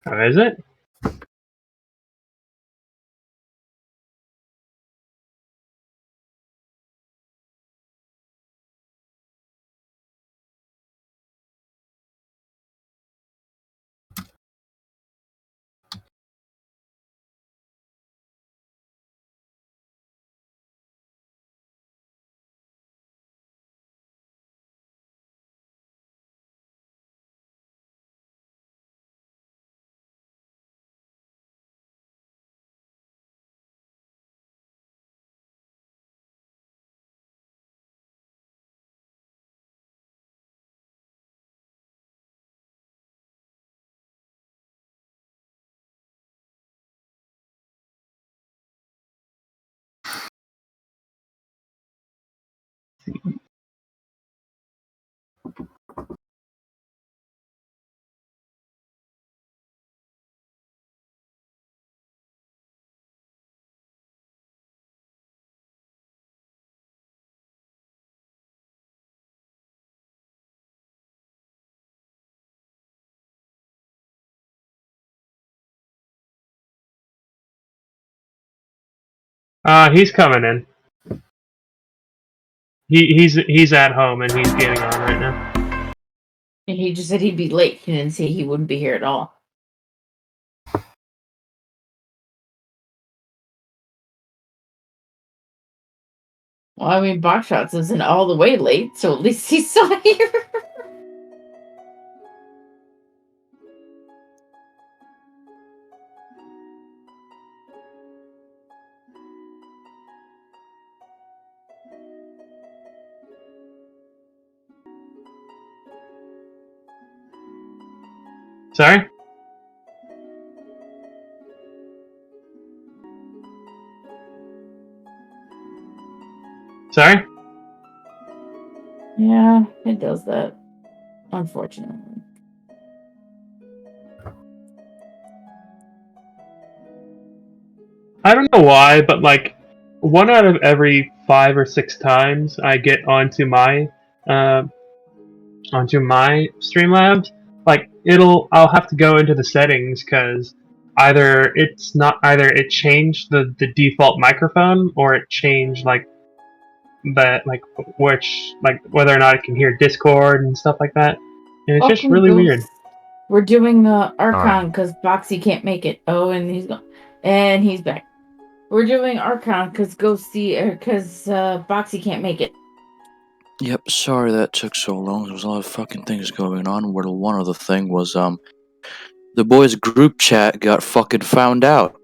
Oh, is it? He's coming in. He's at home and he's getting on right now. And he just said he'd be late. He didn't say he wouldn't be here at all. Well, I mean, Boxshots isn't all the way late, so at least he's still here. Sorry? Sorry? Yeah, it does that. Unfortunately. I don't know why, but like 1 out of every 5 or 6 times I get onto my Streamlabs, like I'll have to go into the settings because either it changed the default microphone or it changed like whether or not it can hear Discord and stuff like that. And it's just really weird. We're doing the Archon because Boxy can't make it. Oh, and he's gone. And he's back. We're doing Archon because Boxy can't make it. Yep, sorry that took so long. There was a lot of fucking things going on. Where one other thing was, the boys' group chat got fucking found out.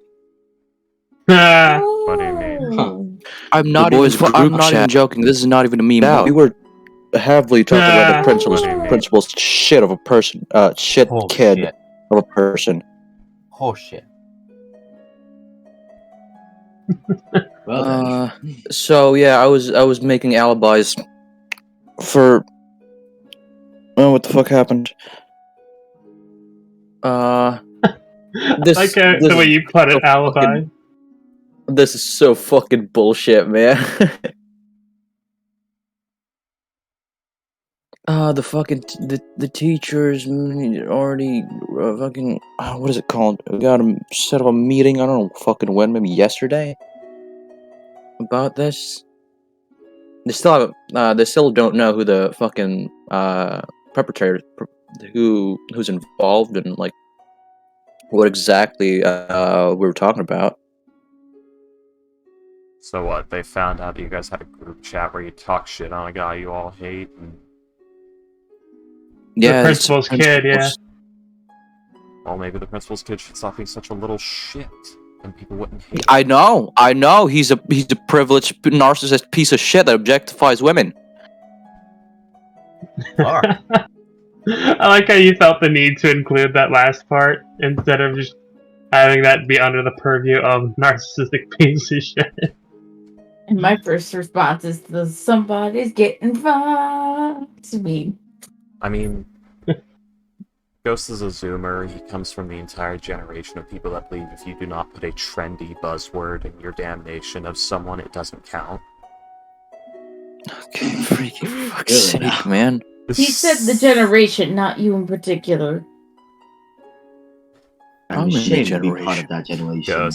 What do you mean? Huh. I'm not even joking. This is not even a meme out. We were heavily talking about the principal's shit of a person. Shit of a person. Oh shit. So yeah, I was making alibis for. Oh, what the fuck happened? The way you put it, alibi. This is so fucking bullshit, man. The teachers already fucking what is it called? We got to set up a meeting. I don't know fucking when, maybe yesterday. About this, they still don't know who the fucking perpetrator, who's involved and like what exactly we were talking about. So what? They found out that you guys had a group chat where you talk shit on a guy you all hate. And... Yeah, the principal's kid. Yeah. Well, maybe the principal's kid should stop being such a little shit, and people wouldn't hate him. I know. He's a privileged narcissist piece of shit that objectifies women. I like how you felt the need to include that last part instead of just having that be under the purview of narcissistic piece of shit. And my first response is somebody's getting fucked. I mean, Ghost is a Zoomer. He comes from the entire generation of people that believe if you do not put a trendy buzzword in your damnation of someone, it doesn't count. Okay, freaking fuck's sake, man. He said the generation, not you in particular. I'm ashamed to be part of that generation.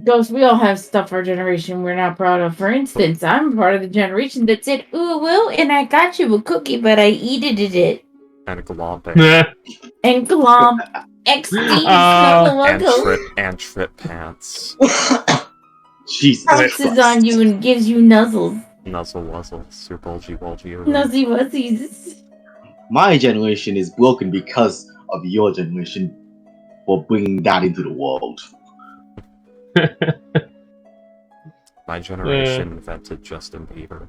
Ghost, we all have stuff our generation we're not proud of. For instance, I'm part of the generation that said, "Ooh, well, and I got you a cookie, but I eated it." And glomp. And glomp. XD. And trip pants. Jesus Pounces on you and gives you nuzzles. Nuzzle wuzzles. Your bulgy. Nuzzy wuzzies. My generation is broken because of your generation for bringing that into the world. My generation invented Justin Bieber.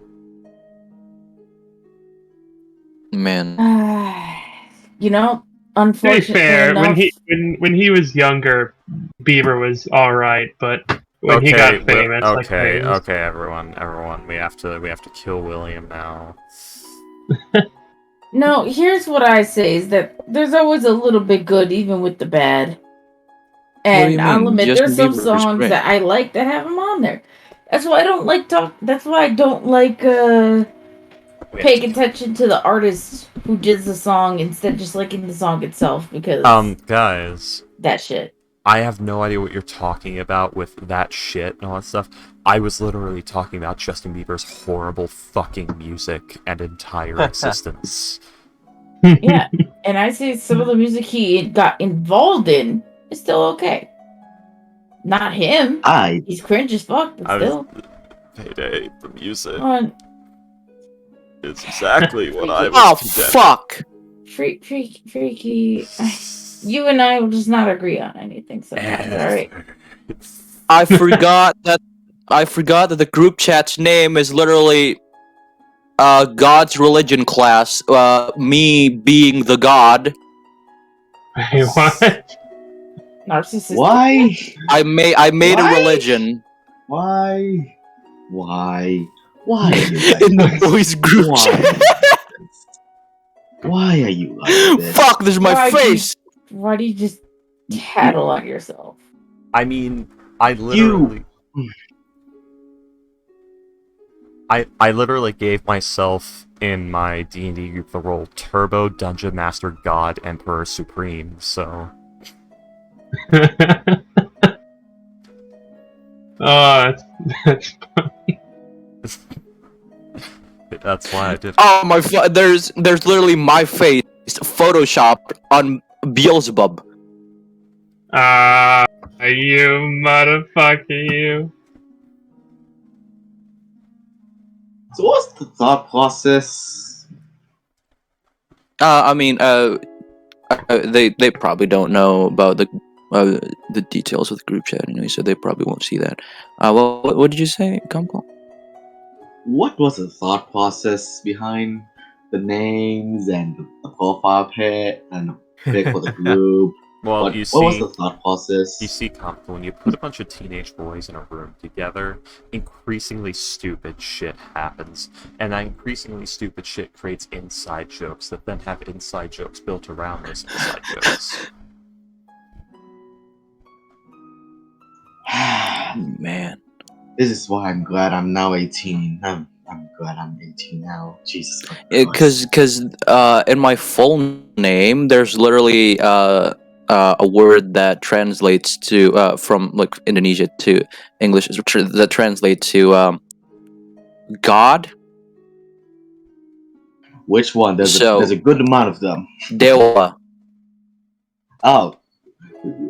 Man. You know, unfortunately, to be fair, enough, when he was younger, Bieber was all right, but when he got famous, okay, everyone, we have to kill William now. No, here's what I say is that there's always a little bit good even with the bad. And I'll admit there's some songs that I like that have him on there. That's why I don't like paying attention to the artist who did the song instead of just liking the song itself, because guys, that shit. I have no idea what you're talking about with that shit and all that stuff. I was literally talking about Justin Bieber's horrible fucking music and entire existence. Yeah, and I say some of the music he got involved in is still okay. Not him. He's cringe as fuck, but still. Payday for music. It's exactly what I was condemning. Fuck! Freaky. You and I will just not agree on anything sometimes, alright? I forgot that the group chat's name is literally God's religion class. Me being the god. Hey, what? Narcissistic. Why? I made a religion. Why? In the boys group chat. Why are you like this? Fuck, there's my face! Why do you just tattle on yourself? I mean, I literally gave myself in my D&D group the role Turbo Dungeon Master God Emperor Supreme, so... Oh, that's funny. That's why I did. Oh there's literally my face photoshopped on Beelzebub. You motherfucker, you. So what's the thought process? They probably don't know about the details of the group chat anyway, so they probably won't see that. What did you say, Kumko? What was the thought process behind the names and the profile pic and the pic for the group? Well, what was the thought process? You see, Kumko, when you put a bunch of teenage boys in a room together, increasingly stupid shit happens. And that increasingly stupid shit creates inside jokes that then have inside jokes built around those inside jokes. Man. This is why I'm glad I'm now 18. I'm glad I'm 18 now. Jesus. Because in my full name, there's literally a word that translates to from like Indonesia to English that translates to God. Which one? There's a good amount of them. Dewa. Oh,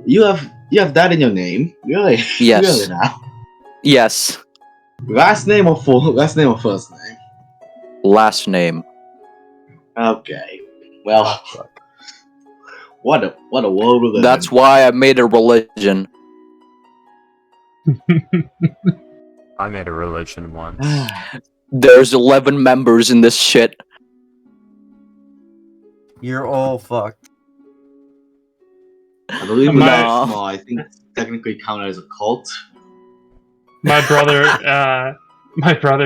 you have that in your name, really? Yes. Really now? Yes. Last name or first name? Last name. Okay. Well, what a world we live in. That's why I made a religion. I made a religion once. There's 11 members in this shit. You're all fucked. I believe it's small. I think it's technically counted as a cult. My brother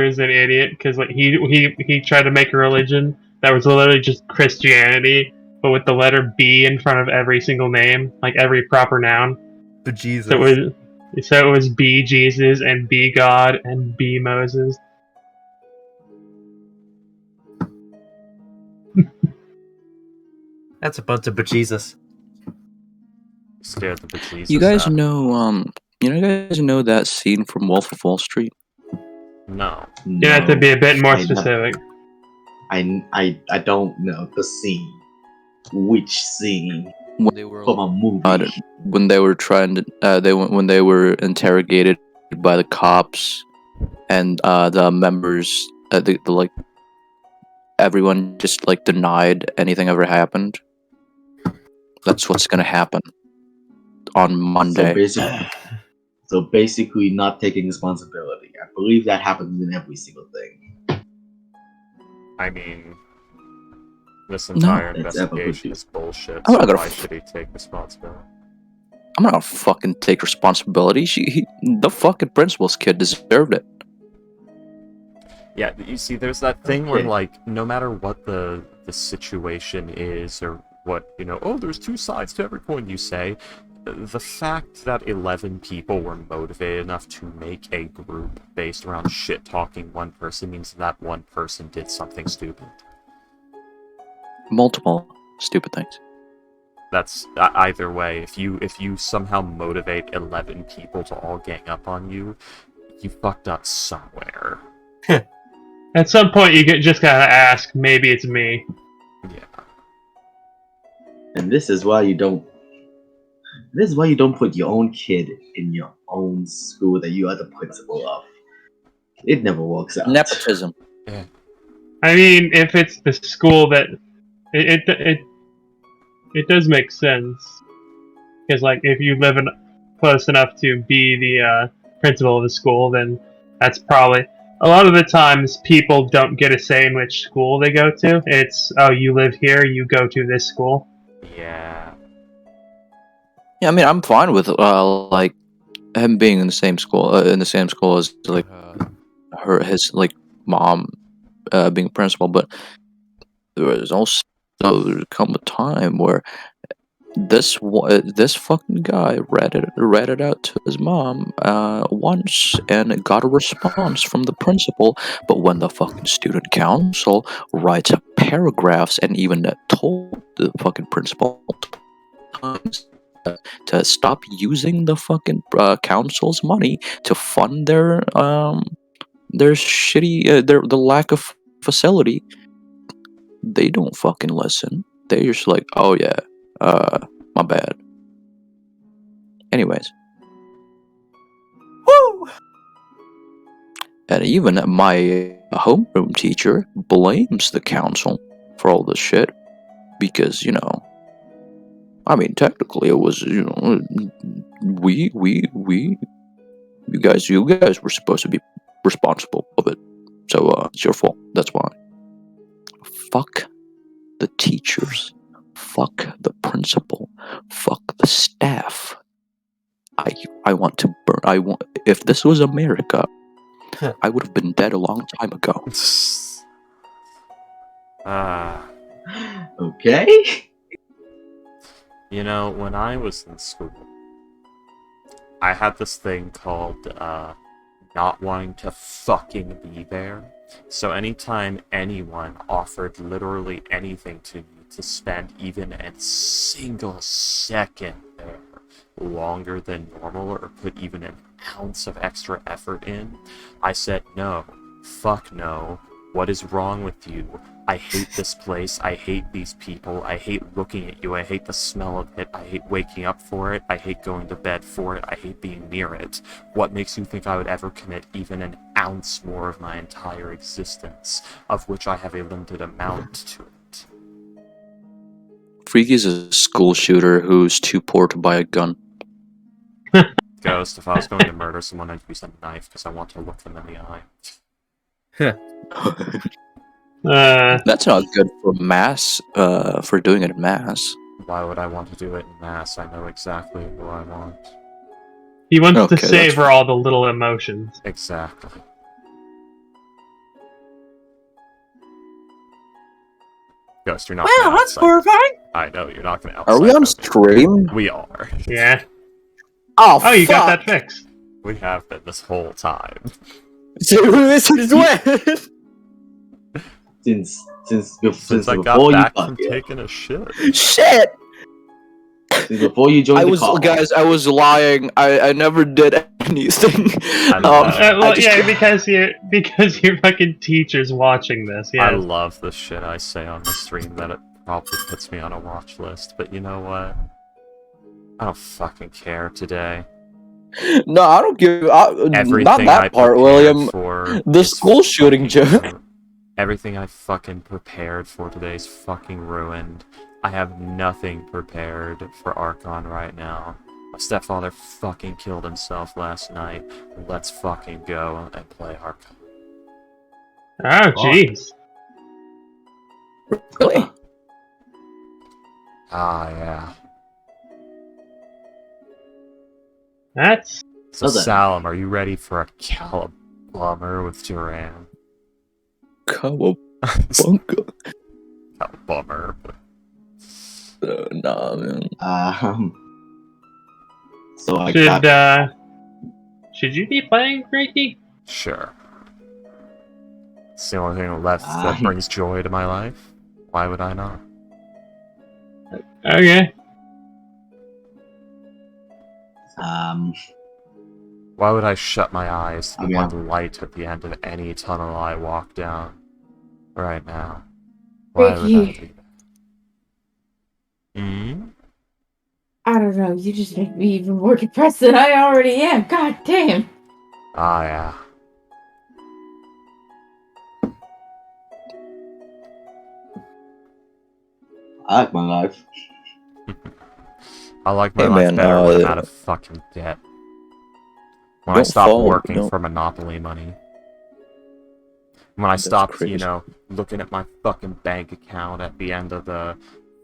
is an idiot because like he tried to make a religion that was literally just Christianity, but with the letter B in front of every single name, like every proper noun. But Jesus. So it was B Jesus and B God and B Moses. That's a bunch of bejesus. Scared the bejesus You guys out. know, that scene from Wolf of Wall Street? No. You have to be a bit more specific. I don't know the scene. Which scene? When they were From a movie. when they were trying to when they were interrogated by the cops and the members, the like everyone just like denied anything ever happened. That's what's gonna happen on Monday. So basically not taking responsibility. I believe that happens in every single thing. I mean, this entire investigation is bullshit, so why should he take responsibility? I'm not gonna fucking take responsibility. The fucking principal's kid deserved it. Yeah, you see, there's that thing where, like, no matter what the situation is, or what, there's two sides to every coin you say, the fact that 11 people were motivated enough to make a group based around shit-talking one person means that one person did something stupid. Multiple stupid things. That's either way. If you somehow motivate 11 people to all gang up on you, you fucked up somewhere. At some point, you just gotta ask. Maybe it's me. Yeah. And this is why you don't put your own kid in your own school that you are the principal of. It never works out. Nepotism. Yeah. I mean, if it's the school that it does make sense, because like if you live close enough to be the principal of the school, then that's probably a lot of the times people don't get a say in which school they go to. It's you live here, you go to this school. Yeah. Yeah, I mean, I'm fine with like him being in the same school, as like his like mom being principal, but there was also come a time where this fucking guy read it out to his mom once and got a response from the principal, but when the fucking student council writes up paragraphs and even told the fucking principal to stop using the fucking council's money to fund their shitty the lack of facility, they don't fucking listen. They're just like, oh yeah, my bad. Anyways. Woo! And even my homeroom teacher blames the council for all this shit. Because, I mean, technically it was, you guys were supposed to be responsible of it. So, it's your fault. That's why. Fuck the teachers. Fuck the principal. Fuck the staff. I want to burn. If this was America, I would have been dead a long time ago. Okay. When I was in school, I had this thing called not wanting to fucking be there. So anytime anyone offered literally anything to me to spend even a single second there longer than normal or put even an ounce of extra effort in, I said no. Fuck no. What is wrong with you? I hate this place. I hate these people. I hate looking at you. I hate the smell of it. I hate waking up for it. I hate going to bed for it. I hate being near it. What makes you think I would ever commit even an ounce more of my entire existence, of which I have a limited amount to it? Freaky's a school shooter who's too poor to buy a gun. Ghost, if I was going to murder someone, I'd use a knife because I want to look them in the eye. That's not good for mass, for doing it in mass. Why would I want to do it in mass? I know exactly who I want. He wants to savor all the little emotions. Exactly. Ghost, you're not gonna that's horrifying! I know, you're not gonna outside. Are we on stream? We are. Yeah. Oh, you got that fixed. We have been this whole time. Since when? Since I got before back you from taking a shit. Shit! Before you joined the call. Guys, I was lying. I never did anything. Well, yeah, because your fucking teacher's watching this. Yeah. I love the shit I say on the stream that it probably puts me on a watch list, but you know what? I don't fucking care today. No, I don't give. Everything not that I part, William. The school shooting joke. Everything I fucking prepared for today is fucking ruined. I have nothing prepared for Archon right now. My stepfather fucking killed himself last night. Let's fucking go and play Archon. Oh, jeez. Really? Ah, yeah. That's... So, Salem, are you ready for a Calabummer with Duran? Cowabunga? Calabummer. Nah, man. So I should you be playing Reiki? Sure. It's the only thing left that brings joy to my life. Why would I not? Okay. Why would I shut my eyes to the one light at the end of any tunnel I walk down right now? Why would I do that? I don't know, you just make me even more depressed than I already am. God damn. Ah, yeah. I like my life. I like my life better when I'm out of fucking debt. When I stop working for Monopoly money. When I stop, looking at my fucking bank account at the end of the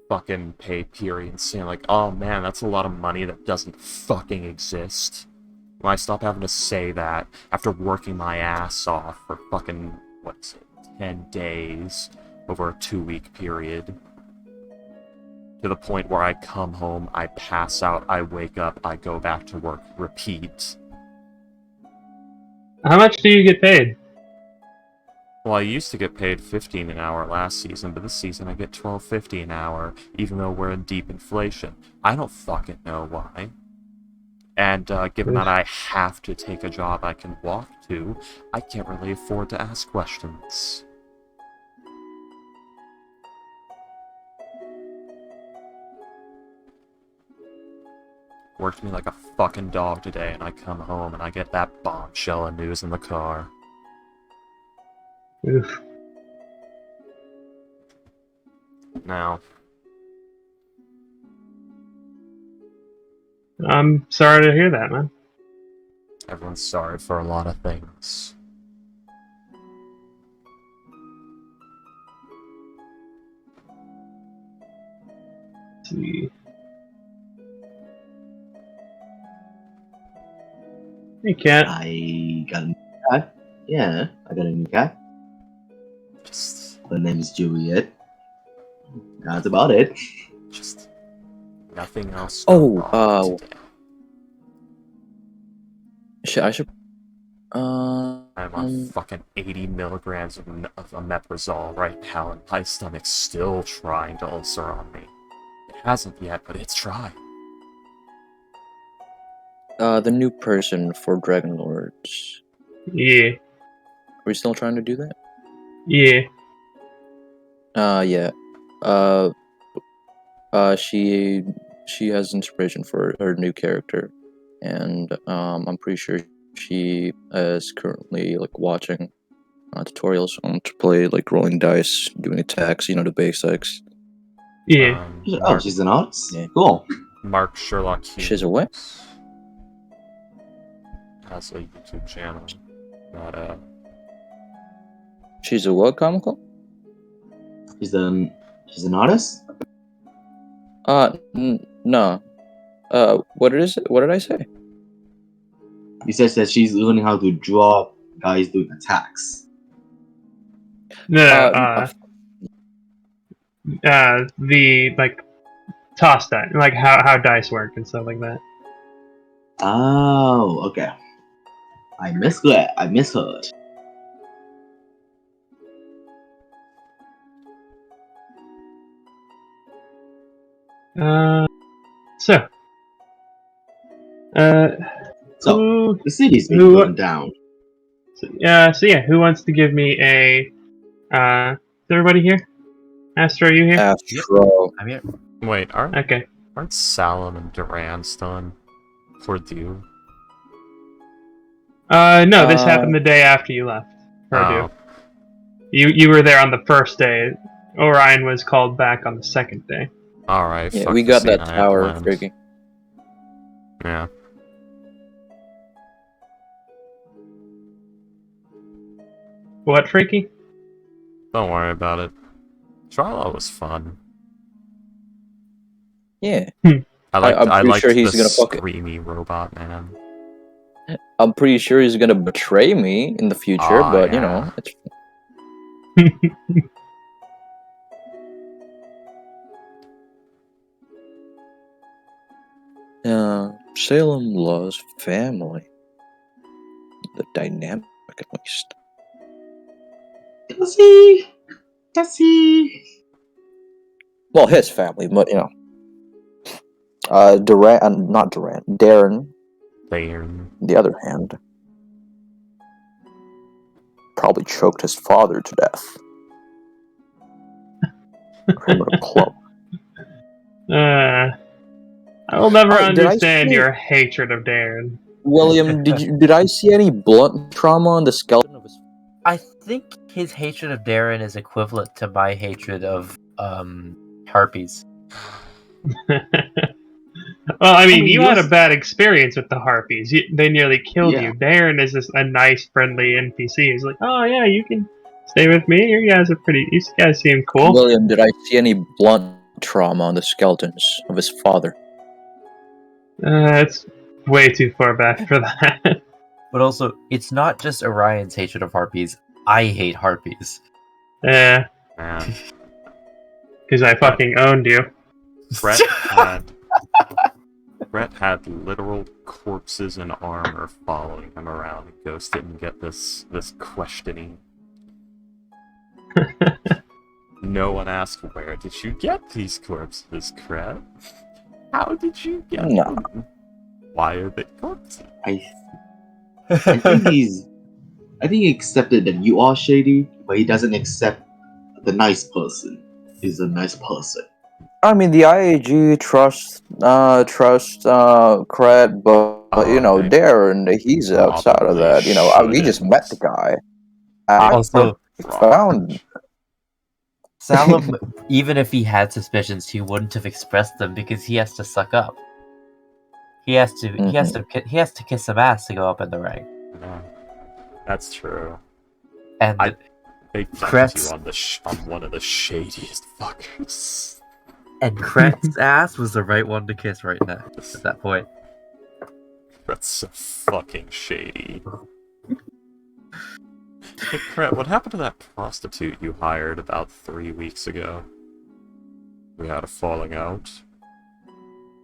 fucking pay period and saying like, oh man, that's a lot of money that doesn't fucking exist. When I stop having to say that after working my ass off for fucking, 10 days over a 2-week period. To the point where I come home, I pass out, I wake up, I go back to work, repeat. How much do you get paid? Well, I used to get paid $15 an hour last season, but this season I get $12.50 an hour, even though we're in deep inflation. I don't fucking know why. And given that I have to take a job I can walk to, I can't really afford to ask questions. Worked me like a fucking dog today, and I come home and I get that bombshell of news in the car. Oof. Now, I'm sorry to hear that, man. Everyone's sorry for a lot of things. Let's see. Hey, cat. I got a new cat. Yeah, I got a new cat. Her name is Juliet. That's about it. Just nothing else. I should. I'm on fucking 80 milligrams of omeprazole right now, and my stomach's still trying to ulcer on me. It hasn't yet, but it's trying. The new person for Dragon Lords. Yeah. Are we still trying to do that? Yeah. Yeah. She has inspiration for her new character, and I'm pretty sure she is currently watching tutorials on to play rolling dice, doing attacks, the basics. Yeah. She's an artist? Yeah. Cool. Mark Sherlock Hughes. She's a what? Has a YouTube channel. She's a what, comical? She's an artist? No. What is it? What did I say? You said that she's learning how to draw guys doing attacks. No, the toss dice, how dice work and stuff like that. Oh, okay. I misheard. So, So, the city's been who- burned down. so yeah, who wants to give me a? Is everybody here? Astro, are you here? Astro. I'm here. Wait, Okay. aren't Salem and Duran still in Purdue? No, this happened the day after you left Purdue. Oh, You were there on the first day. Orion was called back on the second day. alright. Yeah, fuck we the got scene that I had tower planned. freaking. Yeah. What, Freaky? Don't worry about it. Trilo was fun. Yeah. I liked, I'm pretty liked sure he's the gonna fuck it. screamy robot man. I'm pretty sure he's gonna betray me in the future, Aw, but you yeah. know, it's Salem loves family. The dynamic, at least. Does he? Well, his family, but you know. Duran, not Duran. Darren, There. on the other hand, probably choked his father to death. Him in a club. I will never Did I understand see- your hatred of Darren. William, did I see any blunt trauma on the skeleton of his? I think his hatred of Darren is equivalent to my hatred of harpies. Well, I mean, you had a yours- bad experience with the Harpies. They nearly killed Yeah. you. Darren is just a nice, friendly NPC. He's like, oh yeah, you can stay with me. You guys seem cool. William, did I see any blunt trauma on the skeletons of his father? It's way too far back for that. But also, it's not just Orion's hatred of harpies. I hate harpies. Yeah, Man. because I fucking owned you. Brett had literal corpses and armor following him around, and Ghost didn't get this questioning. No one asked, where did you get these corpses, Crab? How did you get Nah. them? Why are they corpses? I think he accepted that you are shady, but he doesn't accept the nice person is a nice person. I mean, the IAG trusts Cred, but you know, okay. Darren, he's outside of that. You know, we just met the guy. I Also, found. Salem, even if he had suspicions, he wouldn't have expressed them because he has to suck up. He has to kiss some ass to go up in the rank. No, that's true. And Big Kretz- thank you on one of the shadiest fuckers. Kret's ass was the right one to kiss right now at that point. That's so fucking shady. Hey, Kret, what happened to that prostitute you hired about 3 weeks ago? We had a falling out.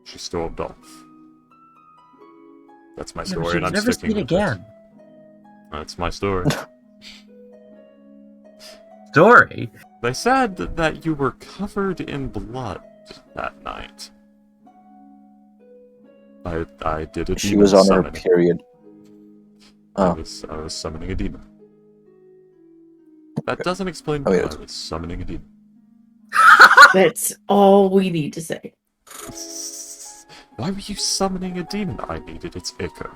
She stormed off. That's my story, and I'm never sticking seen with again. it. That's my story. Story? They said that you were covered in blood that night. I did a She demon was on her summoning. period. I Oh. was summoning a demon. That doesn't explain Oh, why yeah. I was summoning a demon. That's all we need to say. Why were you summoning a demon? I needed its ichor.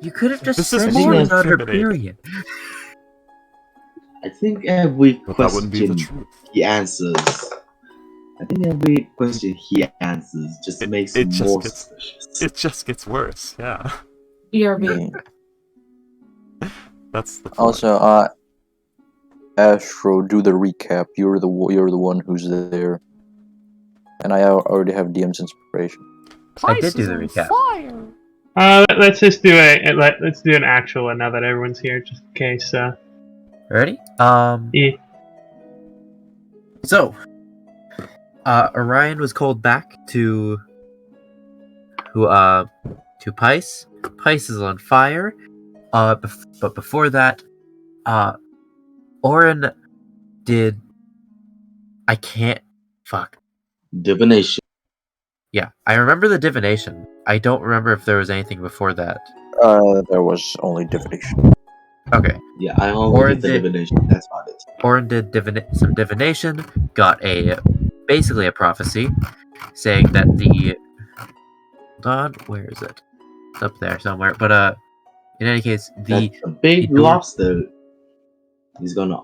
You could have just This is said more she was on her intimidating. period. I think every But that wouldn't be the question truth. he answers, just makes it him just more gets- suspicious. It just gets worse, yeah. BRB. That's the point. Also, Astro, do the recap. You're the one who's there, and I already have DM's inspiration. I did do the recap. Let's just do let's do an actual one now that everyone's here, just in case. Ready? Yeah. So, Orion was called back to Pice. Pice is on fire. But before that, Orin did. I can't. Fuck. Divination. Yeah, I remember the divination. I don't remember if there was anything before that. There was only divination. Okay. Yeah, I only did the divination. That's about it. Orin did some divination, got basically a prophecy, saying that the... Hold on, where is it? It's up there somewhere. But, in any case, the big lobster is gonna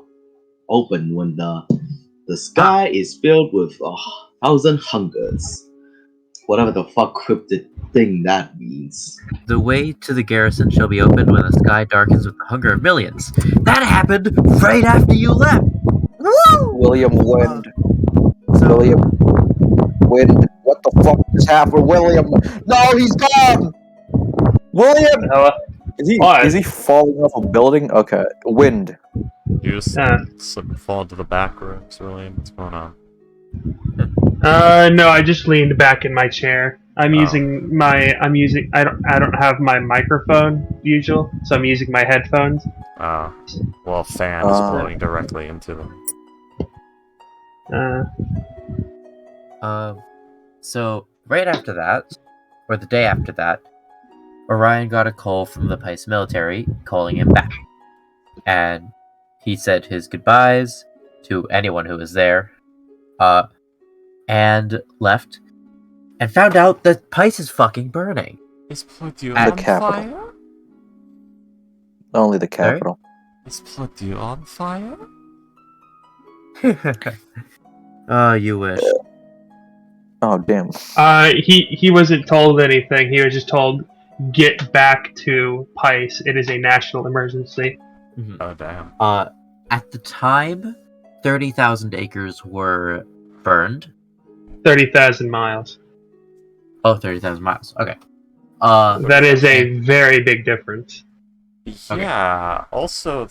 open when the sky is filled with 1,000 hungers. Whatever the fuck cryptid thing that means. The way to the garrison shall be opened when the sky darkens with the hunger of millions. That happened right after you left! Woo! William Wind. William Wind. What the fuck just happened? William! No, he's gone! William! Is he falling off a building? Okay. Wind. You just slip and fall into the back rooms, William. What's going on? No, I just leaned back in my chair. I don't have my microphone usual, so I'm using my headphones. Well, a fan is blowing directly into them. So right after that, or the day after that, Orion got a call from the Pice military calling him back. And he said his goodbyes to anyone who was there, and left, and found out that Pice is fucking burning. Is Plodio on fire? Only the capital. Is Plodio on fire? Oh, you wish. Oh, damn. He wasn't told anything. He was just told, get back to Pice. It is a national emergency. Mm-hmm. Oh, damn. At the time, 30,000 acres were burned. 30,000 miles. Oh, 30,000 miles. Okay. That is a very big difference. Yeah, okay. Also,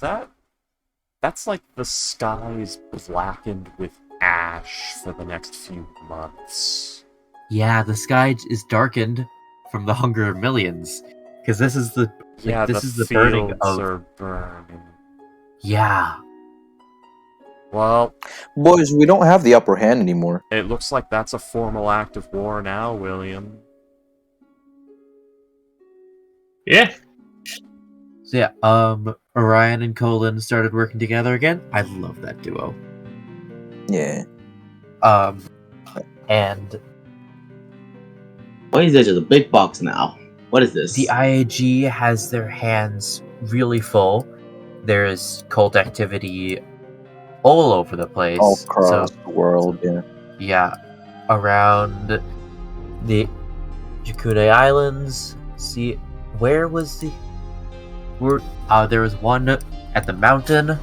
that's like the skies blackened with ash for the next few months. Yeah, the sky is darkened from the hunger of millions. Because this is the... this is the burning of... are burning. Yeah. Well... Boys, we don't have the upper hand anymore. It looks like that's a formal act of war now, William. Yeah. So yeah, Orion and Colin started working together again. I love that duo. Yeah. And... Why is there just a big box now? What is this? The IAG has their hands really full. There is cult activity all over the place. All across the world, yeah. Yeah. Around the Yakune Islands. See, where was the... there was one at the mountain.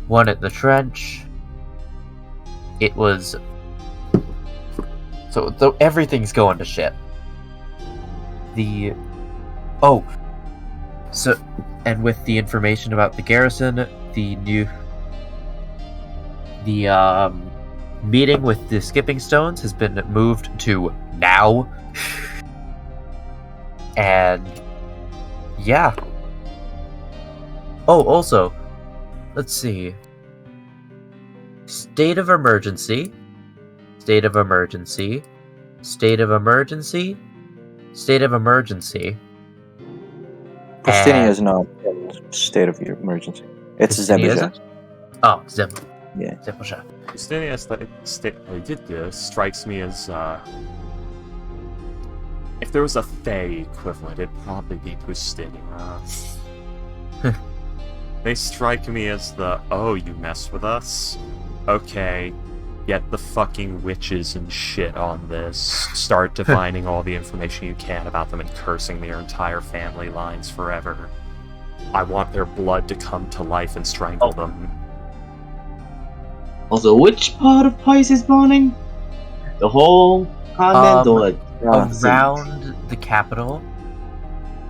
One at the trench. It was... So everything's going to shit. And with the information about the garrison, the meeting with the Skipping Stones has been moved to now. And yeah. Oh, also, let's see. State of emergency. State of emergency. State of emergency. State of emergency. Christinia is not in state of emergency. It's Zebuja. Oh, Zeb. Yeah. Zebuja. Christinia strikes me as if there was a Fae equivalent, it'd probably be Pustinia. They strike me as you mess with us? Okay, get the fucking witches and shit on this. Start divining all the information you can about them and cursing their entire family lines forever. I want their blood to come to life and strangle them. Also, which part of Pice is burning? The whole continent or around the capital?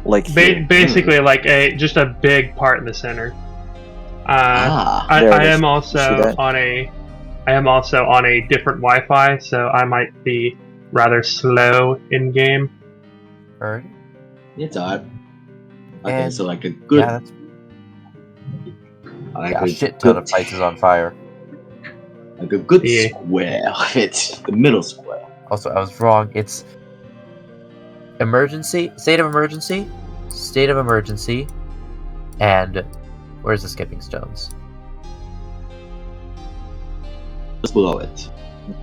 Like basically, like just a big part in the center. I am also on a different Wi-Fi, so I might be rather slow in game. Alright. It's odd. Okay, so like a good. Like a shit ton of Pais is on fire. Like a good square. It's the middle square. Also, I was wrong. It's emergency, state of emergency, and where's the skipping stones? Just below it.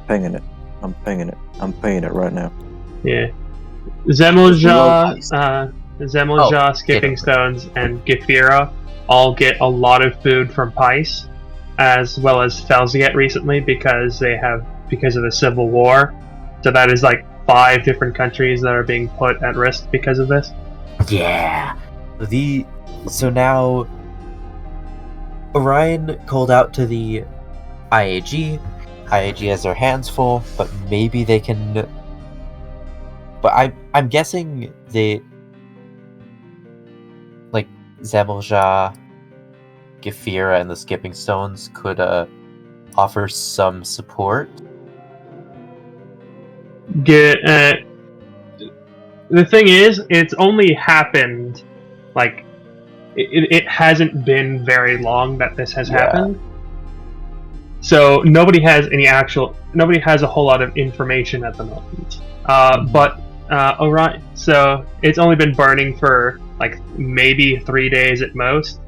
I'm pinging it right now. Yeah. Zemlja, Skipping Stones, and Gefira all get a lot of food from Pais, as well as Felsiet recently because of the civil war. So that is like 5 different countries that are being put at risk because of this. Yeah. So now Orion called out to the IAG. IAG has their hands full, but maybe they can. But I'm guessing they, like Zemlja, Gefira, and the Skipping Stones could offer some support. The thing is, it's only happened like it hasn't been very long that this has happened. So nobody has a whole lot of information at the moment. But Orion, so it's only been burning for like maybe 3 days at most.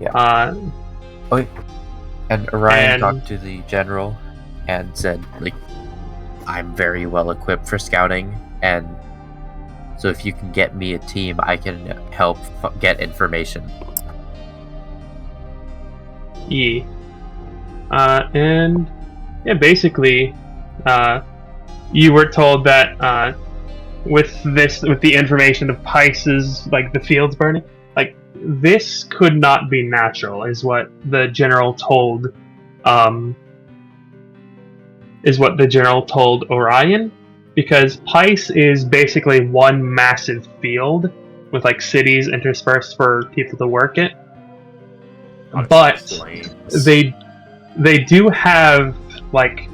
Yeah. And Orion talked to the general and said, like, I'm very well equipped for scouting, and so if you can get me a team, I can help get information. Yeah. And yeah, basically, you were told that with the information of Pais, like the fields burning, like this could not be natural, is what the general told. Is what the general told Orion, because Pais is basically one massive field with like cities interspersed for people to work it. But they do have like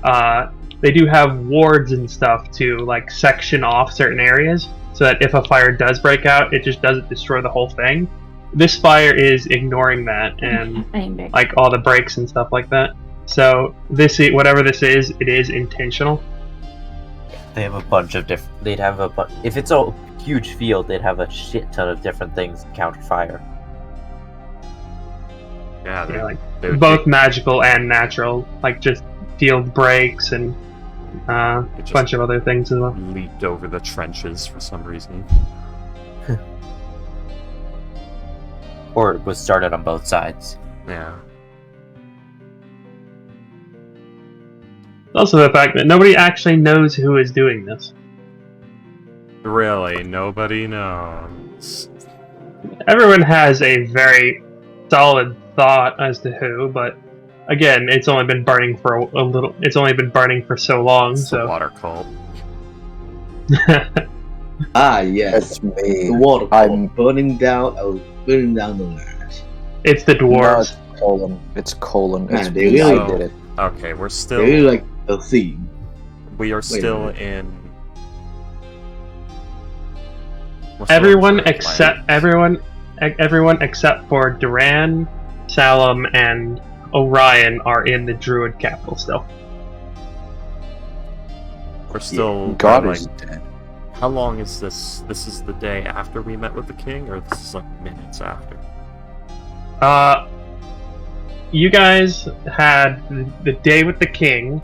they do have wards and stuff to like section off certain areas so that if a fire does break out, it just doesn't destroy the whole thing. This fire is ignoring that and like all the breaks and stuff like that. So whatever this is, it is intentional. They have a bunch of different. They'd have if it's a huge field, they'd have a shit ton of different things to counter fire. Yeah, both magical and natural, like just field breaks and a bunch of other things as well. Leaped over the trenches for some reason. Or it was started on both sides. Yeah. Also the fact that nobody actually knows who is doing this. Really, nobody knows. Everyone has a very solid thought as to who, but again, it's only been burning for a little. It's only been burning for so long. It's so the water cult. Ah, yes, that's me. The water cult burning down the land. It's the dwarves. No, it's colon. Man, It's they me. really I did it. Okay, we're still. They really like the theme. We are still in. Everyone except for Duran, Salem, and Orion are in the Druid capital still. We're still. God is dead. How long is this? This is the day after we met with the king, or this is like minutes after? You guys had the day with the king,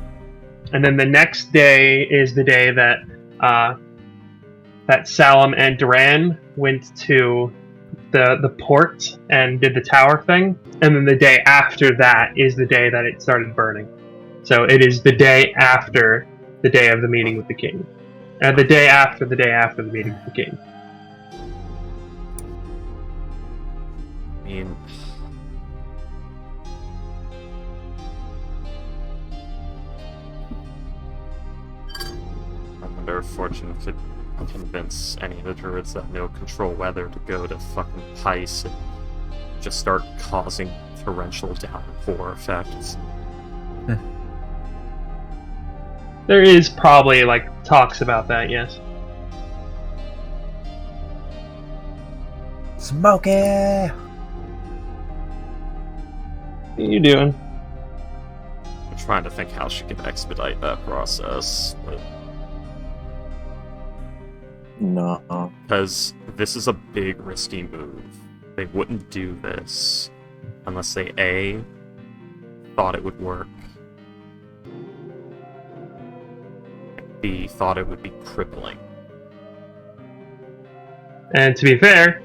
and then the next day is the day that that Salem and Duran went to the port and did the tower thing, and then the day after that is the day that it started burning. So it is the day after the day of the meeting with the king, and the day after the meeting with the king. I mean, I wonder if Fortune could convince any of the druids that know control weather to go to fucking Pais and just start causing torrential downpour effects. There is probably like talks about that, yes. Smokey! What are you doing? I'm trying to think how she can expedite that process. No. Because this is a big, risky move. They wouldn't do this unless they A, thought it would work, B, thought it would be crippling. And to be fair,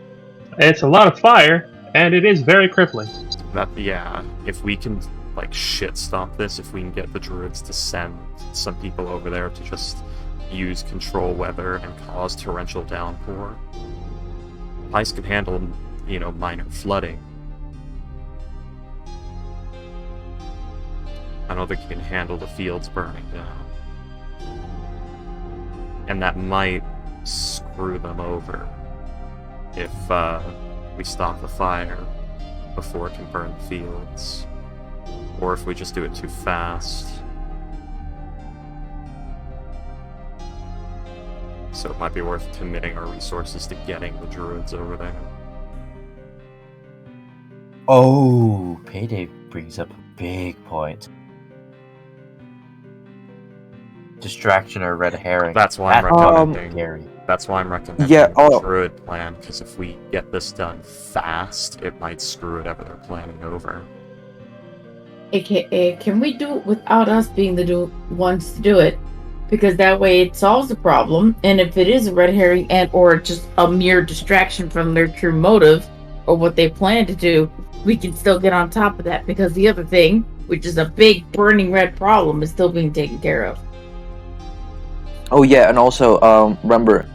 it's a lot of fire, and it is very crippling. Yeah, if we can, like, shit stop this, if we can get the druids to send some people over there to just use control weather and cause torrential downpour, ice can handle, minor flooding. I don't think it can handle the fields burning down. And that might screw them over if we stop the fire before it can burn the fields. Or if we just do it too fast. So it might be worth committing our resources to getting the druids over there. Oh, Payday brings up a big point. Distraction or red herring. That's why I'm recommending. Scary. That's why I'm recommending the druid plan, because if we get this done fast, it might screw whatever they're planning over. AKA, can we do it without us being the ones to do it? Because that way it solves the problem, and if it is a red herring and or just a mere distraction from their true motive or what they plan to do, we can still get on top of that, because the other thing, which is a big burning red problem, is still being taken care of. Oh yeah, and also remember,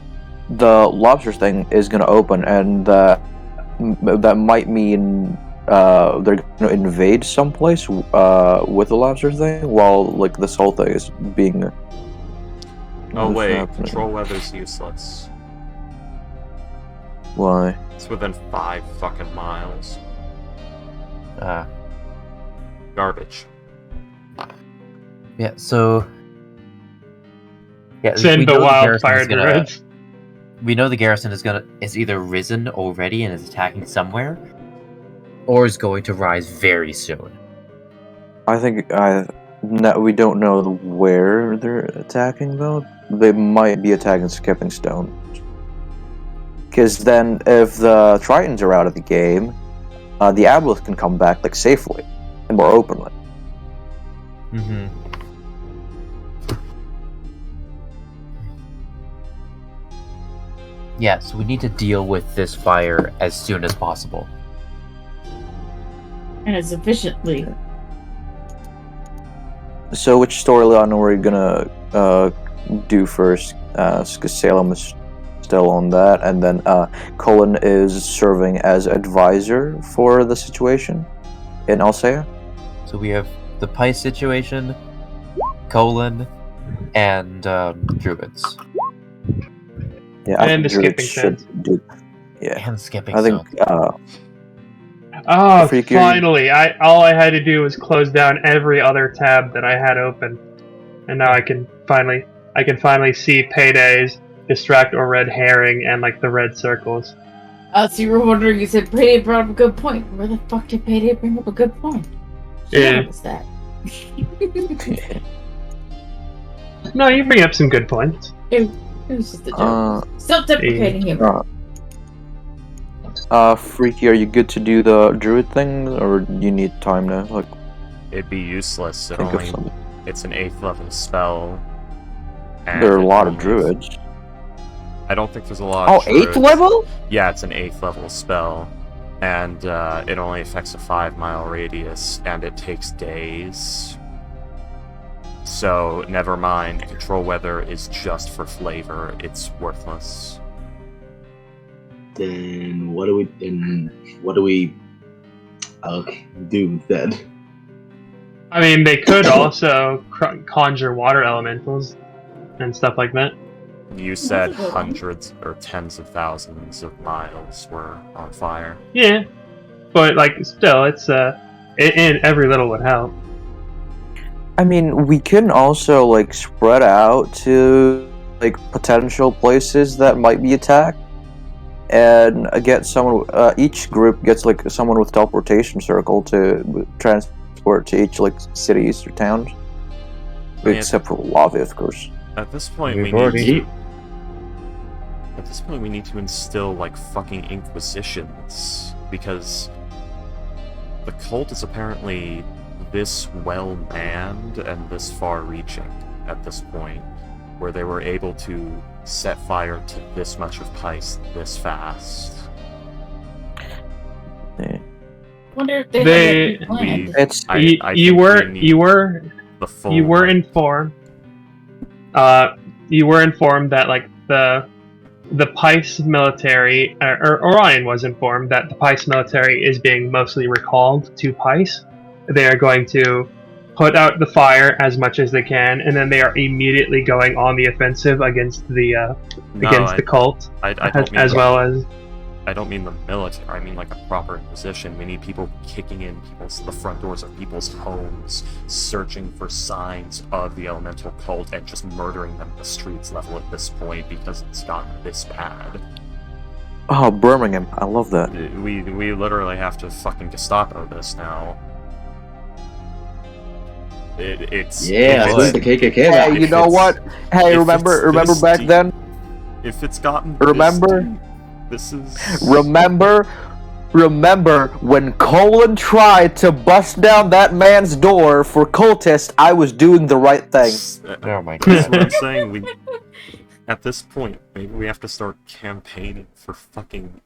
the lobster thing is gonna open, and that might mean they're gonna invade someplace with the lobster thing, while like this whole thing is being. Oh wait, control weather's useless. Why? It's within 5 fucking miles. Garbage. Yeah, so... Yeah, Send the wildfire druids. We know the garrison is either risen already and is attacking somewhere, or is going to rise very soon. I think we don't know where they're attacking though. They might be attacking Skipping Stone. Because then, if the Tritons are out of the game, the Aboleth can come back like safely and more openly. Mm-hmm. Yeah, so we need to deal with this fire as soon as possible. And as efficiently. So which storyline are we gonna do first? Because Salem is still on that, and then Colin is serving as advisor for the situation in Alsea. So we have the Pice situation, Colin, and druids. Yeah, and the skipping sense. Yeah, and skipping. I think. Finally! All I had to do was close down every other tab that I had open, and now I can finally see Paydays, Distract or Red Herring, and like the red circles. So you were wondering, you said Payday brought up a good point. Where the fuck did Payday bring up a good point? Yeah. What's that? No, you bring up some good points. It was just a joke. Self-deprecating humor. Freaky, are you good to do the druid thing, or you need time to like? It'd be useless. It's an 8th level spell. There are a lot of druids. I don't think there's a lot of druids. 8th level? Yeah, it's an 8th level spell. And it only affects a 5-mile radius, and it takes days. So, never mind. Control weather is just for flavor. It's worthless. Then what do we do then? I mean, they could also conjure water elementals and stuff like that. You said hundreds or tens of thousands of miles were on fire. Yeah, but like still, it's every little would help. I mean, we can also like spread out to like potential places that might be attacked, and get someone. Each group gets like someone with teleportation circle to transport to each like cities or towns, except for Lava, of course. At this point, We've we already- need to. At this point, we need to instill like fucking inquisitions because the cult is apparently this well manned and this far-reaching at this point, where they were able to set fire to this much of Pice this fast. Yeah. Wonder if they They- had a plan. It's I you think were we need you were the full. you were like, informed. You were informed that like the Pice military, or Orion was informed that the Pice military is being mostly recalled to Pice. They are going to put out the fire as much as they can, and then they are immediately going on the offensive against the the cult, I don't mean as well as. I don't mean the military. I mean like a proper inquisition. We need people kicking in the front doors of people's homes, searching for signs of the elemental cult, and just murdering them at the streets level at this point because it's gotten this bad. oh, Birmingham. I love that. We literally have to fucking Gestapo this now. It's Yeah, if so it's- the KKK. Hey, you if know it's- what? Hey, if remember it's this back deep- then? if it's gotten Remember? this deep, this is Remember when Colin tried to bust down that man's door for cultists? I was doing the right thing. Oh my That's god. what I'm saying. We, at this point, maybe we have to start campaigning for fucking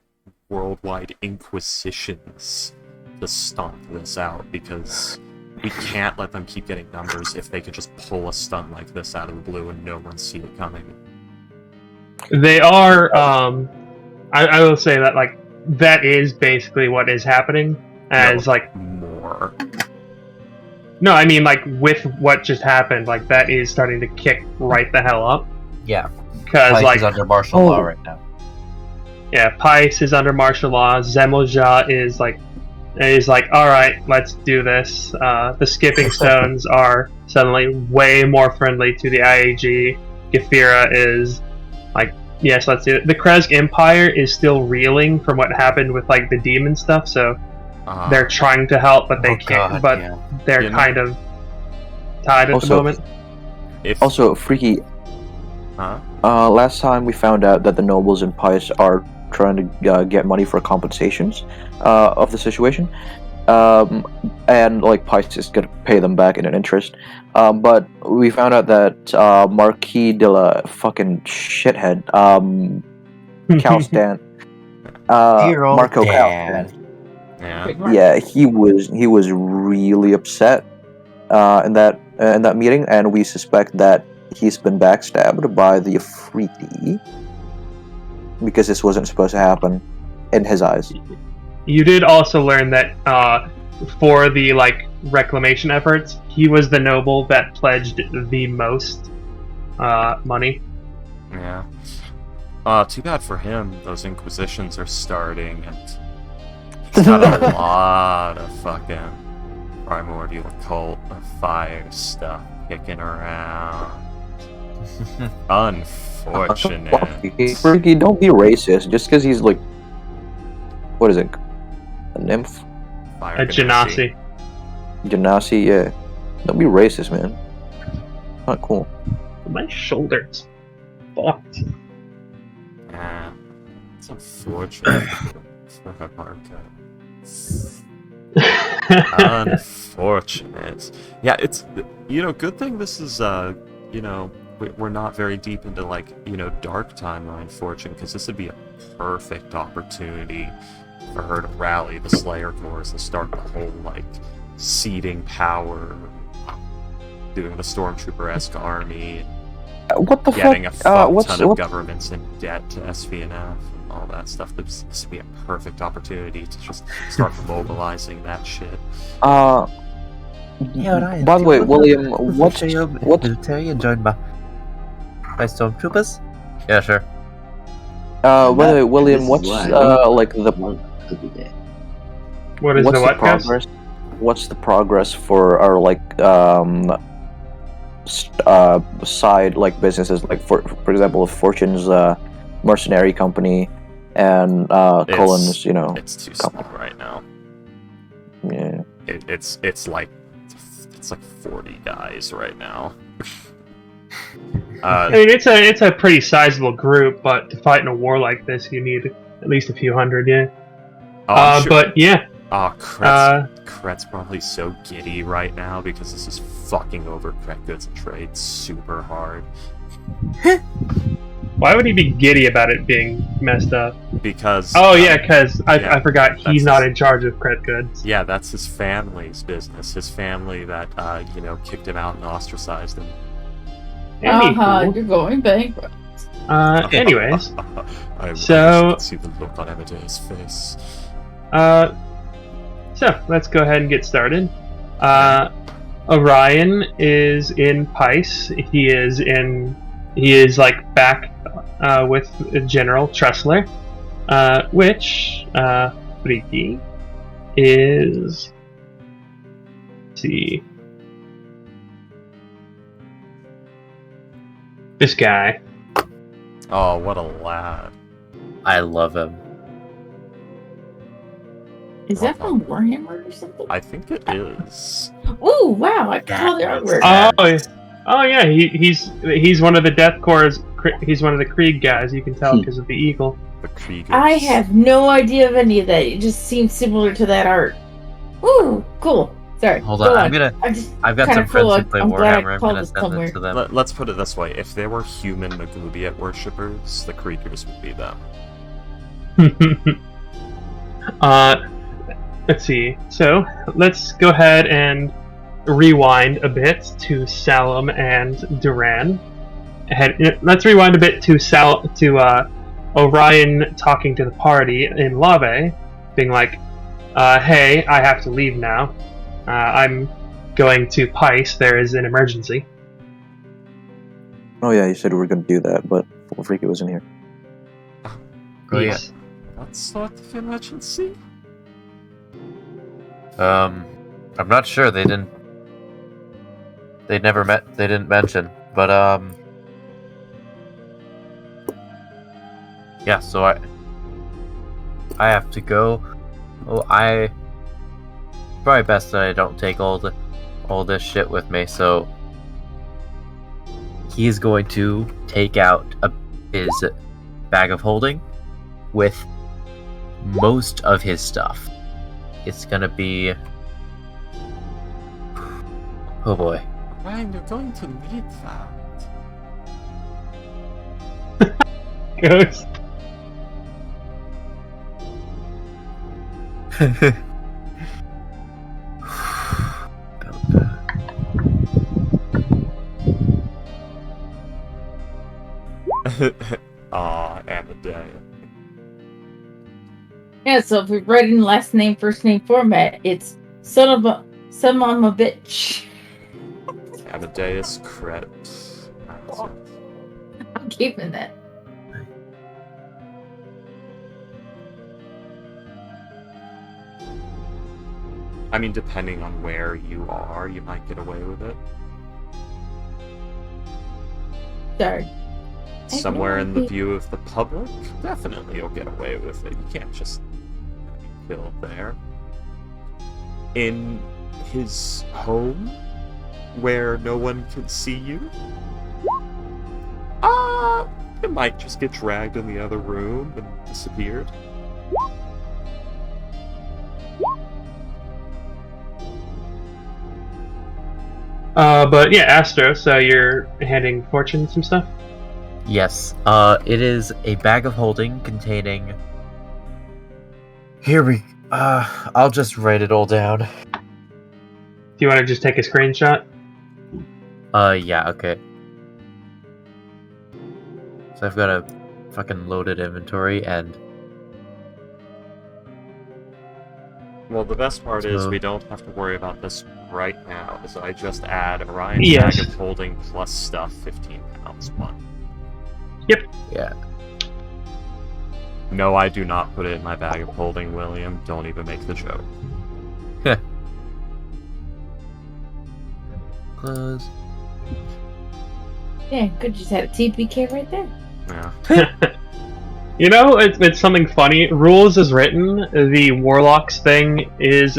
worldwide inquisitions to stomp this out, because we can't let them keep getting numbers if they could just pull a stunt like this out of the blue and no one see it coming. They are. I will say that like that is basically what is happening. As No, like more. no, I mean like with what just happened, like that is starting to kick right the hell up. Yeah. Because Pice like is under martial law right now. yeah, Pice is under martial law. Zemlja is like all right, let's do this. The Skipping Stones are suddenly way more friendly to the IAG. Gefira is like, yes, let's do it. The Krezk Empire is still reeling from what happened with like the demon stuff, so they're trying to help, but they Oh can't. god, but yeah. they're You know- kind of tied at Also- the moment. If, Also, Freaky, huh? last time we found out that the nobles in Pice are trying to get money for compensations of the situation. And like Pice is gonna pay them back in an interest. But we found out that Marquis de la fucking shithead, Calstan, Dear old Marco dad. Calstan. Yeah. Yeah, he was really upset in that meeting, and we suspect that he's been backstabbed by the Afridi because this wasn't supposed to happen in his eyes. You did also learn that for the like reclamation efforts, he was the noble that pledged the most money. Yeah. Too bad for him. Those inquisitions are starting, and he's got a lot of fucking primordial cult of fire stuff kicking around. Unfortunate. Freaky, don't be racist. Just because he's like, what is it? A nymph? Fire A Ganassi. Genasi. Genasi? Yeah. Don't be racist, man. Not cool. My shoulders. Fucked. Yeah. It's unfortunate for Marco. Unfortunate. Yeah, it's, you know, good thing this is, you know, we're not very deep into, like, you know, dark timeline fortune, because this would be a perfect opportunity for her to rally the Slayer Corps and start the whole, like, seeding power, doing the Stormtrooper-esque army, What the getting fuck? a fuck ton of What? governments in debt to SVNF and all that stuff. This would be a perfect opportunity to just start mobilizing that shit. Yeah, Ryan, By the do you way, want William, to what's infiltrate your what? military and join by stormtroopers? Yeah, sure. By the way, William, This is what's why like the One could be there. What is what's the the what, guys? progress? What's the progress for our like side like businesses, like for example, Fortune's mercenary company and Colin It's- is, you know, It's too small right now. yeah. It's like 40 guys right now. I mean, it's a pretty sizable group, but to fight in a war like this, you need at least a few hundred, yeah. I'm sure- But yeah, Kret's probably so giddy right now because this is fucking over Kret Goods and Trade super hard. why would he be giddy about it being messed up? Because because I forgot he's that's not his- in charge of Cred Goods. yeah, that's his family's business. His family that kicked him out and ostracized him. Anywho, You're going bankrupt. anyways, I wish So- you could see the look on Amadeus' face. so let's go ahead and get started. Orion is in Pice. He is like back with General Tressler, which Freaky is. Let's see. This guy. Oh, what a lad. I love him. Is that from Warhammer or something? I think it is. Ooh, wow! I can tell the artwork. Oh yeah, he's one of the Death Corps'. He's one of the Krieg guys. You can tell because of the eagle. The Kriegers. I have no idea of any of that. It just seems similar to that art. Ooh, cool. Sorry. Hold go on, I've got kinda some friends cool. who play I'm glad I Warhammer. I'm called gonna it send somewhere. it to them. Let's put it this way: if there were human Magubiet worshippers, the Kriegers would be them. Let's see. So let's go ahead and rewind a bit to Salem and Duran. Let's rewind a bit to Orion talking to the party in Lave, being like, "Hey, I have to leave now. I'm going to Pice. There is an emergency." Oh yeah, you said we were gonna do that, but Freaky wasn't here. Oh, yeah. Yes. What sort of emergency? I'm not sure. They didn't mention, but yeah. So I have to go. Oh, probably best that I don't take all this shit with me. So he's going to take out his bag of holding with most of his stuff. It's gonna be... Oh boy. Ryan, you're going to need that. Ghost. Aw, Amadeus. Yeah, so if we write in last name, first name format, it's son of a bitch. Amadeus Kret. I'm keeping that. I mean, depending on where you are, you might get away with it. Sorry. Somewhere in the idea. view of the public, definitely you'll get away with it. You can't just kill there. In his home, where no one can see you, you might just get dragged in the other room and disappeared. But yeah, Astro. So you're handing Fortune some stuff. Yes, it is a bag of holding containing... I'll just write it all down. Do you want to just take a screenshot? Yeah, okay. So I've got a fucking loaded inventory, and... Well, the best part is So- we don't have to worry about this right now, as I just add Orion's Yes. bag of holding plus stuff 15 pounds 1. Yeah. No, I do not put it in my bag of holding, William. Don't even make the joke. Close. Yeah, good. Just had a TPK right there. Yeah. You know, it's something funny. Rules as written, the Warlocks thing is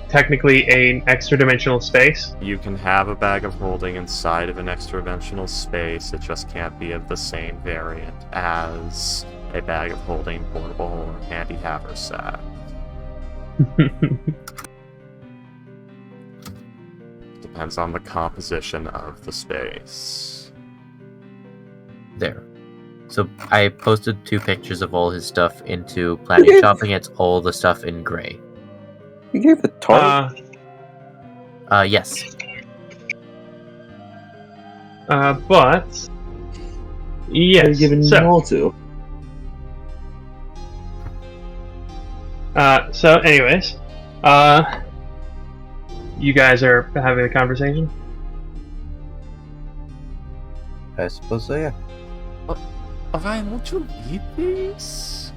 technically an extra dimensional space. You can have a bag of holding inside of an extra dimensional space, it just can't be of the same variant as a bag of holding, portable, or handy haversack. Depends on the composition of the space. There. So I posted 2 pictures of all his stuff into Planet Shopping. It's all the stuff in gray. You gave the target. Yes. But yes. Giving more to. So, anyways, you guys are having a conversation. I suppose so, yeah. Ryan, won't you read these?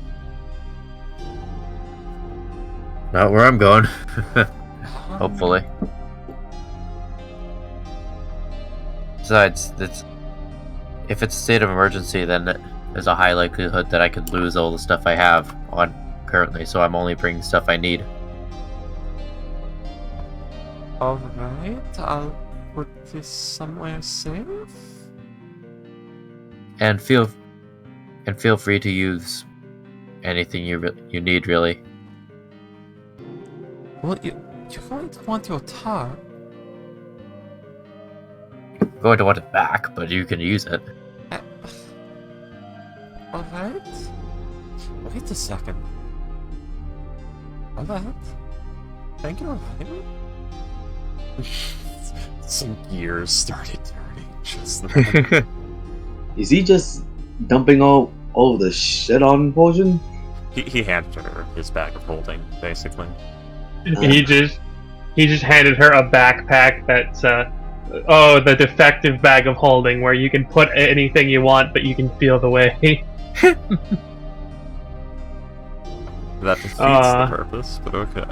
Not where I'm going. Hopefully. Besides, if it's a state of emergency, then there's a high likelihood that I could lose all the stuff I have on currently, so I'm only bringing stuff I need. Alright, I'll put this somewhere safe. And feel free to use anything you need, really. Well, you're going to want your tar. I'm going to want it back, but you can use it. Alright. Wait a second. Alright. Thank you, Ryan. Some gears started turning just then. Is he just dumping all the shit on Potion? He handed her his bag of holding, basically. He just handed her a backpack that's the defective bag of holding, where you can put anything you want, but you can feel the way. That defeats the purpose, but okay.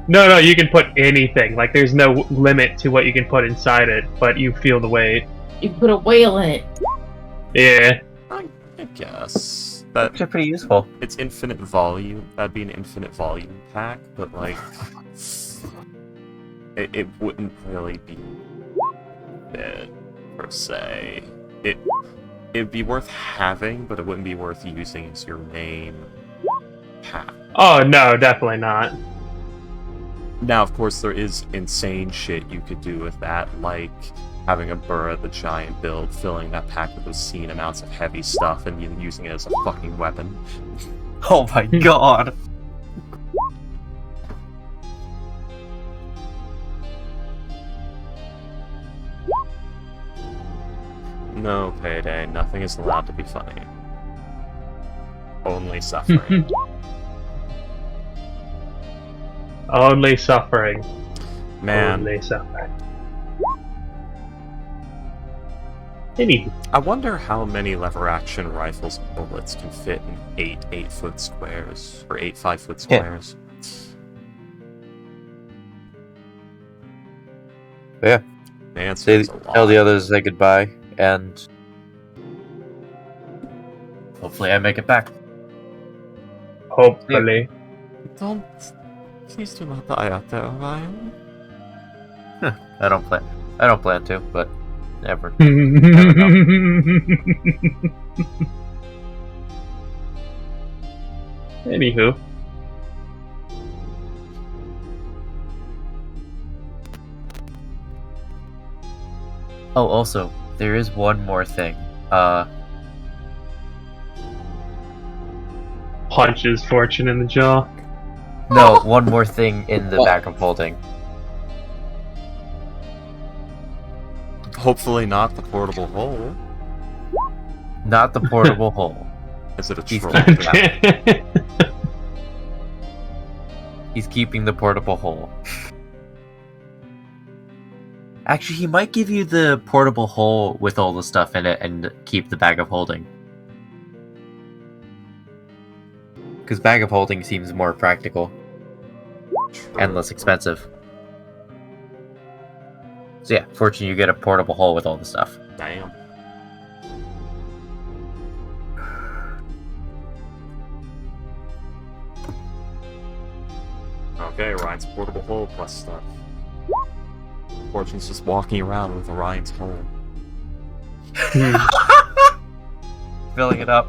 No, you can put anything. Like, there's no limit to what you can put inside it, but you feel the weight. You put a whale in it. Yeah. I guess that Which are pretty useful. it's infinite volume. That'd be an infinite volume pack, but like, it wouldn't really be it per se. It'd be worth having, but it wouldn't be worth using as your main pack. Oh no, definitely not. Now, of course, there is insane shit you could do with that, like having a Burra the Giant build, filling that pack with obscene amounts of heavy stuff, and using it as a fucking weapon. Oh my god. No, Payday, nothing is allowed to be funny. Only suffering. Only suffering. Man, Only suffering. Anywho. I wonder how many lever-action rifles bullets can fit in 8 8-foot squares, or 8 5-foot squares. Yeah. The answer is a lot. Tell the others say goodbye, and hopefully I make it back. Hopefully. Please do not die out there, Ryan. I don't plan to, but never. Anywho. Oh, also, there is one more thing. Punches Fortune in the jaw. No, one more thing in the bag of holding. Hopefully not the portable hole. Not the portable hole. Is it a He's troll? He's keeping the portable hole. Actually, he might give you the portable hole with all the stuff in it and keep the bag of holding. Because bag of holding seems more practical. And less expensive. So yeah, fortunately you get a portable hole with all the stuff. Damn. Okay, Orion's portable hole plus stuff. Fortune's just walking around with Orion's home. Filling it up.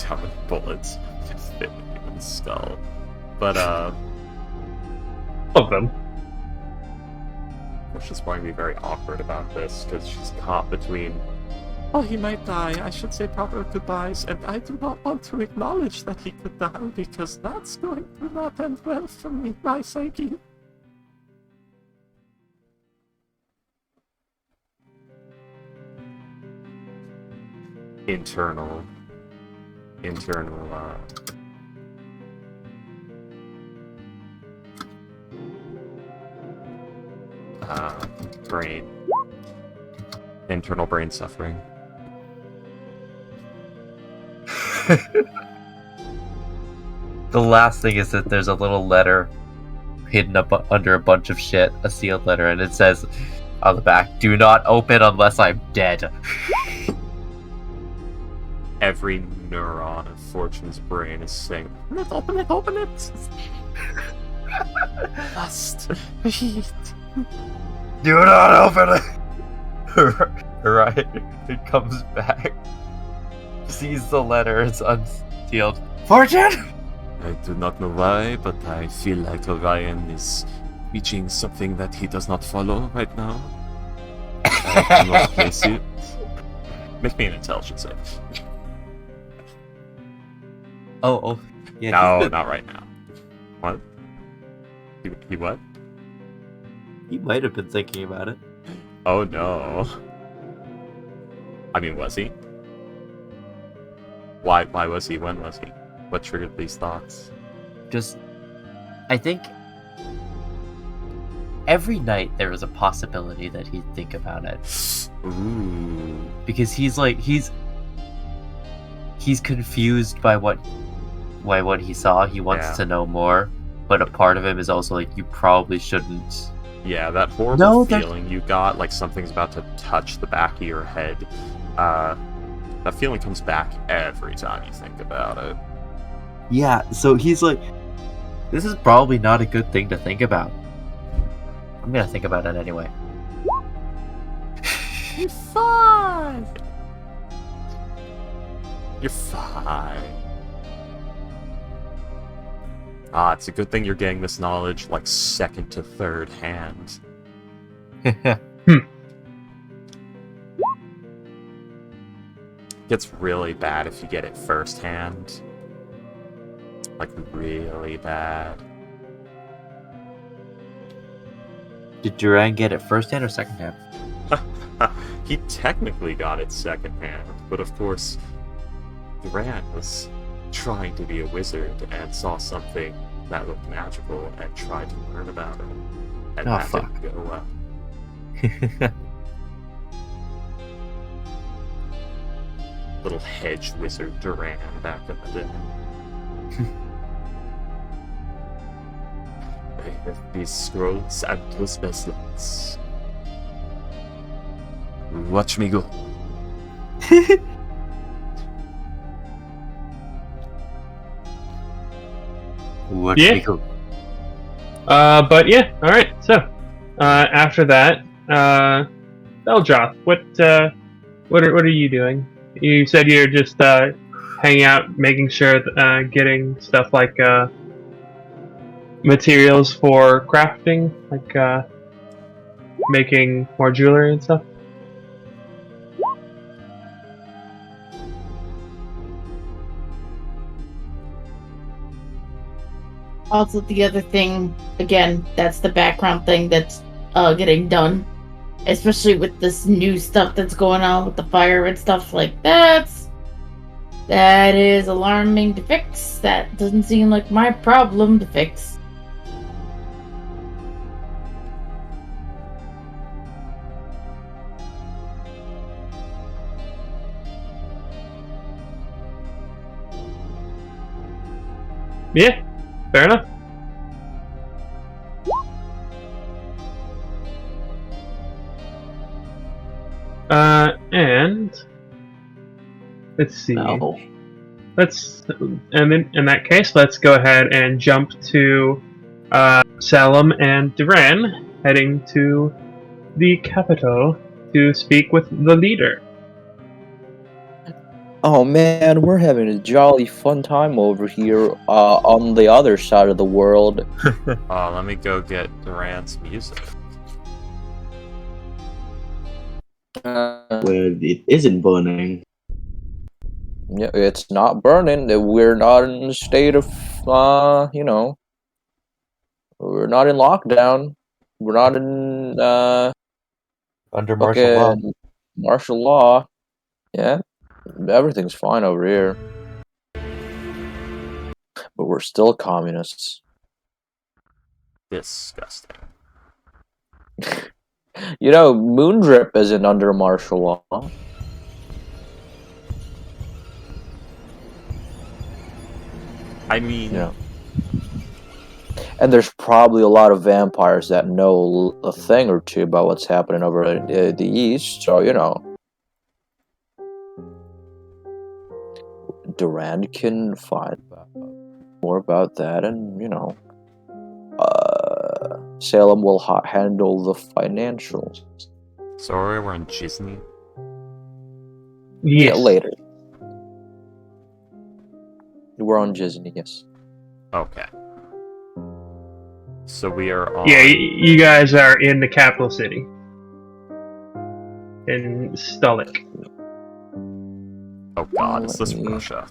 How many bullets fit in a human skull? But, Of them. she's going to be very awkward about this, because she's caught between, oh, he might die, I should say proper goodbyes, and I do not want to acknowledge that he could die, because that's going to not end well for me, my psyche. Internal, brain. Internal brain suffering. The last thing is that there's a little letter hidden up under a bunch of shit, a sealed letter, and it says on the back, "Do not open unless I'm dead." Every neuron of Fortune's brain is saying, open it, open it! Must read. Do not open it! Right. It comes back. Sees the letter, it's unsealed. Fortune! I do not know why, but I feel like Orion is reaching something that he does not follow right now. I cannot place it. Make me an intelligence save. Oh, yeah. No, not right now. What? He what? He might have been thinking about it. Oh no. I mean, was he? Why was he? When was he? What triggered these thoughts? I think every night there was a possibility that he'd think about it. Ooh. Because he's confused by what he saw. He wants to know more, but a part of him is also like, you probably shouldn't. Yeah, that horrible feeling you got, like something's about to touch the back of your head. That feeling comes back every time you think about it. Yeah, so he's like, this is probably not a good thing to think about. I'm gonna think about it anyway. You're fine. You're fine. It's a good thing you're getting this knowledge like second to third hand. Gets really bad if you get it first hand. Like, really bad. Did Duran get it first hand or second hand? He technically got it second hand, but of course, Duran was trying to be a wizard and saw something that looked magical and tried to learn about it. And that didn't go well. Little hedge wizard Duran back in the day. I have these scrolls and those bracelets. Watch me go. Watch me go. But yeah, alright, so, after that, Beldroth, what are you doing? You said you're just, hanging out, making sure, getting stuff like, materials for crafting, like, making more jewelry and stuff? Also, the other thing, again, that's the background thing that's getting done. Especially with this new stuff that's going on with the fire and stuff like that. That is alarming to fix. That doesn't seem like my problem to fix. Yeah, fair enough. And let's see. No. And in that case, let's go ahead and jump to Salem and Duran heading to the capital to speak with the leader. Oh man, we're having a jolly fun time over here on the other side of the world. Let me go get Duran's music. Where it isn't burning. Yeah, it's not burning. We're not in a state of, we're not in lockdown. We're not in, Under martial law. martial law. Yeah, everything's fine over here. But we're still communists. Disgusting. You know, Moondrip isn't under martial law. I mean, Yeah. And there's probably a lot of vampires that know a thing or two about what's happening over in the east, so, Duran can find more about that, and, Salem will handle the financials. sorry, we're in Disney. Yes. Yeah, later. We're on Disney, yes. Okay. So we are on. Yeah, you guys are in the capital city. In Stolik. Oh god, is this Let me- Russia?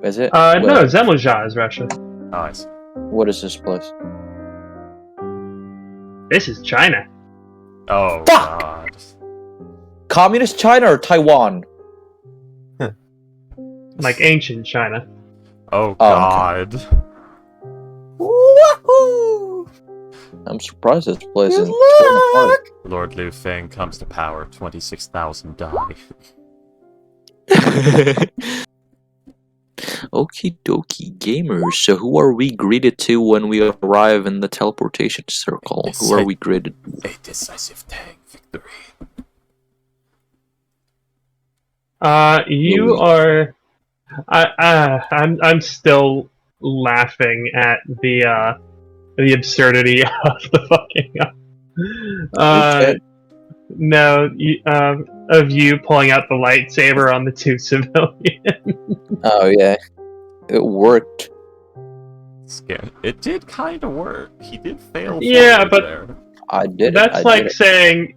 Is it? No, Zemlja is Russia. Oh, I see. What is this place? This is China. Oh Fuck! god. Communist China or Taiwan? Like ancient China. Oh okay. god. Woohoo! I'm surprised this place isn't torn apart. Lord Liu Feng comes to power, 26,000 die. Okie dokie, gamers. So who are we greeted to when we arrive in the teleportation circle? Who are we greeted? A decisive tank victory. You are. I'm still laughing at the absurdity of the fucking. No, of you pulling out the lightsaber on the two civilians. Oh yeah, it worked. Scary. It did kind of work. He did fail. Yeah, forward but there. I did it. That's I like did it. saying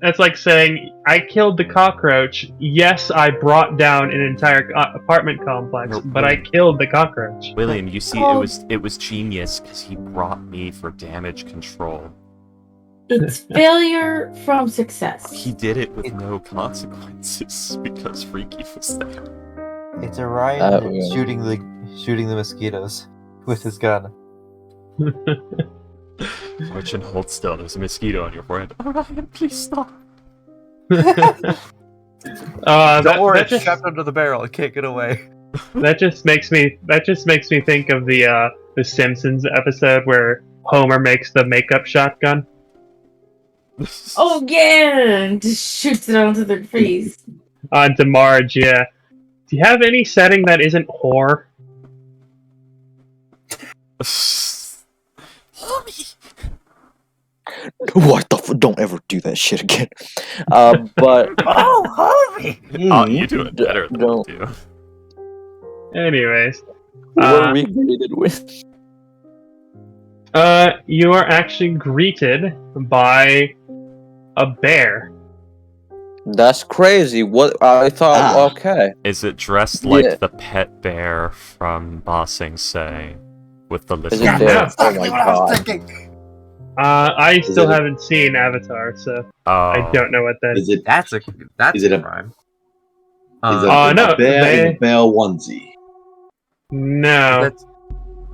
I killed the cockroach. Yes, I brought down an entire apartment complex, No, but I killed the cockroach. William, you see, Oh. it was genius because he brought me for damage control. It's failure from success. He did it with no consequences because Freaky was there. It's Orion Yeah. shooting the mosquitoes with his gun. Fortune, hold still. There's a mosquito on your forehead. Orion, please stop. Don't worry, that it's just, trapped under the barrel. It can't get away. that just makes me think of the Simpsons episode where Homer makes the makeup shotgun. Oh yeah, and just shoots it onto their face. Onto Marge, yeah. Do you have any setting that isn't whore? Homie. What the don't ever do that shit again. But Oh, homie! Oh, you do it better than I Don't. do. Anyways, who are we greeted with? you are actually greeted by a bear. That's crazy. What I thought. Ah. Okay. Is it dressed like Yeah. the pet bear from Ba Sing Se with the Is list? it Yeah, there? no. Oh my god. I still it a- haven't seen Avatar, so Oh, I don't know what that is. Is it That's Is it a a- crime. is it no, a bear in they- a bear onesie? No, That's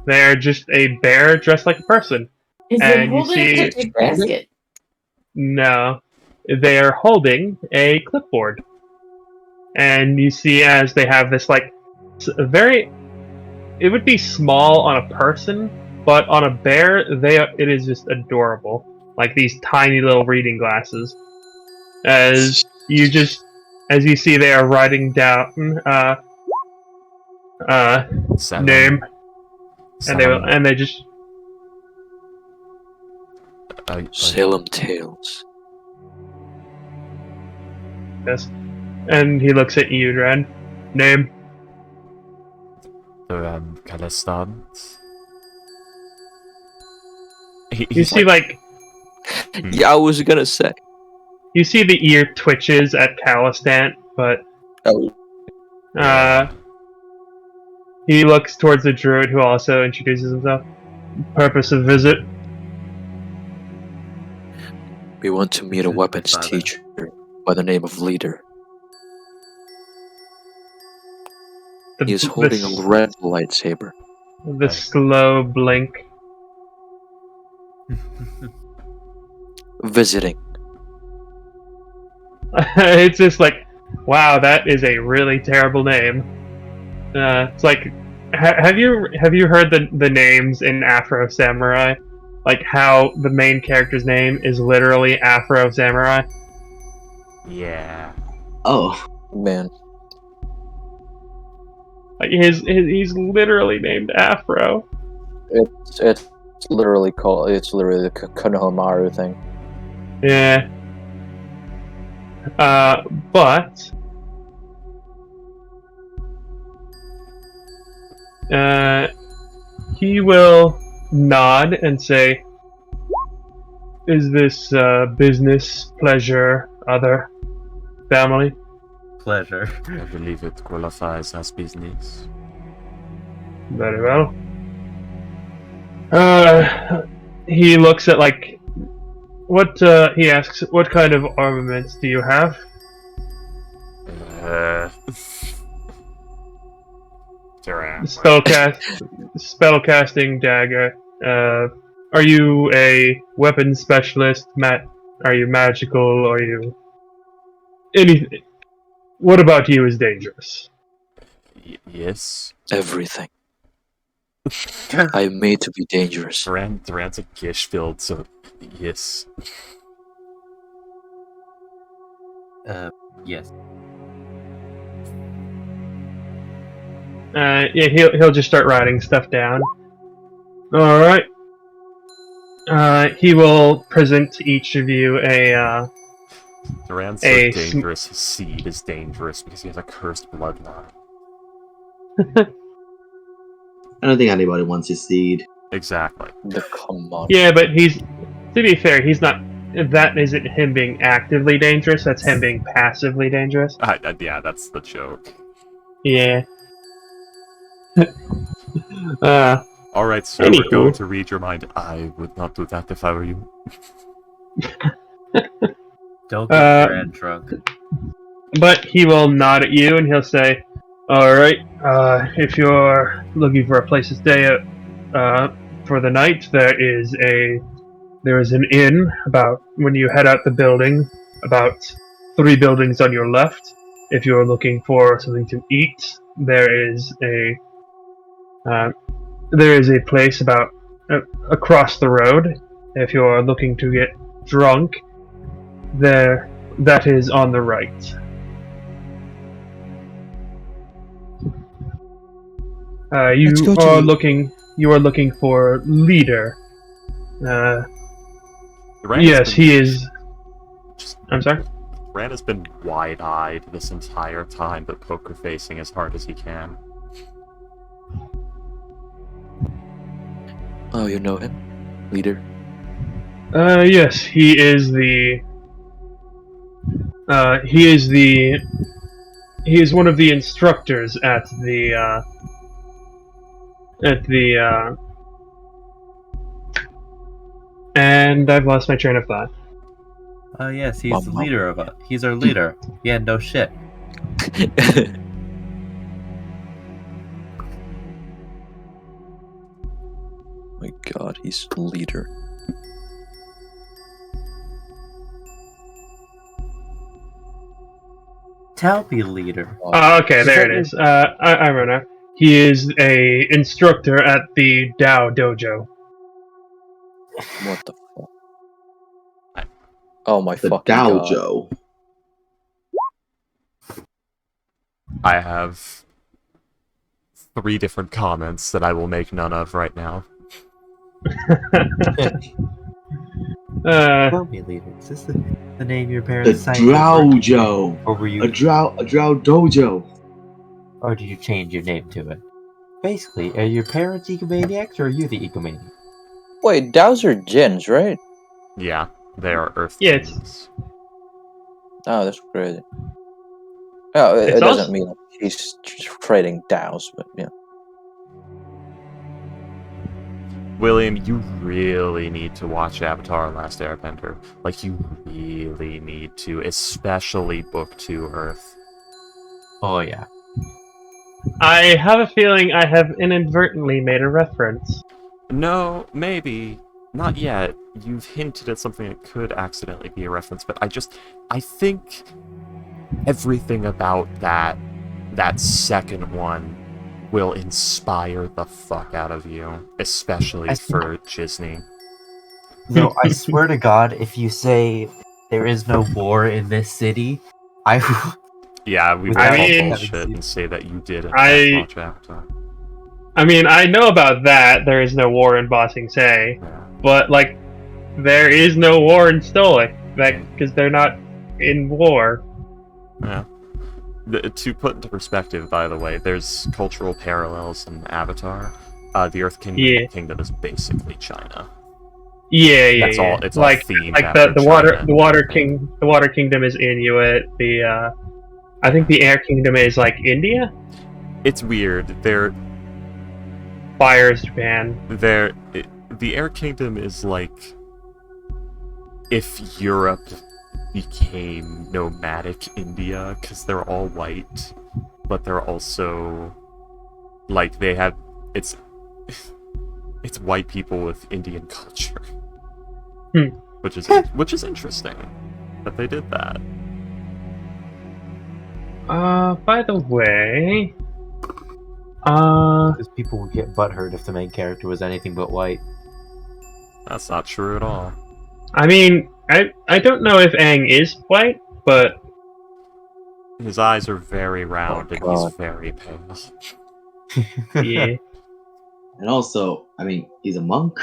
they're just a bear dressed like a person. Is And it you holding see- a picnic basket? No, they are holding a clipboard, and you see as they have this like very. It would be small on a person, but on a bear, it is just adorable. like these tiny little reading glasses. As you see, they are writing down Seven. name, Seven. and they just Salem Tales. yes. And he looks at you, Duran. Name. Duran Kalestan. You see, like Yeah, I was gonna say. you see the ear twitches at Calistant, but Oh, he looks towards the druid, who also introduces himself. Purpose of visit. we want to meet a weapons Father. teacher by the name of Leader. He is holding a red lightsaber. The slow blink. Visiting. It's just like, wow, that is a really terrible name. It's like, have you heard the names in Afro Samurai? Like how the main character's name is literally Afro Samurai. Yeah. Oh, Man. Like he's literally named Afro. It's literally called. It's literally the Konohamaru thing. Yeah. But he will nod and say, "Is this business, pleasure, other, family?" Pleasure. I believe it qualifies as business. Very well. He looks at like what he asks, "What kind of armaments do you have?" Duran. Spellcasting dagger. Are you a weapons specialist? Are you magical? Are you anything? What about you is dangerous? Yes. Everything. I am made to be dangerous. Duran's a gish build, so yes. Yes. Yeah, he'll just start writing stuff down. All right. He will present to each of you a Duran's so dangerous, his seed is dangerous because he has a cursed bloodline. I don't think anybody wants his seed. Exactly. Come on. Yeah, but to be fair, he's not. That isn't him being actively dangerous. That's him being passively dangerous. Yeah, that's the joke. Yeah. Alright, so Anywho. we're going to read your mind. I would not do that if I were you. Don't get Duran drunk. But he will nod at you and he'll say, "Alright, if you're looking for a place to stay at for the night, there is an inn about when you head out the building, about 3 buildings on your left. If you're looking for something to eat, there is a place about across the road. If you're looking to get drunk, that is on the right. You are looking for Leader. Yes, he is. I'm sorry? Duran has been wide-eyed this entire time, but poker-facing as hard as he can. Oh, you know him? Leader? Yes, he is one of the instructors at the and I've lost my train of thought. Oh yes, he's the leader of us. He's our leader. Yeah, no shit. My god, he's Leader. Tell me, leader. Okay, there it is. I remember. He is a instructor at the Dao Dojo. What the fuck? Oh my The fucking god. dojo. I have 3 different comments that I will make none of right now. Tell me, leader, is this the name your The parents assigned you at work? dojo. Or were you, A drow dojo. or did you change your name to it? Basically, are your parents egomaniacs, or are you the egomaniac? Wait, Dows are Jins, right? Yeah, they are Earth Yeah, it's- Kings. Oh, that's crazy. Oh, it It's doesn't also- mean he's trading Dows, but yeah. William, you really need to watch Avatar: Last Airbender. Like, you really need to, especially Book 2 Earth. Oh yeah. I have a feeling I have inadvertently made a reference. No, maybe. Not yet. You've hinted at something that could accidentally be a reference, but I think everything about that second one will inspire the fuck out of you, especially for Disney. No, I swear to God, if you say there is no war in this city, Yeah, we Without call having bullshit seen- and say that you didn't I- watch Avatar. I mean, I know about that. There is no war in Ba Sing Se, Yeah. but like, there is no war in Stoic, because they're not in war. Yeah. To put into perspective, by the way, there's cultural parallels in Avatar. The Earth Kingdom is basically China. Yeah, yeah, That's yeah. all. It's all like themed like after the China. the Water Kingdom is Inuit. I think the Air Kingdom is like India. It's weird. Fire is Japan. The Air Kingdom is like if Europe became nomadic India, because they're all white, but they're also like it's white people with Indian culture, which is interesting that they did that. By the way, because people would get butthurt if the main character was anything but white. That's not true at all. I mean, I don't know if Aang is white, but His eyes are very round and he's God. very pale. yeah. And also, I mean, he's a monk.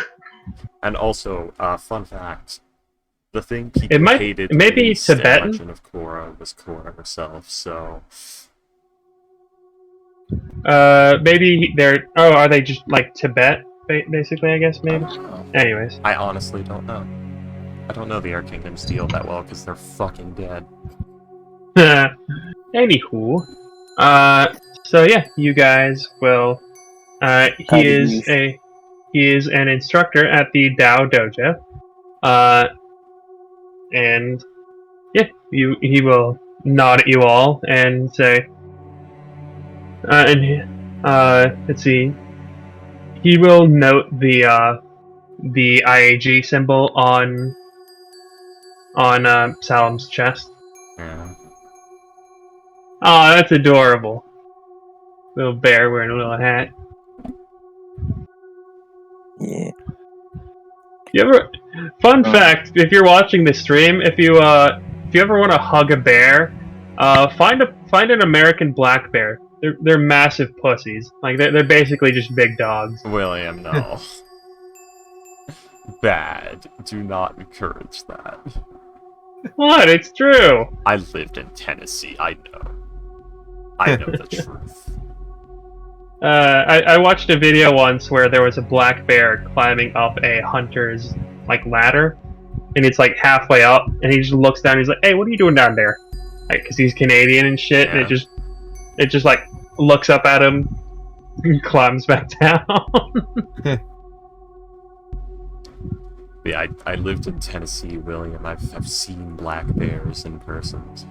And also, fun fact: the thing people It might- hated maybe least in Tibetan? Legend of Korra was Korra herself. So Maybe they're. Oh, are they just like Tibet, basically? I guess maybe. Anyways, I honestly don't know. I don't know the Air Kingdom's deal that well because they're fucking dead. anywho, so yeah, you guys will. He is an instructor at the Dao Dojo. And yeah, he will nod at you all and say, let's see. He will note the IAG symbol on Salam's chest. Yeah. Oh, that's adorable. Little bear wearing a little hat. Yeah. You ever? Fun fact: if you're watching the stream, if you ever want to hug a bear, find an American black bear. They're massive pussies. Like they're basically just big dogs. William, no. Bad. Do not encourage that. What? It's true. I lived in Tennessee. I know. I know the truth. I watched a video once where there was a black bear climbing up a hunter's like ladder, and it's like halfway up, and he just looks down. And he's like, "Hey, what are you doing down there?" Because he's Canadian and shit, and it just like looks up at him, and climbs back down. Yeah, I lived in Tennessee, William. I've seen black bears in person. So.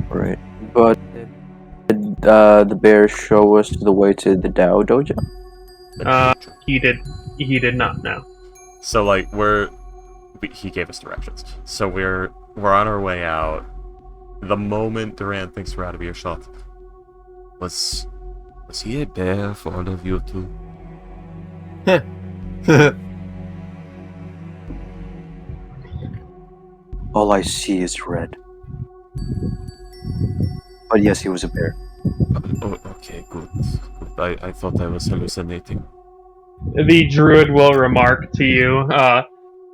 Right. But did the bear show us the way to the Dao Dojo? He did not know. So like he gave us directions. So we're on our way out. The moment Duran thinks we're out of earshot, was he a bear for all of you too? All I see is red. But yes, he was a bear. Oh, okay, good. I thought I was hallucinating. The druid will remark to you,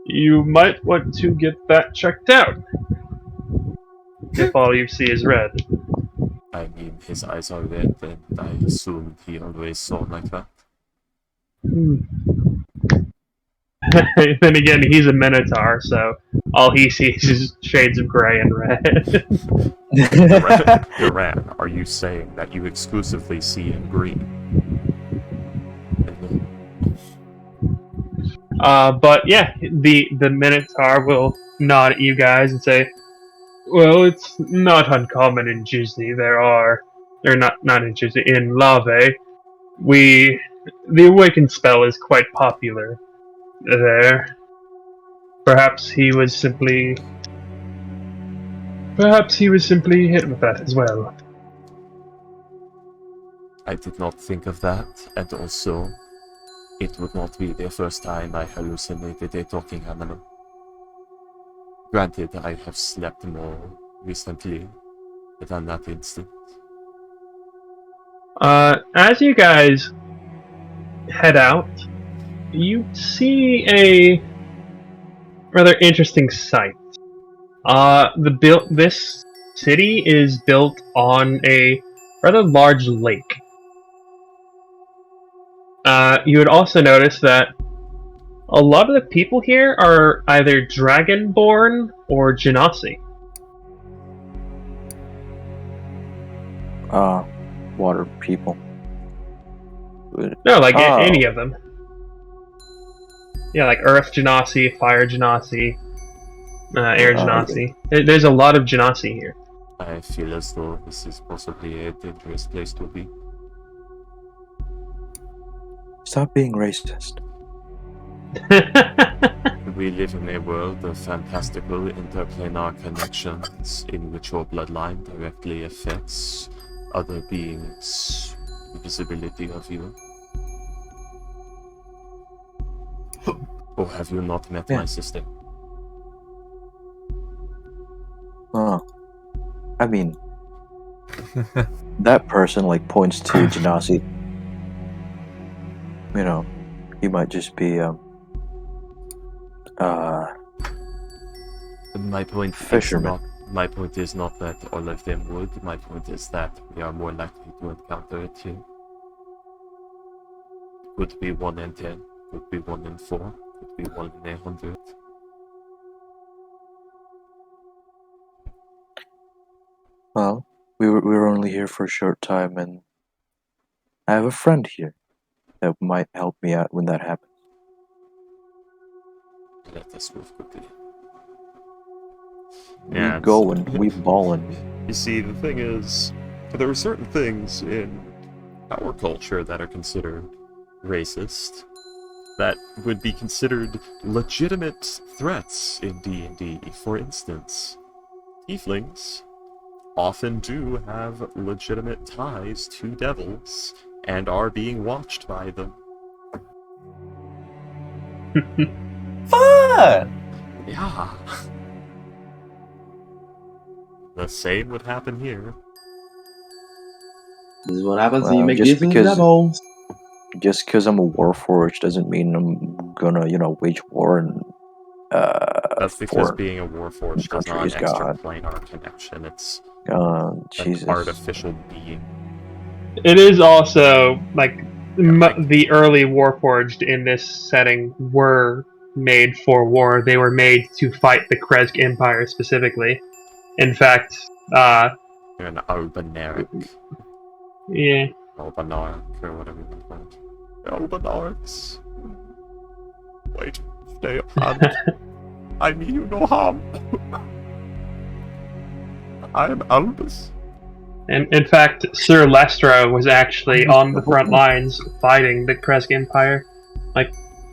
you might want to get that checked out. If all you see is red. I mean, his eyes are red, and I assumed he always saw like that. Then again, he's a minotaur, so all he sees is shades of gray and red. Duran, are you saying that you exclusively see in green? But yeah, the minotaur will nod at you guys and say, "Well, it's not uncommon in Jizzy. Or not in Jizzy, in Lave. The awakened spell is quite popular there. Perhaps he was simply hit with that as well." I did not think of that, and also, it would not be the first time I hallucinated a talking animal. Granted, I have slept more recently than that instant. As you guys head out, you see a rather interesting sight. This city is built on a rather large lake. You would also notice that a lot of the people here are either dragonborn or genasi. Water people. No, like any of them. Yeah, like Earth genasi, Fire genasi, Air genasi. There's a lot of genasi here. I feel as though this is possibly a dangerous place to be. Stop being racist. We live in a world of fantastical interplanar connections in which your bloodline directly affects other beings' visibility of you. Or have you not met my sister? I mean, that person points to Genasi. You know, he might just be My point fisherman. My point is not that all of them would. My point is that we are more likely to encounter it here. Could be 1 in 10. Could be 1 in 4. Could be 1 in 100. Well, we were only here for a short time, and I have a friend here that might help me out when that happens. Let us move quickly. We going, we ballin'. You see, the thing is, there are certain things in our culture that are considered racist, that would be considered legitimate threats in D&D. For instance, tieflings often do have legitimate ties to devils and are being watched by them. Fun! Yeah. The same would happen here. This is what happens when you Well, make just deals with because- devils. Just because I'm a warforged doesn't mean I'm gonna, wage war and That's because for being a warforged is not countries, an extraplanar connection. It's Jesus. an artificial being. It is also the early Warforged in this setting were made for war. They were made to fight the Kresk Empire specifically. In fact, You're an Albanaric. yeah, Albanaric, or whatever you call it. Albanarics. Wait, stay upon. I mean you no harm. I am Albus. and in fact, Sir Lestra was actually on the front lines fighting the Kresk Empire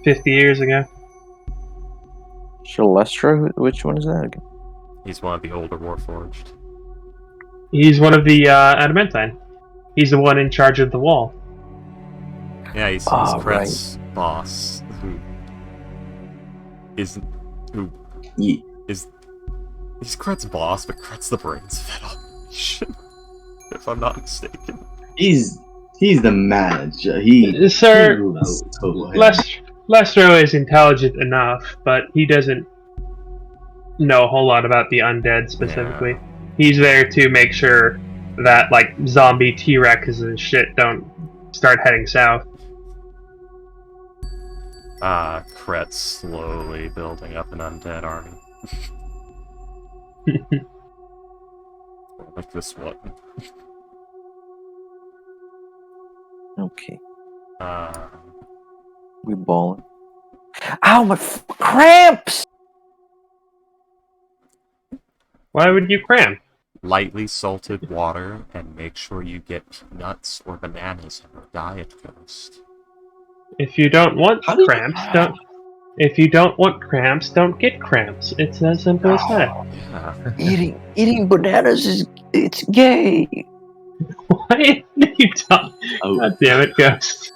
50 years ago. Shalestra? Which one is that again? He's one of the older Warforged. He's one of the Adamantine. He's the one in charge of the wall. Yeah, he's Ah, Kret's boss, who is Yeah. He's Kret's boss, but Kret's the brains of that operation. If I'm not mistaken. He's the manager. Sir, he rules over him. Lestro is intelligent enough, but he doesn't know a whole lot about the undead specifically. Yeah. He's there to make sure that like zombie T-Rexes and shit don't start heading south. Kret's slowly building up an undead army. Like this one. Okay. Uh, We balling. Ow, my cramps! Why would you cram? lightly salted water, and make sure you get nuts or bananas in your diet first. If you don't want How do you- cramps, don't. If you don't want cramps, don't get cramps. It's as simple as that. Yeah. Eating bananas it's gay. What are you talking? Oh, God damn it, Ghost.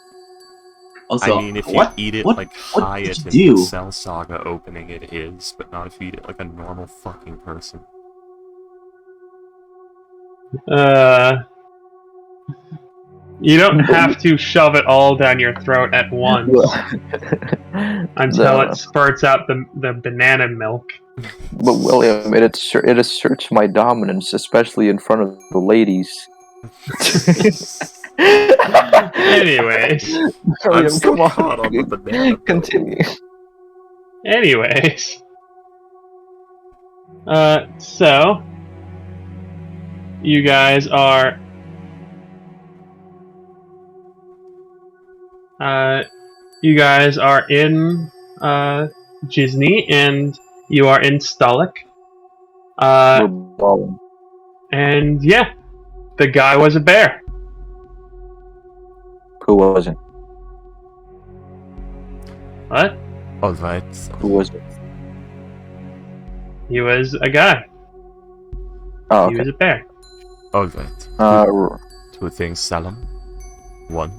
also, I mean, if you what? eat it what- like what Hyatt did in you the do? Cell Saga opening, it is, but not if you eat it like a normal fucking person. You don't have to shove it all down your throat at once until it spurts out the banana milk. But William, it asserts my dominance, especially in front of the ladies. Anyways. William, still come caught on the banana milk. Continue. Anyways. So you guys are in Gisny, and you are in Stalik. We're balling. And yeah, the guy was a bear. Who wasn't? What? Alright. Who was it? He was a guy. Oh, He okay. was a bear. Alright. Two things, Salam. One,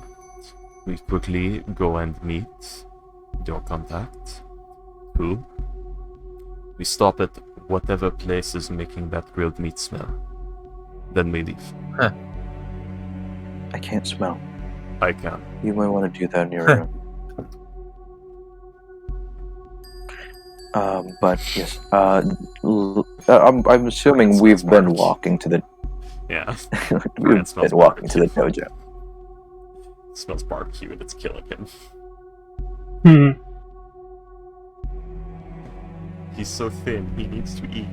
we quickly go and meet your contact. Two, we stop at whatever place is making that grilled meat smell. Then we leave. I can't smell. I can. You might want to do that in your room. But yes. I'm assuming we've been walking to the. Yeah. We've been walking to the dojo. It smells barbecue and it's killing him. He's so thin, he needs to eat.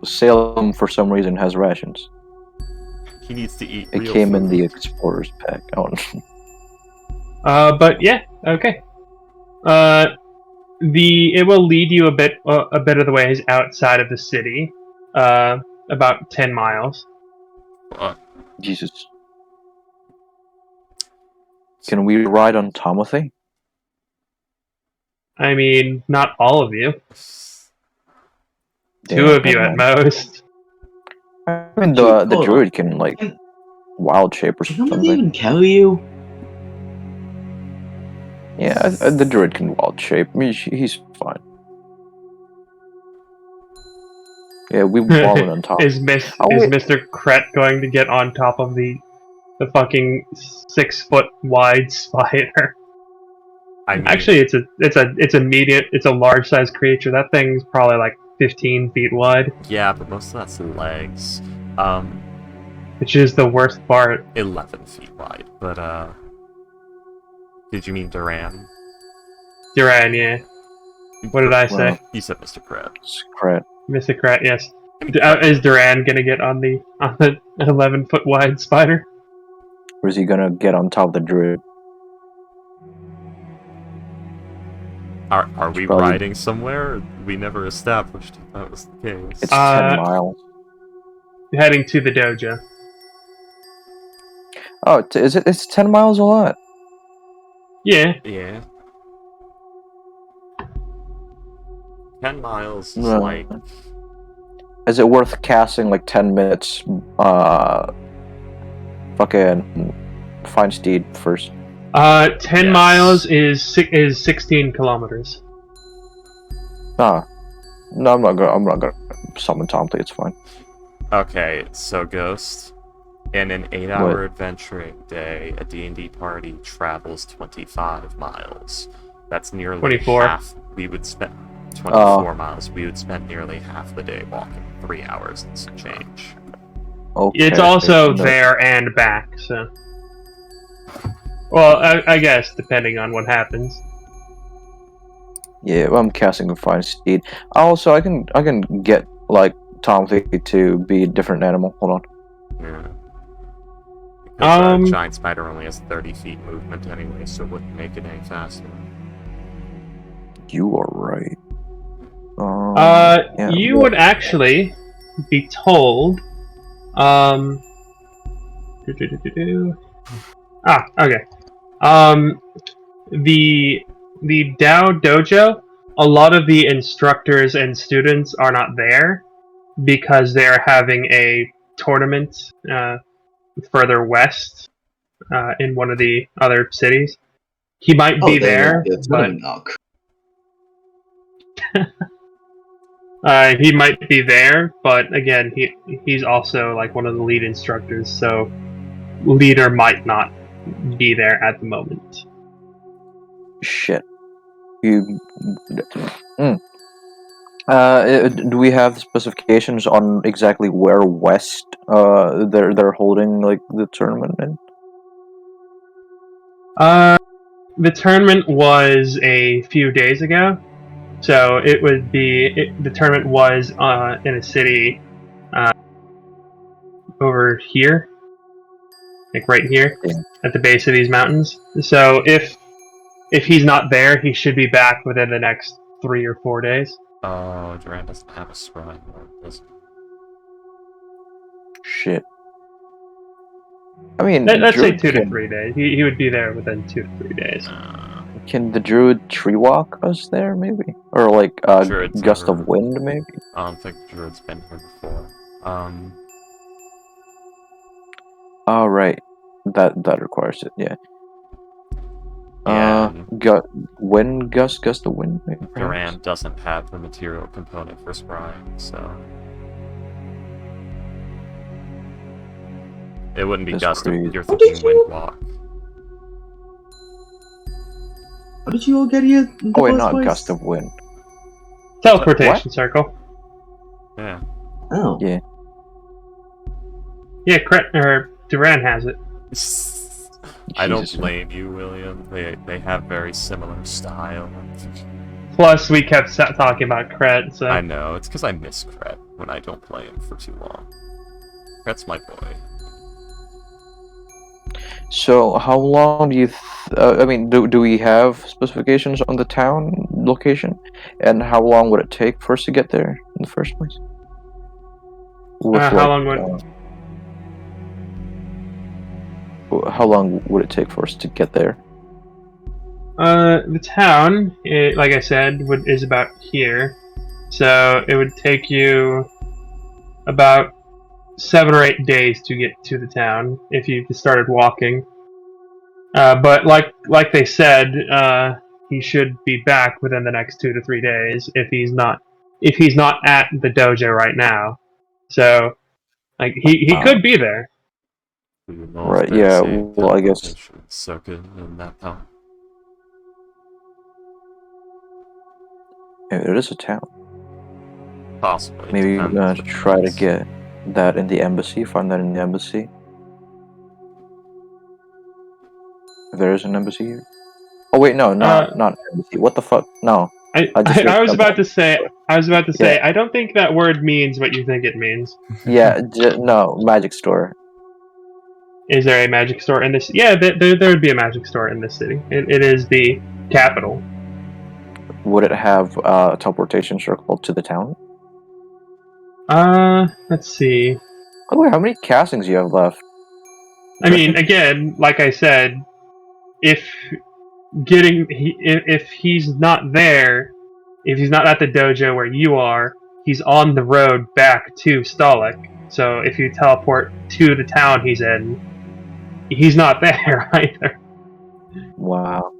Salem, for some reason, has rations. He needs to eat. It real came food. in the explorer's pack. Oh. But yeah, okay. It will lead you a bit of the ways outside of the city, about 10 miles. Jesus. Can we ride on Tomothy? I mean, not all of you. Damn, Two of you never at mind. most. I mean, Dude, the hold druid can, like, wild shape or Can someone something. even carry you? Yeah, the druid can wild shape. I mean, he's fine. Yeah, we walling on top. Is wait. Mr. Kret going to get on top of the fucking 6 foot wide spider? I mean, Actually, it's a large sized creature. That thing's probably like 15 feet wide, yeah, but most of that's legs. which is the worst part. 11 feet wide. But, did you mean Duran? Duran, yeah. What did I say? Well, You said Mr. Kret. Crap. Mr. Kret, yes. Is Duran gonna get on the 11 foot wide spider? Or is he gonna get on top of the druid? Are we Probably- riding somewhere? We never established if that was the case. It's 10 miles. Heading to the dojo. Oh, it's 10 miles a lot. Yeah. Yeah. 10 miles is Well, like... Is it worth casting like 10 minutes? Fucking find steed first. 10 Yes. miles is 16 kilometers. No, I'm not gonna summon Tomley. It's fine. Okay, so Ghost, in an 8-hour adventuring day, a D&D party travels 25 miles. That's nearly 24. half. We would spend 24 miles. We would spend nearly half the day walking. 3 hours and some change. Okay. It's also there and back, so. Well, I guess depending on what happens. Yeah, well, I'm casting a fine steed. Also, I can get like Tomley to be a different animal. Hold on. Yeah. Because the giant spider only has 30 feet movement anyway, so it wouldn't make it any faster. You are right. You would actually be told. Okay. The Dao Dojo, a lot of the instructors and students are not there because they're having a tournament further west in one of the other cities. He might be there, but he might be there, but again, he's also like one of the lead instructors, so leader might not be there at the moment. Shit. Do we have specifications on exactly where west they're holding like the tournament in? The tournament was a few days ago, so it would be the tournament was in a city over here, like right here at the base of these mountains. So if he's not there, he should be back within the next 3 or 4 days. Oh, Duran doesn't have a shrine, does he? Shit. I mean, let's say 2 to 3 days. He would be there within 2 to 3 days. Can the druid tree walk us there, maybe? Or like gust of wind, maybe? I don't think the druid's been here before. Oh, right. That requires it, yeah. Yeah. Wind gust of wind, maybe? Duran doesn't have the material component for scrying, so... It wouldn't be gust of, you're thinking wind walk. How did you all get here? Oh wait, not gust of wind. Teleportation circle. Yeah. Oh. Yeah. Yeah, Duran has it. I don't blame you, William. They have very similar style. Plus, we kept talking about Kret, so... I know, it's because I miss Kret when I don't play him for too long. Kret's my boy. So, how long do you... do we have specifications on the town location? And how long would it take for us to get there in the first place? How long would... How long would it take for us to get there? The town, like I said, is about here. So it would take you about 7 or 8 days to get to the town if you started walking. But like they said, he should be back within the next 2 to 3 days if he's not at the dojo right now. So like he could be there. Right, yeah, well, I guess... So good in that town. Yeah, it is a town. Possibly. Maybe we're gonna try to get that in the embassy, find that in the embassy. If there is an embassy here. Oh wait, no, not embassy. What the fuck? No. I was about to say, I don't think that word means what you think it means. Yeah, no, magic store. Is there a magic store in this? Yeah, there would be a magic store in this city. It is the capital. Would it have a teleportation circle to the town? Let's see. Oh wait, how many castings do you have left? I mean, again, like I said, if he's not there, if he's not at the dojo where you are, he's on the road back to Stalik. So if you teleport to the town he's in, he's not there either. Wow.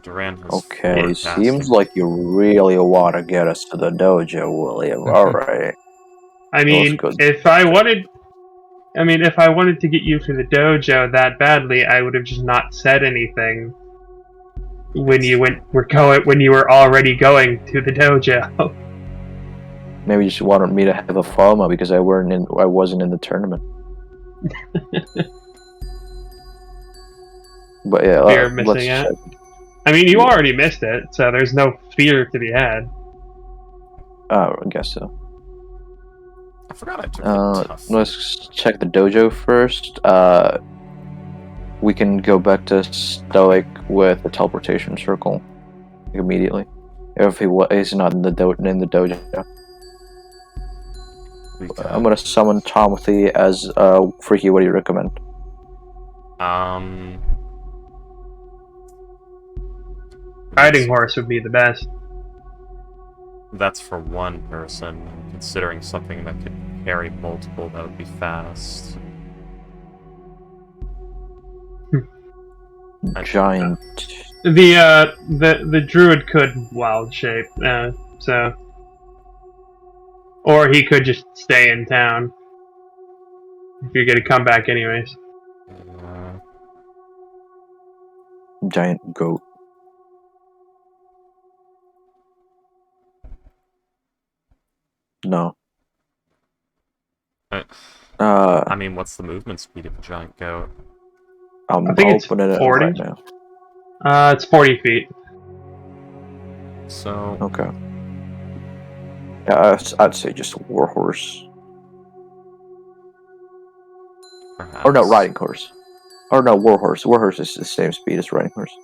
Duran has Okay, forecasting. seems like you really want to get us to the dojo, William. Alright. I mean, good. if I wanted to get you to the dojo that badly, I would have just not said anything when you were already going to the dojo. Maybe you just wanted me to have a FOMO because I wasn't in the tournament. But yeah, Fear of let's missing out. check. I mean, you already missed it, so there's no fear to be had. Oh, I guess so. I forgot I took the tough. Let's check the dojo first. We can go back to Stoic with the teleportation circle immediately. If he's not in the dojo. I'm gonna summon Tomothy as Freaky. What do you recommend? Riding horse would be the best. That's for one person. Considering something that could carry multiple, that would be fast. Giant. The druid could wild shape, so, or he could just stay in town if you're gonna come back anyways. Giant goat. No. I mean, what's the movement speed of a giant goat? I think it's 40. Right now. It's 40 feet. So okay. Yeah, I'd say just a warhorse. Perhaps. Or no, riding horse. Or no, warhorse. Warhorse is the same speed as riding horse.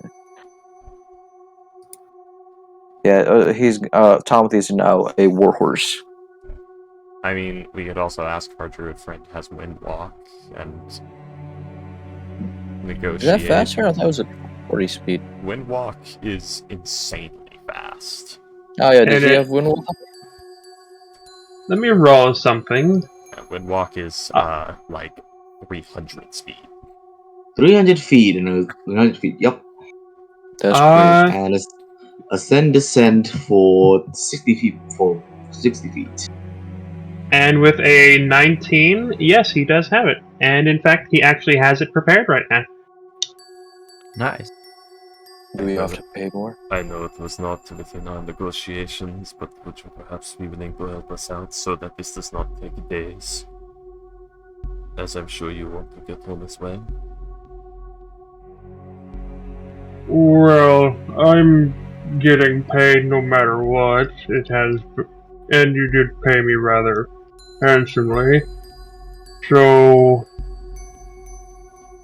Yeah, Tomothy's now a warhorse. I mean, we could also ask if our druid friend has Windwalk and negotiate. Is that faster? I thought it was a 40 speed. Windwalk is insanely fast. Oh yeah, does he have Windwalk? Let me roll something. Yeah, Windwalk is like 300 speed. 300 feet, 300 feet, yep. That's great. And ascend, descend for 60 feet. And with a 19, yes, he does have it. And in fact, he actually has it prepared right now. Nice. Do we have to pay more? I know it was not within our negotiations, but would you perhaps be willing to help us out so that this does not take days? As I'm sure you want to get home as well. Well, I'm getting paid no matter what. And you did pay me rather handsomely. So,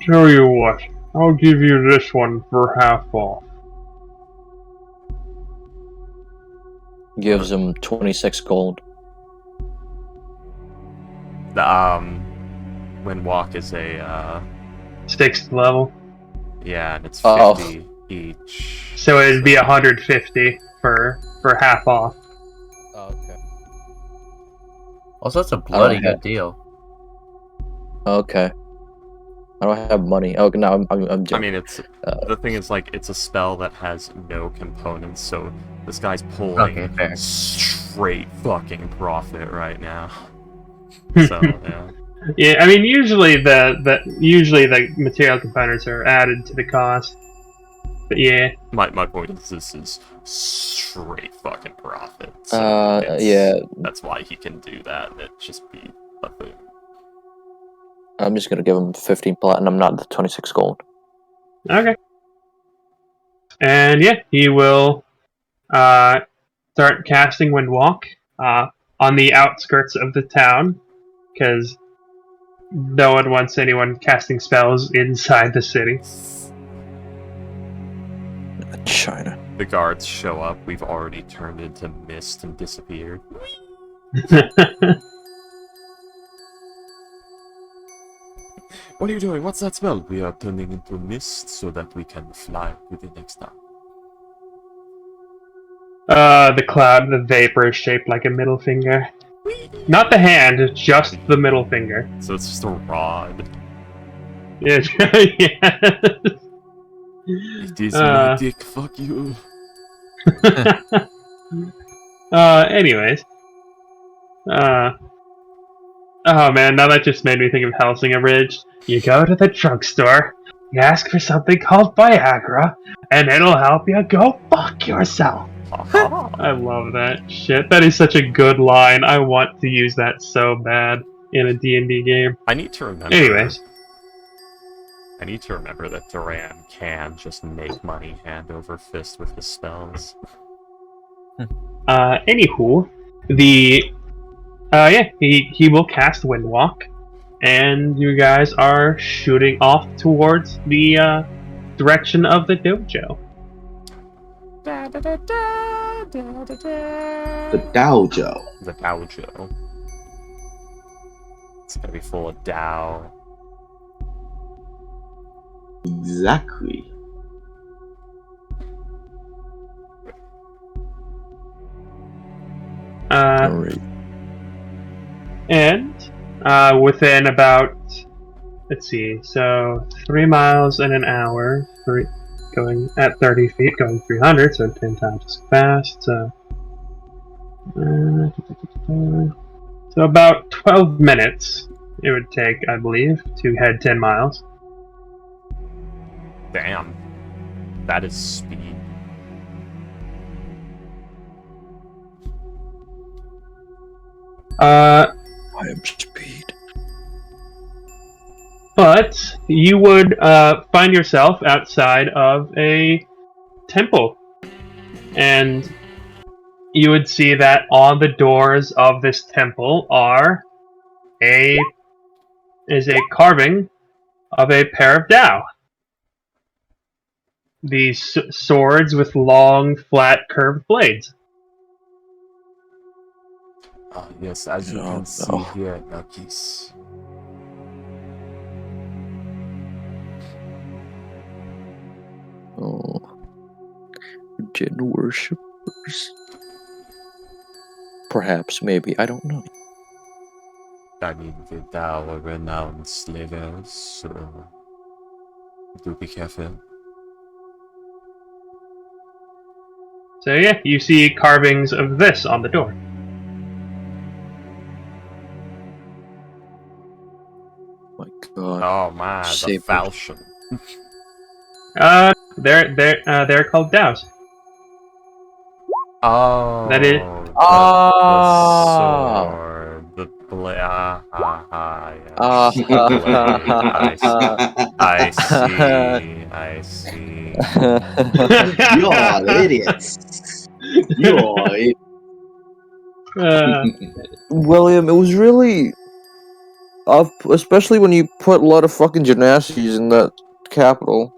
tell you what, I'll give you this one for half off. Gives him 26 gold. The Windwalk is a 6th level. yeah, and it's 50 each. So it'd be 150 for half off. Oh, okay. Also, that's a bloody good deal. Okay. I don't have money. Oh no, I'm joking. I mean, it's the thing is, like, it's a spell that has no components, so this guy's pulling straight fucking profit right now. So yeah. Yeah, I mean, usually the material components are added to the cost. But yeah. My point is, this is straight fucking profit. So yeah. That's why he can do that. It just be a thing. I'm just gonna give him 15 platinum, not the 26 gold. Okay. And yeah, he will start casting Windwalk on the outskirts of the town, because no one wants anyone casting spells inside the city. China. The guards show up. We've already turned into mist and disappeared. What are you doing? What's that spell? We are turning into mist so that we can fly to the next town. The cloud, the vapor is shaped like a middle finger. Not the hand, it's just the middle finger. So it's just a rod. Yeah. It is my dick, fuck you. Anyways. Oh man, now that just made me think of Helsing Abridged. You go to the drugstore, you ask for something called Viagra, and it'll help you go fuck yourself. I love that shit. That is such a good line. I want to use that so bad in a D&D game. I need to remember. Anyways. I need to remember that Duran can just make money hand over fist with his spells. Anywho, he will cast Windwalk, and you guys are shooting off towards the direction of the dojo. The dojo. The dojo. It's gonna be full of Dow. Exactly. Alright. And within about, let's see, so 3 miles in an hour, going at 30 feet, going 300, so 10 times as fast. So about 12 minutes it would take, I believe, to head 10 miles. Damn. That is speed. I am speed. But you would find yourself outside of a temple. And you would see that on the doors of this temple is a carving of a pair of Dao. These swords with long, flat, curved blades. Yes, as you can see here, Nakis. Oh. Jinn worshippers. Perhaps, maybe, I don't know. I mean, the Dao are renowned slavers, so do be careful. So yeah, you see carvings of this on the door. My God. Oh my, the Save me. falchion. They're called Daos. Oh, That is- the sword, the blade. I see. You are idiots. You are idiots. William, it was really up, especially when you put a lot of fucking gymnasies in that capital.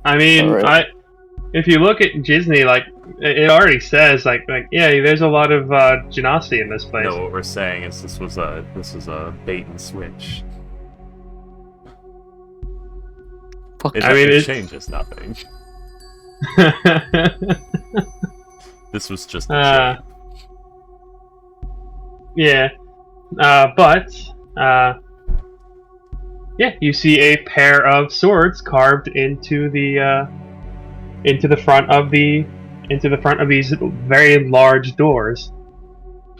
I mean, Alright. if you look at Disney, like it already says, like yeah, there's a lot of genasi in this place. No, what we're saying is this is a bait and switch. Fuck. It changes nothing. This was just a joke. Yeah, yeah, you see a pair of swords carved into the front of these very large doors,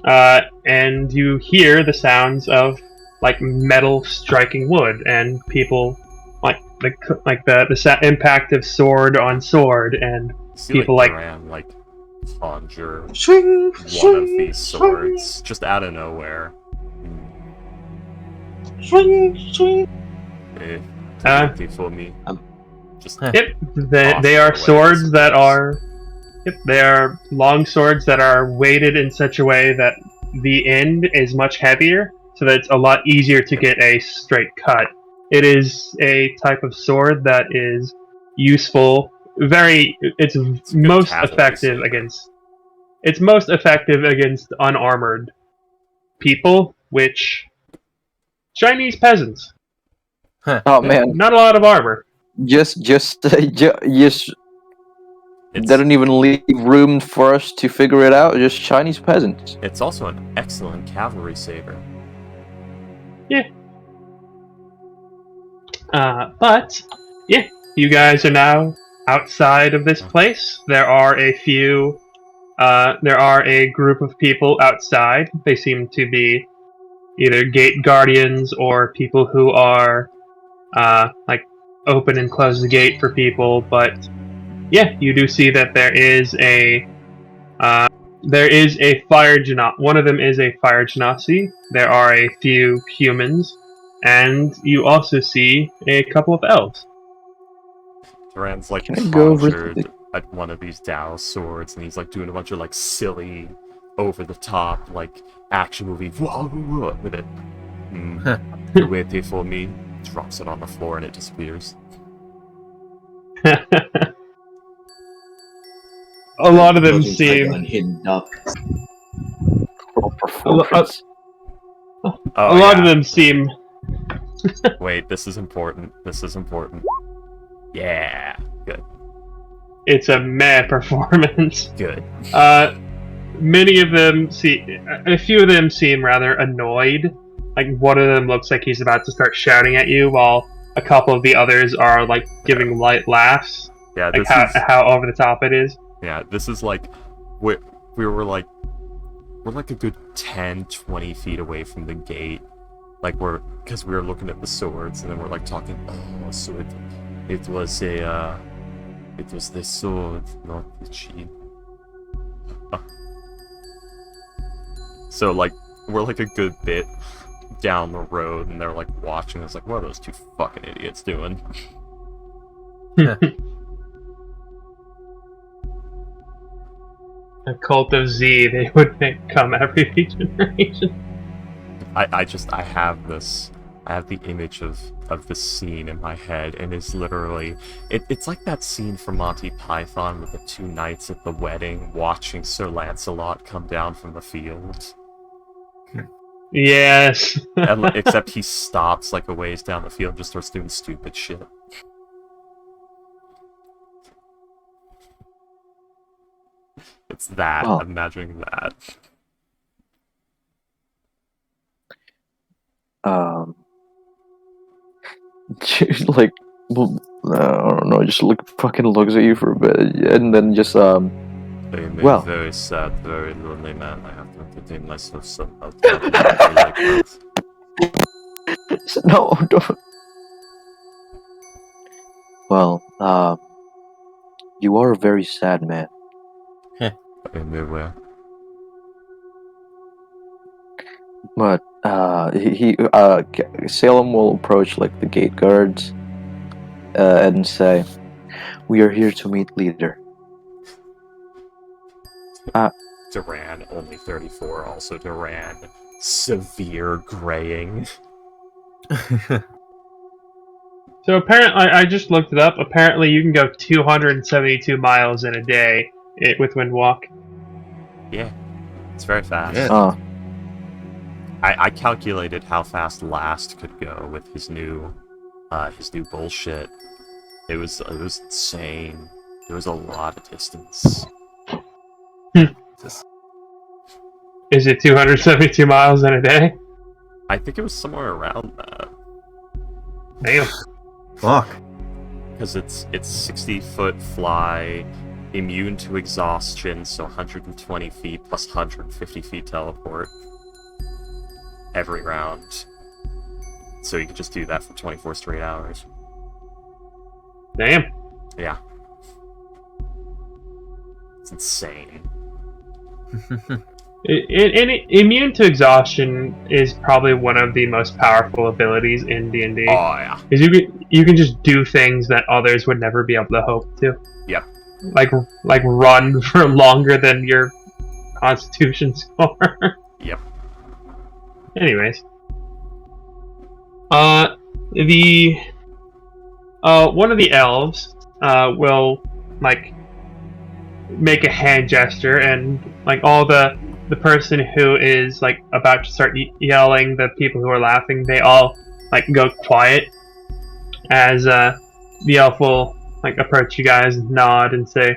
and you hear the sounds of like metal striking wood and people like the impact of sword on sword and See, people Duran, conjure Swing, one of these swords just out of nowhere. swing, swing. For me. Just Yep, they are swords that are. Yep, they are long swords that are weighted in such a way that the end is much heavier, so that it's a lot easier to get a straight cut. It is a type of sword that is useful. It's most effective against. It's most effective against unarmored people, which Chinese peasants. Oh man, Not a lot of armor. just didn't even leave room for us to figure it out. Just Chinese peasants. It's also an excellent cavalry saber. Yeah. But you guys are now outside of this place. There are a few. There are a group of people outside. They seem to be either gate guardians or people who are like open and close the gate for people. But yeah, you do see that there is a fire genasi. One of them is a fire genasi. There are a few humans, and you also see a couple of elves. Duran's like Can I go over to conjured at one of these Dao swords, and he's like doing a bunch of like silly, over the top like action movie with it. You wait for me. Drops it on the floor and it disappears. A lot of them Looking like seem. an hidden duck. Performance. A lot of them seem. Wait, this is important. This is important. Yeah, good. It's a meh performance. Good. Many of them a few of them seem rather annoyed. Like one of them looks like he's about to start shouting at you, while a couple of the others are like giving light laughs. Yeah, Like this is how over the top it is. yeah, this is like we're like a good 10-20 feet away from the gate. Like because we were looking at the swords, and then we're like talking. Oh, so it was the sword, not the shield. So like we're like a good bit down the road, and they're like watching us like, what are those two fucking idiots doing? A cult of Z, they would come every generation. I have the image of the scene in my head, and it's literally it's like that scene from Monty Python with the two knights at the wedding watching Sir Lancelot come down from the field. Yes. And, except he stops like a ways down the field and just starts doing stupid shit. It's that. Well. I'm imagining that. Like, well, I don't know, just fucking looks at you for a bit, and then just I am a Well. very sad, very lonely man. I have to entertain myself somehow. Like that. no, don't. Well, you are a very sad man. I am aware. But Salem will approach like the gate guards and say, "We are here to meet leader." Duran, only 34. Also Duran, severe graying. So apparently, I just looked it up. Apparently, you can go 272 miles in a day with Windwalk. Yeah, it's very fast. Yeah. I calculated how fast Last could go with his new bullshit. It was insane. There was a lot of distance. Is it 272 miles in a day? I think it was somewhere around that. Damn. Fuck. Because it's 60-foot fly, immune to exhaustion, so 120 feet plus 150 feet teleport every round. So you could just do that for 24 straight hours. Damn. Yeah. It's insane. Immune to exhaustion is probably one of the most powerful abilities in D&D. Oh, yeah. Because you can just do things that others would never be able to hope to. Yep. Like run for longer than your Constitution score. Yep. Anyways, one of the elves will like make a hand gesture, and like all the person who is like about to start yelling, the people who are laughing, they all like go quiet as the elf will like approach you guys, nod, and say,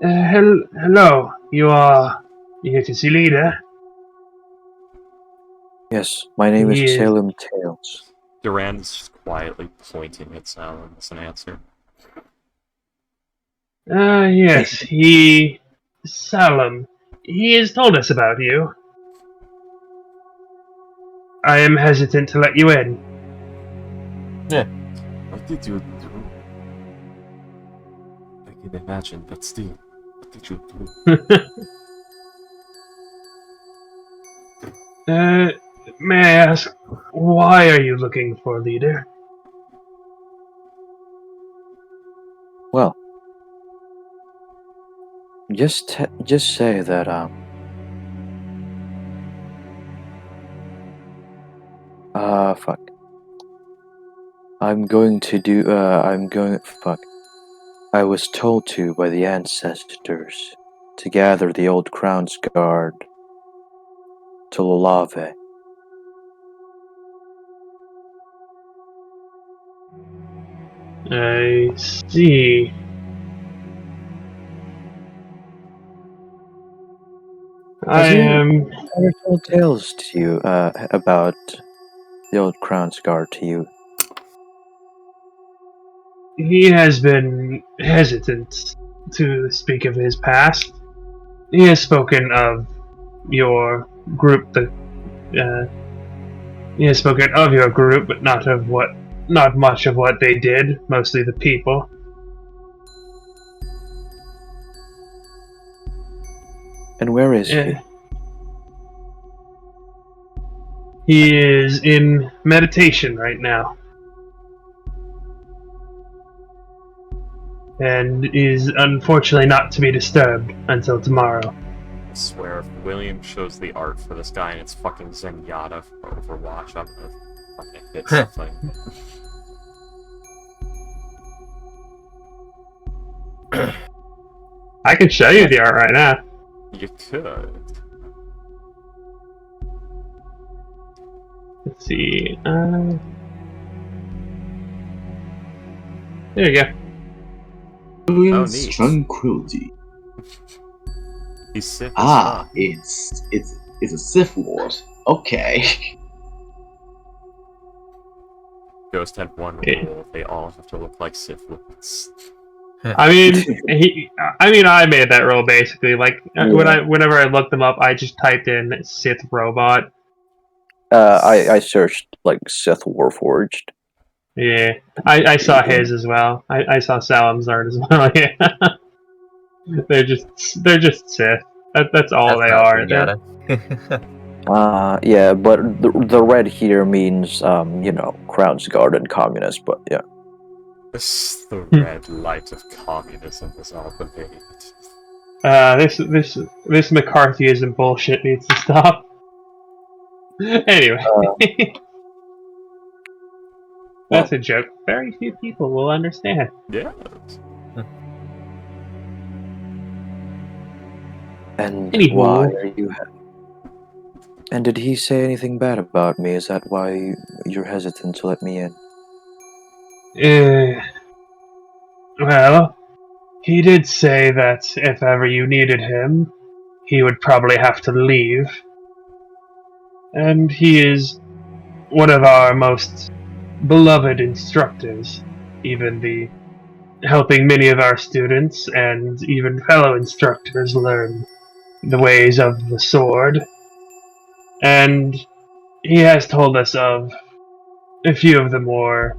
"Hello, you are here to see leader?" Yes, my name is Yes. Salem Tales. Duran's quietly pointing at Salem as an answer. Yes, Salem. He has told us about you. I am hesitant to let you in. What did you do? I can imagine, but still, what did you do? May I ask, why are you looking for a leader? Well, just say that fuck. I'm going. Fuck. I was told to by the ancestors to gather the old Crown's Guard to Lolave. I see. I am. Ever told tales to you about the old Crown's Guard to you? He has been hesitant to speak of his past. He has spoken of your group, he has spoken of your group, but not much of what they did, mostly the people. And where is he? He is in meditation right now. And is unfortunately not to be disturbed until tomorrow. I swear, if William shows the art for this guy and it's fucking Zenyatta from Overwatch, I'm gonna fucking hit something. I can show you the art right now. You could. Let's see. There you go. Ruins neat. tranquility. He's Sith. It's a Sith Lord. Okay. Ghost had one rule: they all have to look like Sith Lords. I made that role basically. Like whenever I looked them up, I just typed in Sith robot. I searched like Sith Warforged. Yeah, I saw his as well. I saw Salem's art as well. Yeah, they're just Sith. That's all they are. Yeah, but the red here means Crown's Guard and communist. But yeah. The red light of communism is all the hate. This McCarthyism bullshit needs to stop. Anyway, that's a joke. Very few people will understand. Yeah. And Anywho. why are you? And did he say anything bad about me? Is that why you're hesitant to let me in? Well, he did say that if ever you needed him, he would probably have to leave. And he is one of our most beloved instructors, helping many of our students and even fellow instructors learn the ways of the sword. And he has told us of a few of the more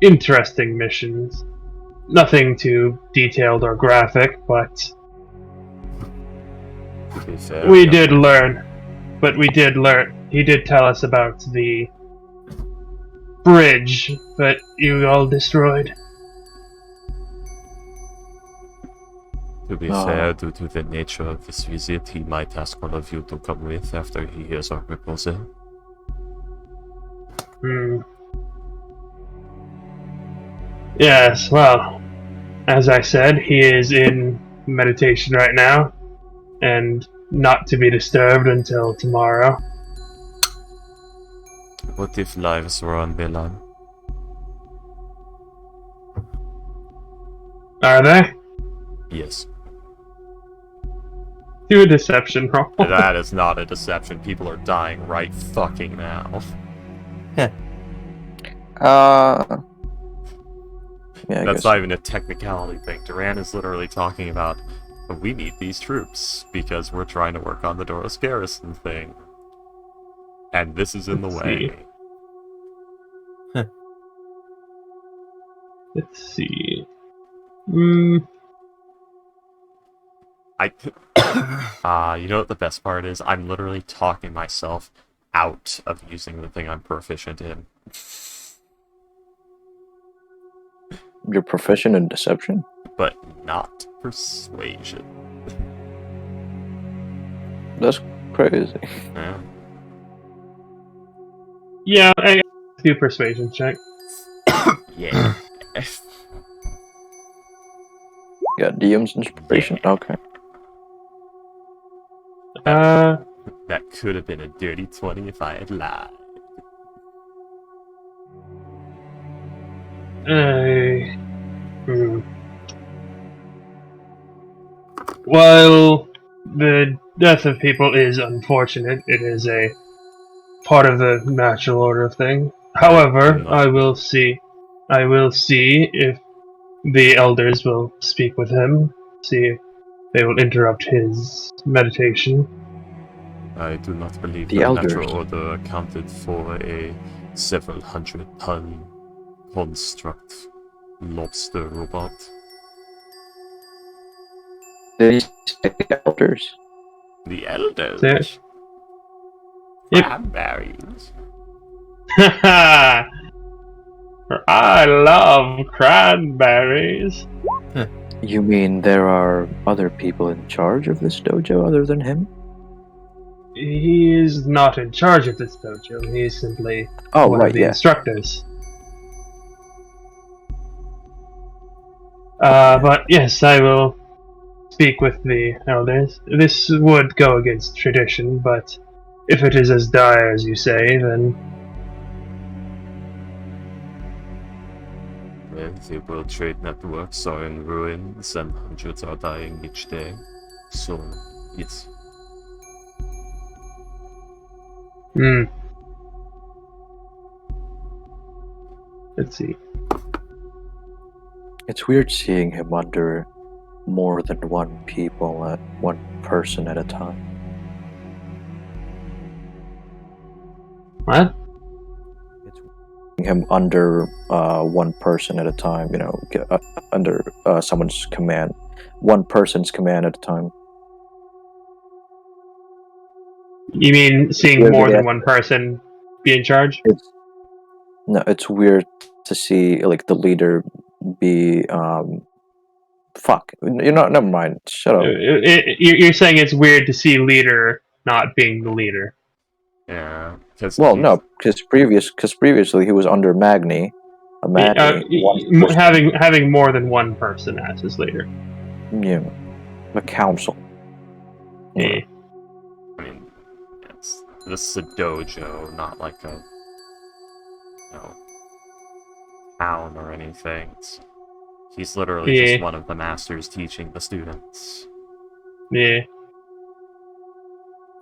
interesting missions. Nothing too detailed or graphic, but To be fair, we did learn. But we did learn. He did tell us about the bridge that you all destroyed. To be fair, due to the nature of this visit, he might ask all of you to come with after he hears our proposal. Yes, well, as I said, he is in meditation right now, and not to be disturbed until tomorrow. What if lives were on the line? Are they? Yes. Do a deception roll. That is not a deception. People are dying right fucking now. Yeah, I That's guess. not even a technicality thing. Duran is literally talking about, we need these troops because we're trying to work on the Doros garrison thing. And this is in the Let's way. see. Let's see. Hmm. You know what the best part is? I'm literally talking myself out of using the thing I'm proficient in. You're proficient in deception? But not persuasion. That's crazy. Yeah. Yeah, I do persuasion check. Yeah. Got DM's inspiration? Yeah. Okay. That could have been a dirty 20 if I had lied. While the death of people is unfortunate, it is a part of the natural order thing. However, I will see if the elders will speak with him, see if they will interrupt his meditation. I do not believe The the elders. natural order accounted for a several 100-ton construct lobster robot. Did he say the elders? The elders? Yes. Yep. Cranberries. Haha! I love cranberries. You mean there are other people in charge of this dojo other than him? He is not in charge of this dojo. He is simply Oh, one right, of the yeah. instructors. But yes, I will speak with the elders. This would go against tradition, but if it is as dire as you say, then Well, the World Trade Networks are in ruins and hundreds are dying each day. So, yes. Let's see. It's weird seeing him under more than one person at a time. What? It's seeing him under one person at a time, under someone's command. One person's command at a time. You mean seeing Yeah, more yeah. than one person be in charge? It's weird to see like the leader be never mind. Shut up. You're saying it's weird to see leader not being the leader. Yeah, because Because previously he was under Magni. Having more than one person as his leader. Yeah, the council. Yeah. I mean, this is a dojo, not like a town or anything. He's literally just one of the masters teaching the students. Yeah.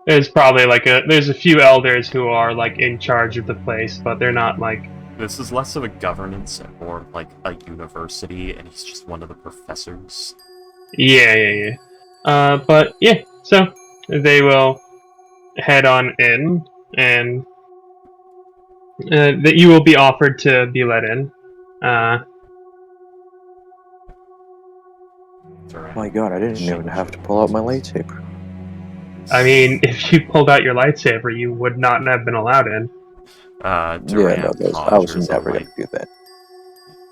There's probably there's a few elders who are like in charge of the place, but they're not like. This is less of a governance and more like a university, and he's just one of the professors. Yeah. But yeah, so they will head on in, and that you will be offered to be let in. My God, I didn't even have to pull out my lightsaber. I mean, if you pulled out your lightsaber, you would not have been allowed in. Duran I was never going to do that.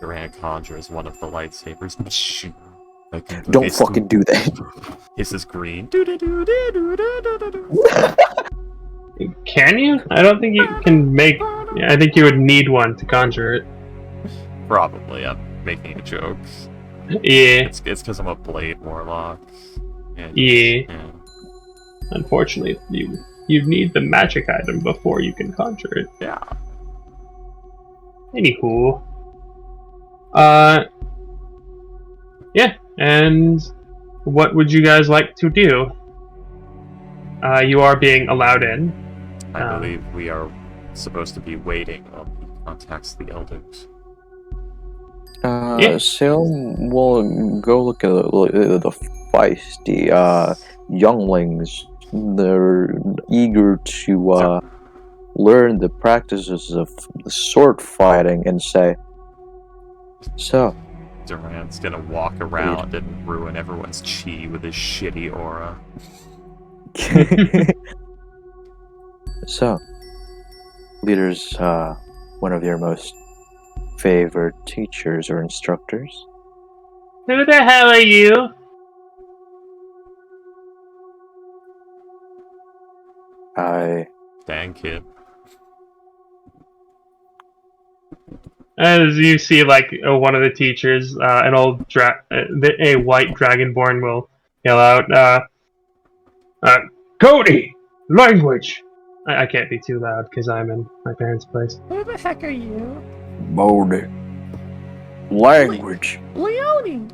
Duran conjures one of the lightsabers. Don't fucking do that. This is green. Can you? I don't think you can make. I think you would need one to conjure it. Probably. I'm making a joke. Yeah. It's because I'm a blade warlock. Yeah. Unfortunately, you need the magic item before you can conjure it. Yeah. Anywho. Yeah, and what would you guys like to do? You are being allowed in. I believe we are supposed to be waiting on people. contacts the elders. Yeah. Salem will go look at the feisty younglings. They're eager to learn the practices of sword fighting and say, so. Duran's gonna walk around and ruin everyone's chi with his shitty aura. So, leaders, one of your most favorite teachers or instructors? Who the hell are you? Dang kid. As you see, like one of the teachers, an old a white dragonborn will yell out, "Cody, language!" I can't be too loud because I'm in my parents' place. Who the heck are you? Moldy. Language. Leone!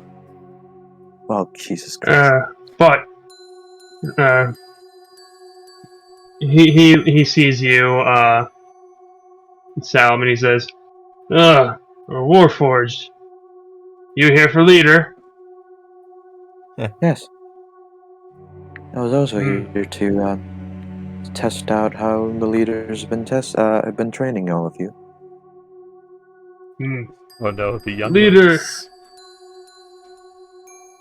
Oh, Jesus Christ. But he sees you, Salem, and he says, Warforged. You here for leader? Yes. I was also here to test out how the leaders have been training all of you. Oh no, the young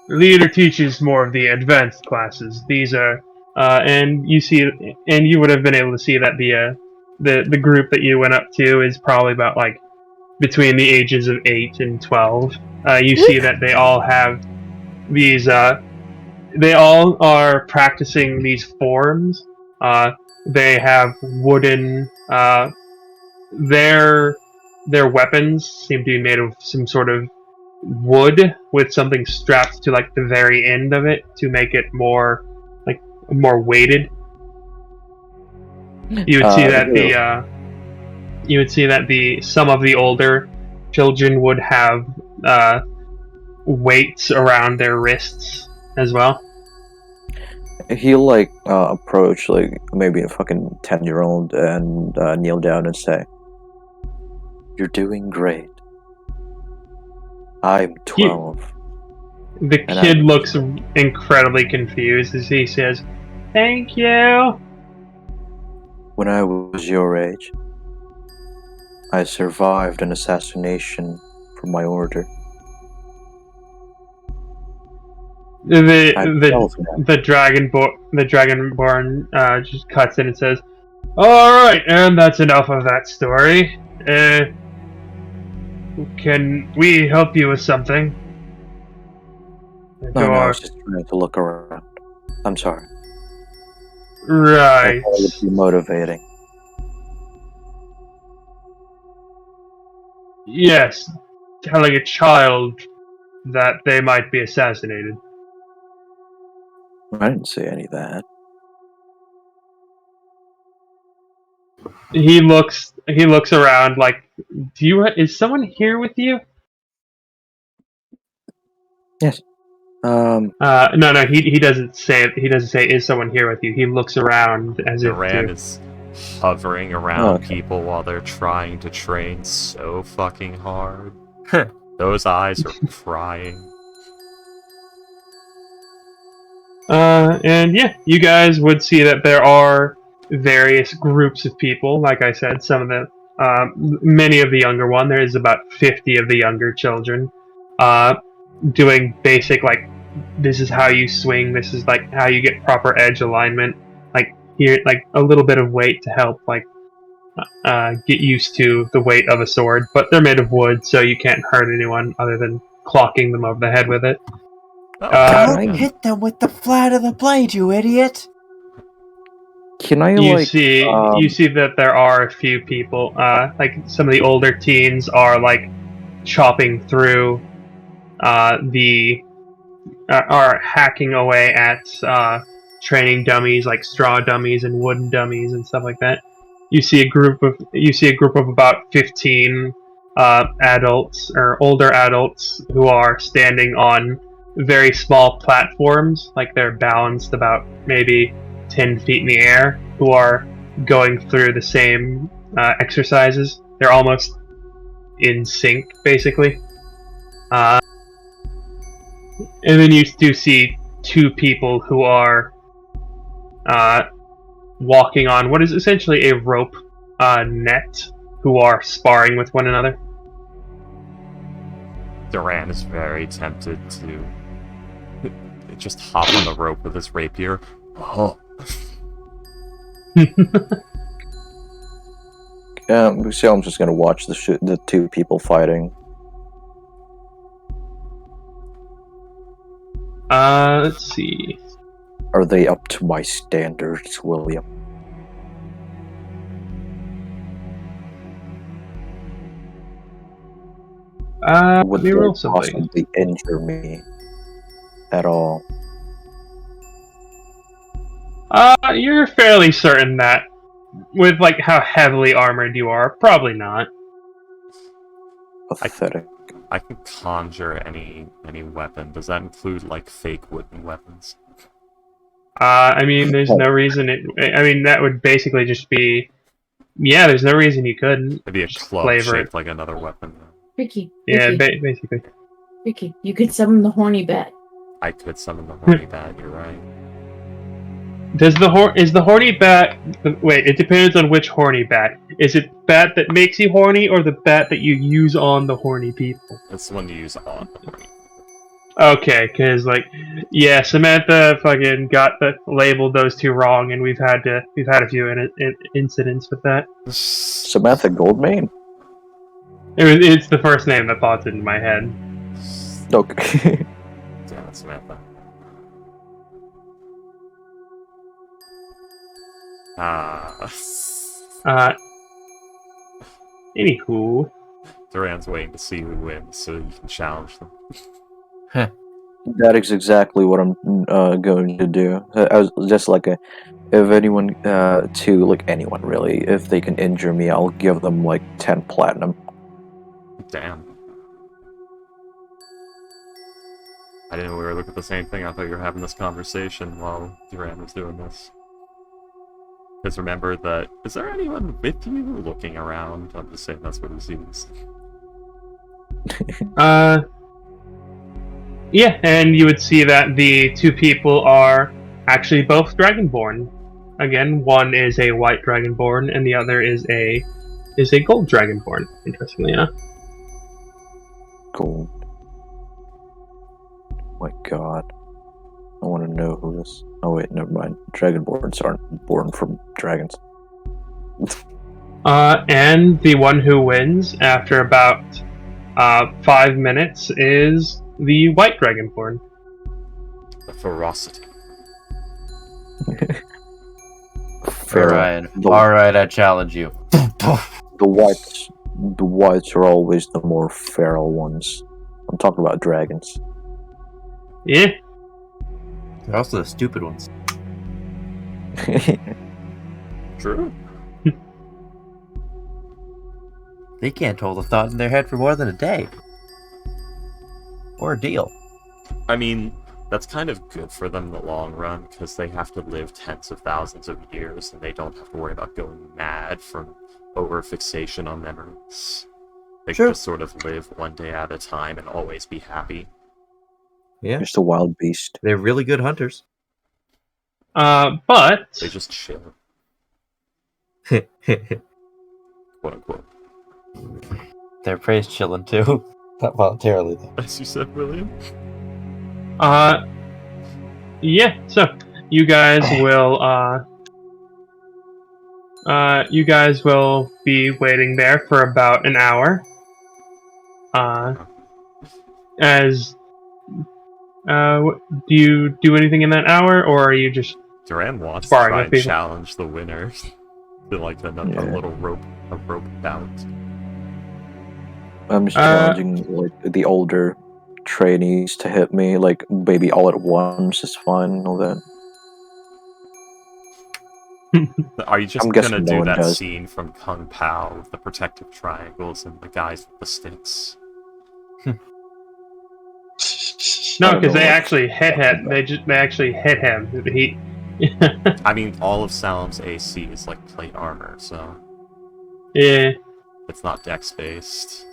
Leader teaches more of the advanced classes. These are, and you would have been able to see that the group that you went up to is probably about like between the ages of 8 and 12. You see that they all have these. They all are practicing these forms. They have wooden. Their weapons seem to be made of some sort of wood with something strapped to like the very end of it to make it more weighted. You would see that some of the older children would have weights around their wrists as well. He'll approach maybe a fucking 10-year-old and kneel down and say, "You're doing great. I'm 12." The kid looks incredibly confused as he says, "Thank you." When I was your age, I survived an assassination from my order. The dragonborn just cuts in and says, "All right, and that's enough of that story. Can we help you with something?" No, I was just trying to look around. I'm sorry. Right. I thought it would be motivating. Yes, telling a child that they might be assassinated. I didn't say any of that. He looks around like, is someone here with you? Yes. No, he doesn't say is someone here with you. He looks around as Duran if is hovering around people while they're trying to train so fucking hard. Those eyes are prying. And yeah, you guys would see that there are various groups of people. Like I said, some of the many of the younger one. There is about 50 of the younger children, doing basic this is how you swing. This is how you get proper edge alignment. Here, a little bit of weight to help get used to the weight of a sword. But they're made of wood, so you can't hurt anyone other than clocking them over the head with it. Don't hit them with the flat of the blade, you idiot! Can I you see that there are a few people, some of the older teens are chopping through are hacking away at training dummies like straw dummies and wooden dummies and stuff like that. You see a group of about 15 adults or older adults who are standing on very small platforms, they're balanced about maybe 10 feet in the air, who are going through the same exercises. They're almost in sync, basically. And then you do see two people who are walking on what is essentially a rope net, who are sparring with one another. Duran is very tempted to just hop on the rope with his rapier. Oh. So I'm just gonna watch the two people fighting. Let's see. Are they up to my standards, William? Would Let me they roll something. possibly injure me at all? You're fairly certain that, with like how heavily armored you are, probably not. Pathetic. I can conjure any weapon. Does that include like fake wooden weapons? I mean, there's no reason I mean, that would basically just be. Yeah, there's no reason you couldn't. It'd be a Just club flavor shaped it. like another weapon. Ricky. Yeah, Ricky, basically. Ricky, you could summon the horny bat. I could summon the horny bat. You're right. Is the horny bat? Wait, it depends on which horny bat. Is it bat that makes you horny, or the bat that you use on the horny people? It's the one you use on the horny. Okay, because like, yeah, Samantha fucking labeled those two wrong, and we've had a few incidents with that. Samantha Goldmane? It's the first name that popped into my head. Okay. Damn it, Samantha. Anywho, Duran's waiting to see who wins so you can challenge them. That is exactly what I'm going to do. I was just like if anyone anyone really, if they can injure me, I'll give them like 10 platinum. Damn. I didn't know we were looking at the same thing. I thought you were having this conversation while Duran was doing this. Because remember that... Is there anyone with you looking around? I'm just saying that's what it seems. Yeah, and you would see that the two people are actually both Dragonborn. Again, one is a white Dragonborn, and the other is a gold Dragonborn, interestingly enough. Gold. My god. I want to know who this... Oh wait, never mind. Dragonborns aren't born from dragons. And the one who wins after about 5 minutes is the white Dragonborn. The ferocity. Ryan. Alright, I challenge you. The whites are always the more feral ones. I'm talking about dragons. Yeah. They're also the stupid ones. True. They can't hold a thought in their head for more than a day. Or a deal. I mean, that's kind of good for them in the long run, because they have to live tens of thousands of years, and they don't have to worry about going mad from over-fixation on memories. They can just sort of live one day at a time and always be happy. Yeah. Just a wild beast. They're really good hunters. But... They just chill. Quote unquote. They're praise chilling too. Not voluntarily though. As you said, William. Yeah, so you guys will be waiting there for about an hour. Do you do anything in that hour, or are you just Duran wants to sparring try with and people? challenge the winner to like a little rope bout. I'm just challenging like the older trainees to hit me, like maybe all at once is fine and all that. Are you just I'm gonna guessing do no one that does. scene from Kung Pao with the protective triangles and the guys with the sticks? No, I don't because know they what- actually hit him. They actually hit him. He. I mean, all of Salem's AC is like plate armor, so Yeah. it's not dex based.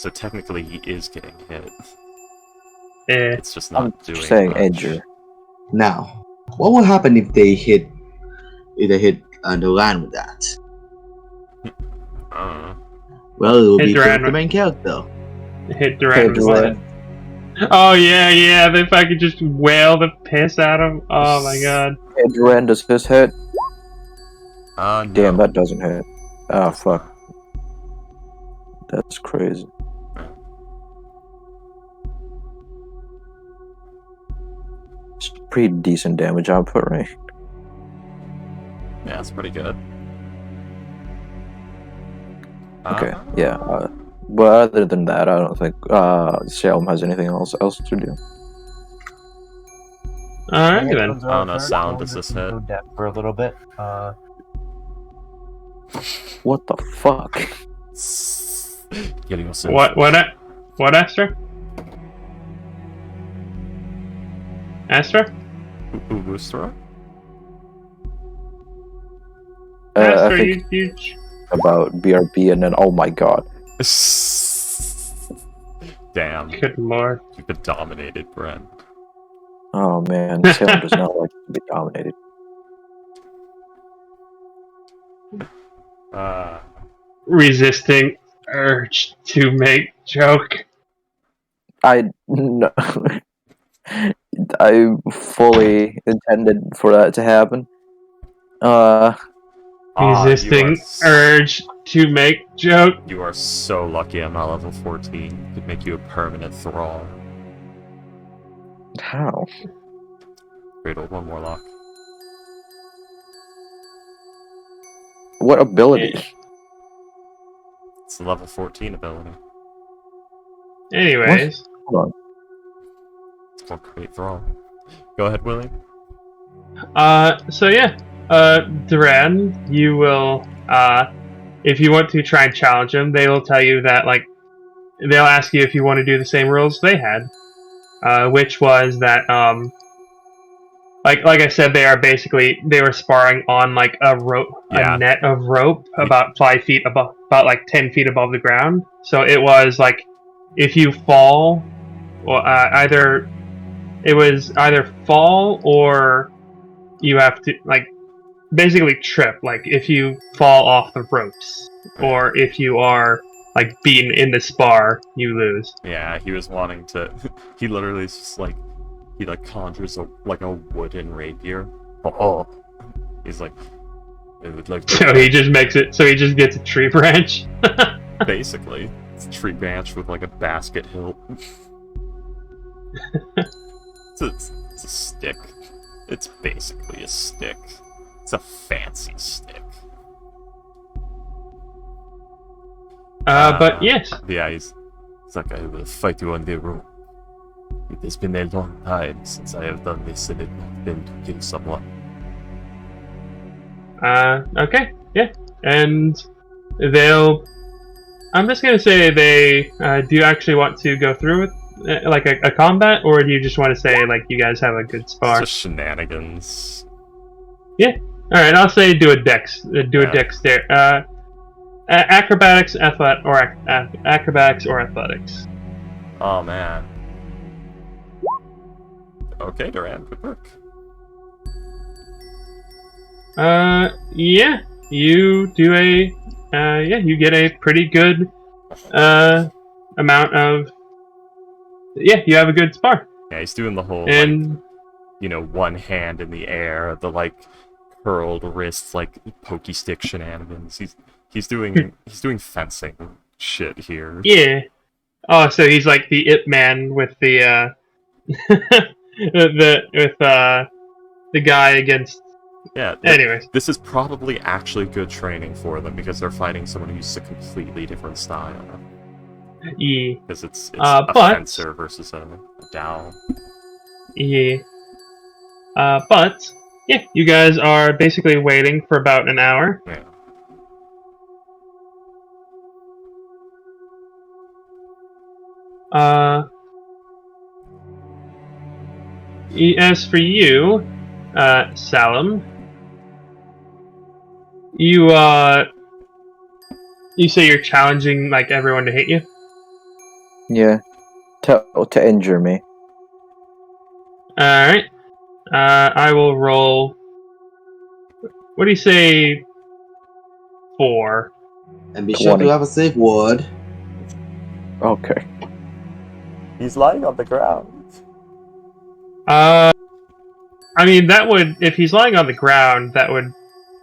So technically he is getting hit. Eh. It's just not I'm doing saying much. injure. Now, what will happen if they hit Duran with that? Well, it will Hit be Duran the main character. Hit Duran with Duran. what? Oh yeah, if I could just wail the piss out of him. Oh my god. Hey, Duran, does this hit? No. Damn, that doesn't hit. Oh, Does fuck. not. That's crazy. It's pretty decent damage output, right? Yeah, it's pretty good. Okay, yeah. But other than that, I don't think Salem has anything else to do. Alright My then. headphones are I don't out know, first, sound, so does I'm this just gonna hit? go deaf for a little bit. What the fuck? Getting yourself. What Astra? Astra? Woostra? I Astra, think you about BRB and then, oh my god. Damn. good lord. You've been dominated, Brent. Oh man, Salem does not like to be dominated. Resisting urge to make joke. No. I fully intended for that to happen. Resisting urge to make joke. You are so lucky I'm not level 14. Could make you a permanent thrall. How? Wait, hold one more lock. What ability? Yeah. It's a level 14 ability. Anyways. Hold on. It's called Create Thrall. Go ahead, Willie. So yeah. Duran, you will, if you want to try and challenge them, they will tell you that, like, they'll ask you if you want to do the same rules they had. Which was that, like I said, they were sparring on, like, a net of rope about 5 feet above, about, like, 10 feet above the ground. So it was, like, if you fall, or, it was either fall or you have to, like, basically trip, like if you fall off the ropes, or if you are like beaten in the spar, you lose. Yeah, he was wanting to. He literally is just like he like conjures a wooden rapier. Oh, he's like, it would like. So he just makes it. So he just gets a tree branch. Basically, it's a tree branch with like a basket hilt. It's a stick. It's basically a stick. It's a fancy stick. But yes. Yeah, it's like I will fight you on the road. It has been a long time since I have done this, and it not been to kill someone. Okay, yeah, and they'll. I'm just gonna say they. Do you actually want to go through with like a combat, or do you just want to say like you guys have a good spar? It's just shenanigans. Yeah. All right. I'll say do a dex. Acrobatics, acrobatics or athletics. Oh man. Okay, Duran, good work. Yeah. You do a. You get a pretty good amount of. Yeah, you have a good spar. Yeah, he's doing the whole and one hand in the air, the like curled wrists, like pokey stick shenanigans. He's doing fencing shit here. Yeah. Oh, so he's like the Ip Man with the the guy against. Yeah. Anyways, this is probably actually good training for them because they're fighting someone who uses a completely different style. Yeah. Because it's but, fencer versus a Dow. Yeah. But yeah, you guys are basically waiting for about an hour. Yeah. As for you, Salem, you say you're challenging like everyone to hit you? Yeah. To injure me. Alright. I will roll. What do you say? 4. And be sure 20. to have a safe word. Okay. He's lying on the ground. I mean, that would, if he's lying on the ground, that would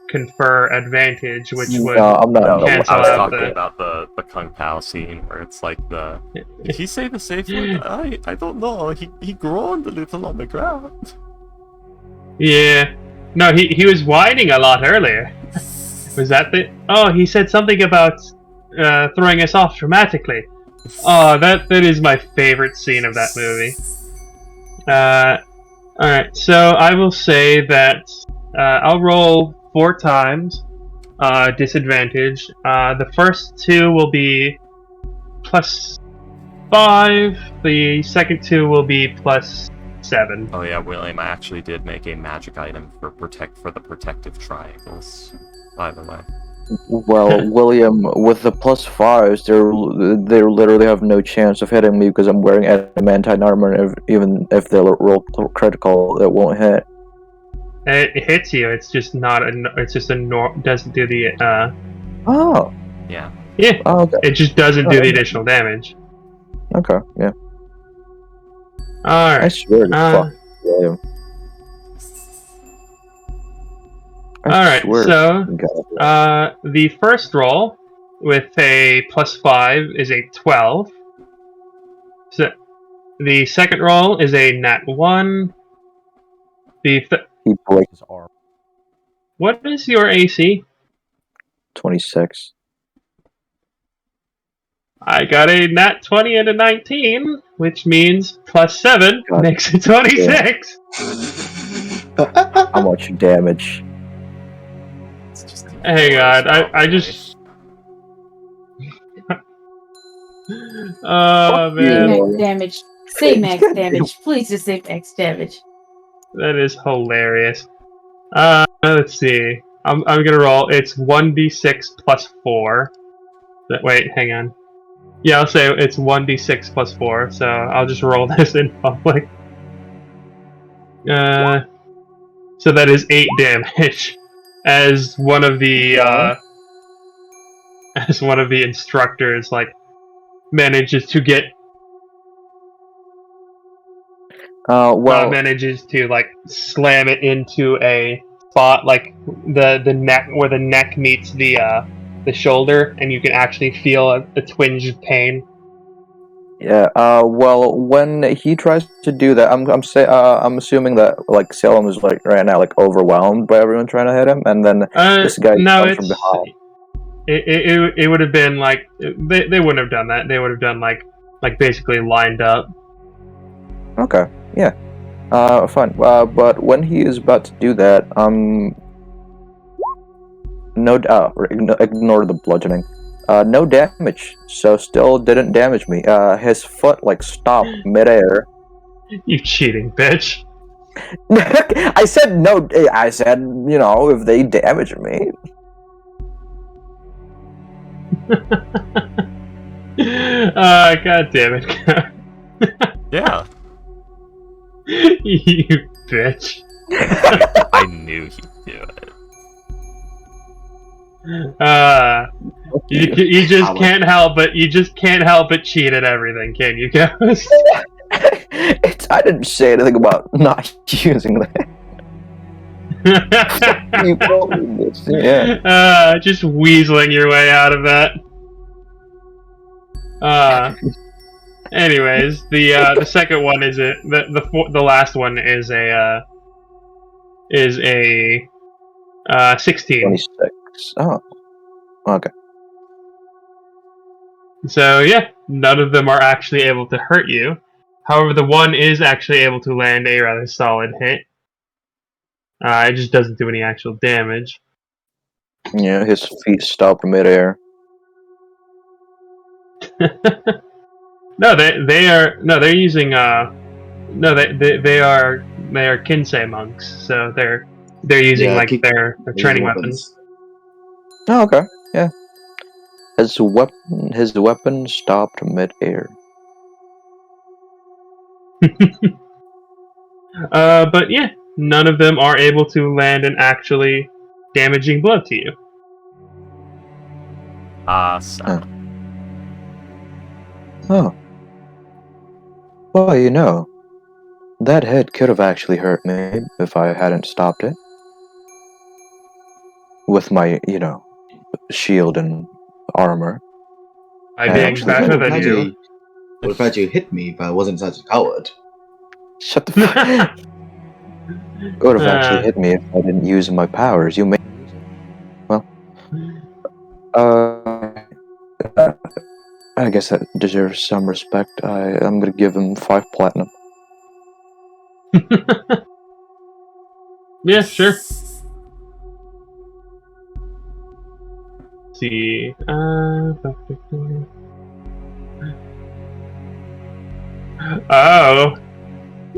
confer advantage, which would No, I'm not. No, cancel I was out talking the. about the Kung Pao scene where it's like the. Did he say the safe word? I don't know. He groaned a little on the ground. Yeah. No, he was whining a lot earlier. Was that the? Oh, he said something about throwing us off dramatically. Oh, that is my favorite scene of that movie. Alright, so I will say that I'll roll 4 times. Disadvantage. The first 2 will be plus 5. The second 2 will be plus 7. Oh yeah, William, I actually did make a magic item for the protective triangles. By the way. Well, William, with the +5s, they literally have no chance of hitting me because I'm wearing adamantine armor. And even if they roll critical, it won't hit. It hits you. It's just not a. It's just doesn't do the. Oh. Yeah. Yeah. Oh, okay. It just doesn't do the additional damage. Okay. Yeah. All right. I swear to fuck, William. Alright, so the first roll with a +5 is a 12. So the second roll is a nat 1. He breaks his arm. What is your AC? 26. I got a nat 20 and a 19, which means +7 makes it 26. How much damage? Hang on, I just. Oh man. Max damage. Say max damage. Please just say max damage. That is hilarious. Let's see. I'm gonna roll. It's 1d6 plus 4. Wait, hang on. Yeah, I'll say it's 1d6 plus 4. So I'll just roll this in public. So that is 8 damage. As one of the instructors manages to get manages to slam it into a spot the neck where the neck meets the shoulder, and you can actually feel a twinge of pain. Yeah. Well, when he tries to do that, I'm assuming that Salem is right now overwhelmed by everyone trying to hit him, and then this guy comes from behind. It would have been they wouldn't have done that. They would have done basically lined up. Okay. Yeah. Fine. But when he is about to do that, ignore the bludgeoning. No damage. So still didn't damage me. His foot stopped midair. You cheating bitch. I said no. I said if they damage me. God damn it. Yeah. You bitch. I knew he'd do it. You just can't help but cheat at everything, can you, guys? I didn't say anything about not using that. Yeah. Just weaseling your way out of that. Anyways, the second one is the last one is a 16. 26. Oh, okay. So yeah, none of them are actually able to hurt you. However, the one is actually able to land a rather solid hit. It just doesn't do any actual damage. Yeah, his feet stop midair. They're using they are Kinsei monks, so they're using their training weapons. Oh, okay. Yeah. His weapon stopped midair. But yeah, none of them are able to land an actually damaging blow to you. So. Oh. Well, that hit could have actually hurt me if I hadn't stopped it. With my, shield and armor. By I being actually better hit than you. What if you hit me if I wasn't such a coward? Shut the fuck. It would have actually hit me if I didn't use my powers. You made. Well. I guess that deserves some respect. I'm gonna give him 5 platinum. Yeah, sure. Let's see.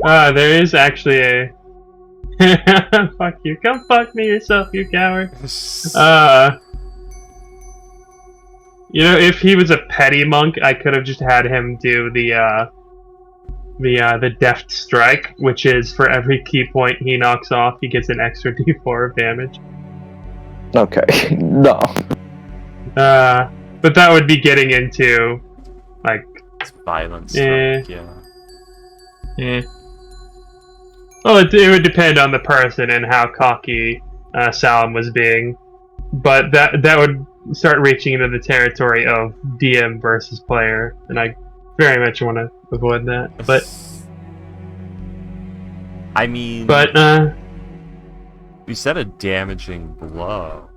There is actually a. Fuck you. Come fuck me yourself, you coward. If he was a petty monk, I could have just had him do the deft strike, which is for every key point he knocks off, he gets an extra d4 of damage. Okay, no. But that would be getting into, like... It's violence. Yeah. Well, it would depend on the person and how cocky Salim was being. But that would start reaching into the territory of DM versus player, and I very much want to avoid that. But I mean, you said a damaging blow.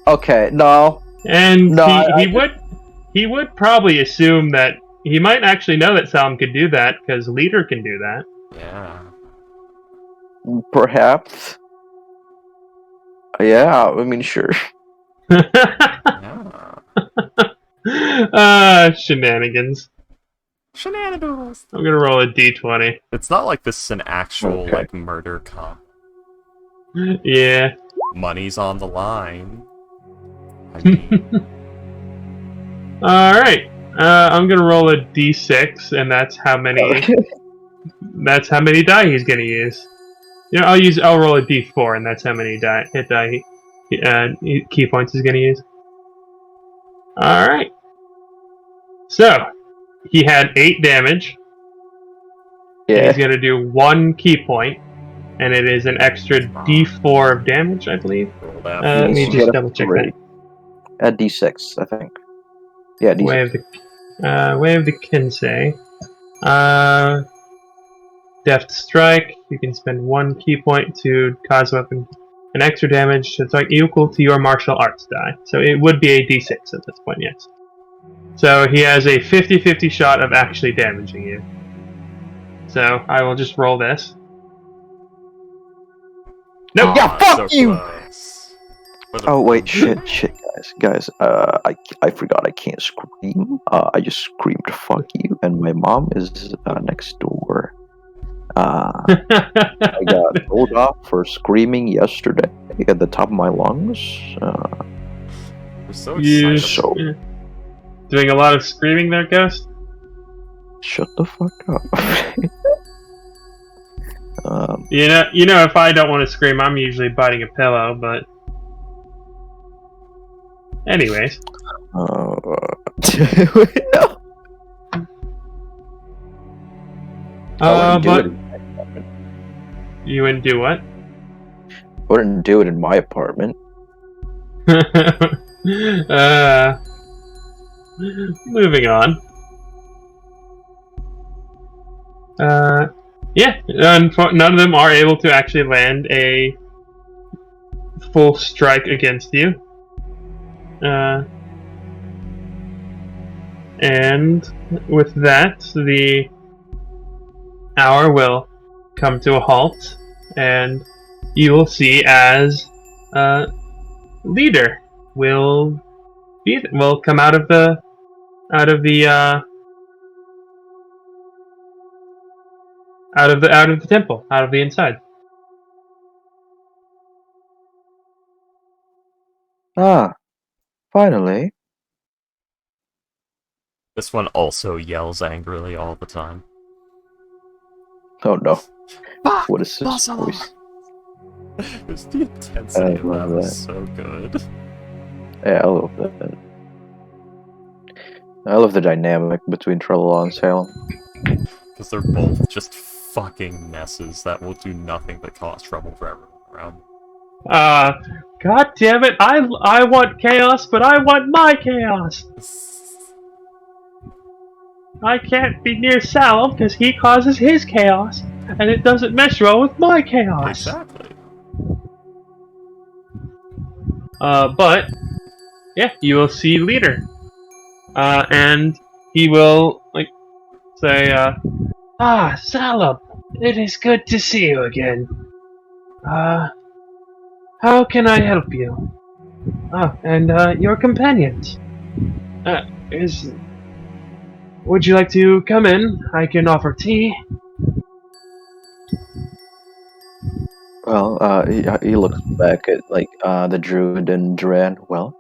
Okay, no. And no, he would probably assume that he might actually know that Salim could do that because Leader can do that. Yeah. Perhaps. Yeah, I mean, sure. Shenanigans. Shenanigans. I'm gonna roll a d20. It's not like this is an actual like murder comp. Yeah. Money's on the line. I mean... Alright. I'm gonna roll a d6, and that's how many that's how many die he's gonna use. I'll roll a d4, and that's how many key points he's gonna use. Alright. So, he had 8 damage. Yeah. He's gonna do 1 key point, and it is an extra d4 of damage, I believe. Let me just double check that. A d6, I think. Yeah, d6. Way of the Kinsei. Deft Strike. You can spend 1 key point to cause weapon an extra damage. It's like equal to your martial arts die. So it would be a d6 at this point, yes. So he has a 50-50 shot of actually damaging you. So I will just roll this. Nope. Yeah, fuck so you! Close. Oh wait, shit, guys. I forgot I can't scream. I just screamed "fuck you," and my mom is next door. I got told off for screaming yesterday at the top of my lungs. We're so excited. So doing a lot of screaming there, Ghost? Shut the fuck up. If I don't want to scream, I'm usually biting a pillow, but anyways. But you wouldn't do what? Wouldn't do it in my apartment. Moving on. Yeah, none of them are able to actually land a full strike against you. And with that, the hour will come to a halt, and you will see as Leader will come out of the temple, out of the inside. Ah, finally. This one also yells angrily all the time. Oh no. Fuck, What is this muscle voice? It's the intensity of love that was that. so good. Yeah, I love that. I love the dynamic between Trelaw and Salem. Because they're both just fucking messes that will do nothing but cause trouble for everyone around. God damn it! I want chaos, but I want my chaos. I can't be near Salem because he causes his chaos, and it doesn't mesh well with my chaos. Exactly. But yeah, you will see Leader, and he will say, Salem, it is good to see you again. How can I help you? And your companions. Would you like to come in? I can offer tea. Well, he looks back at the druid and Duran. Well,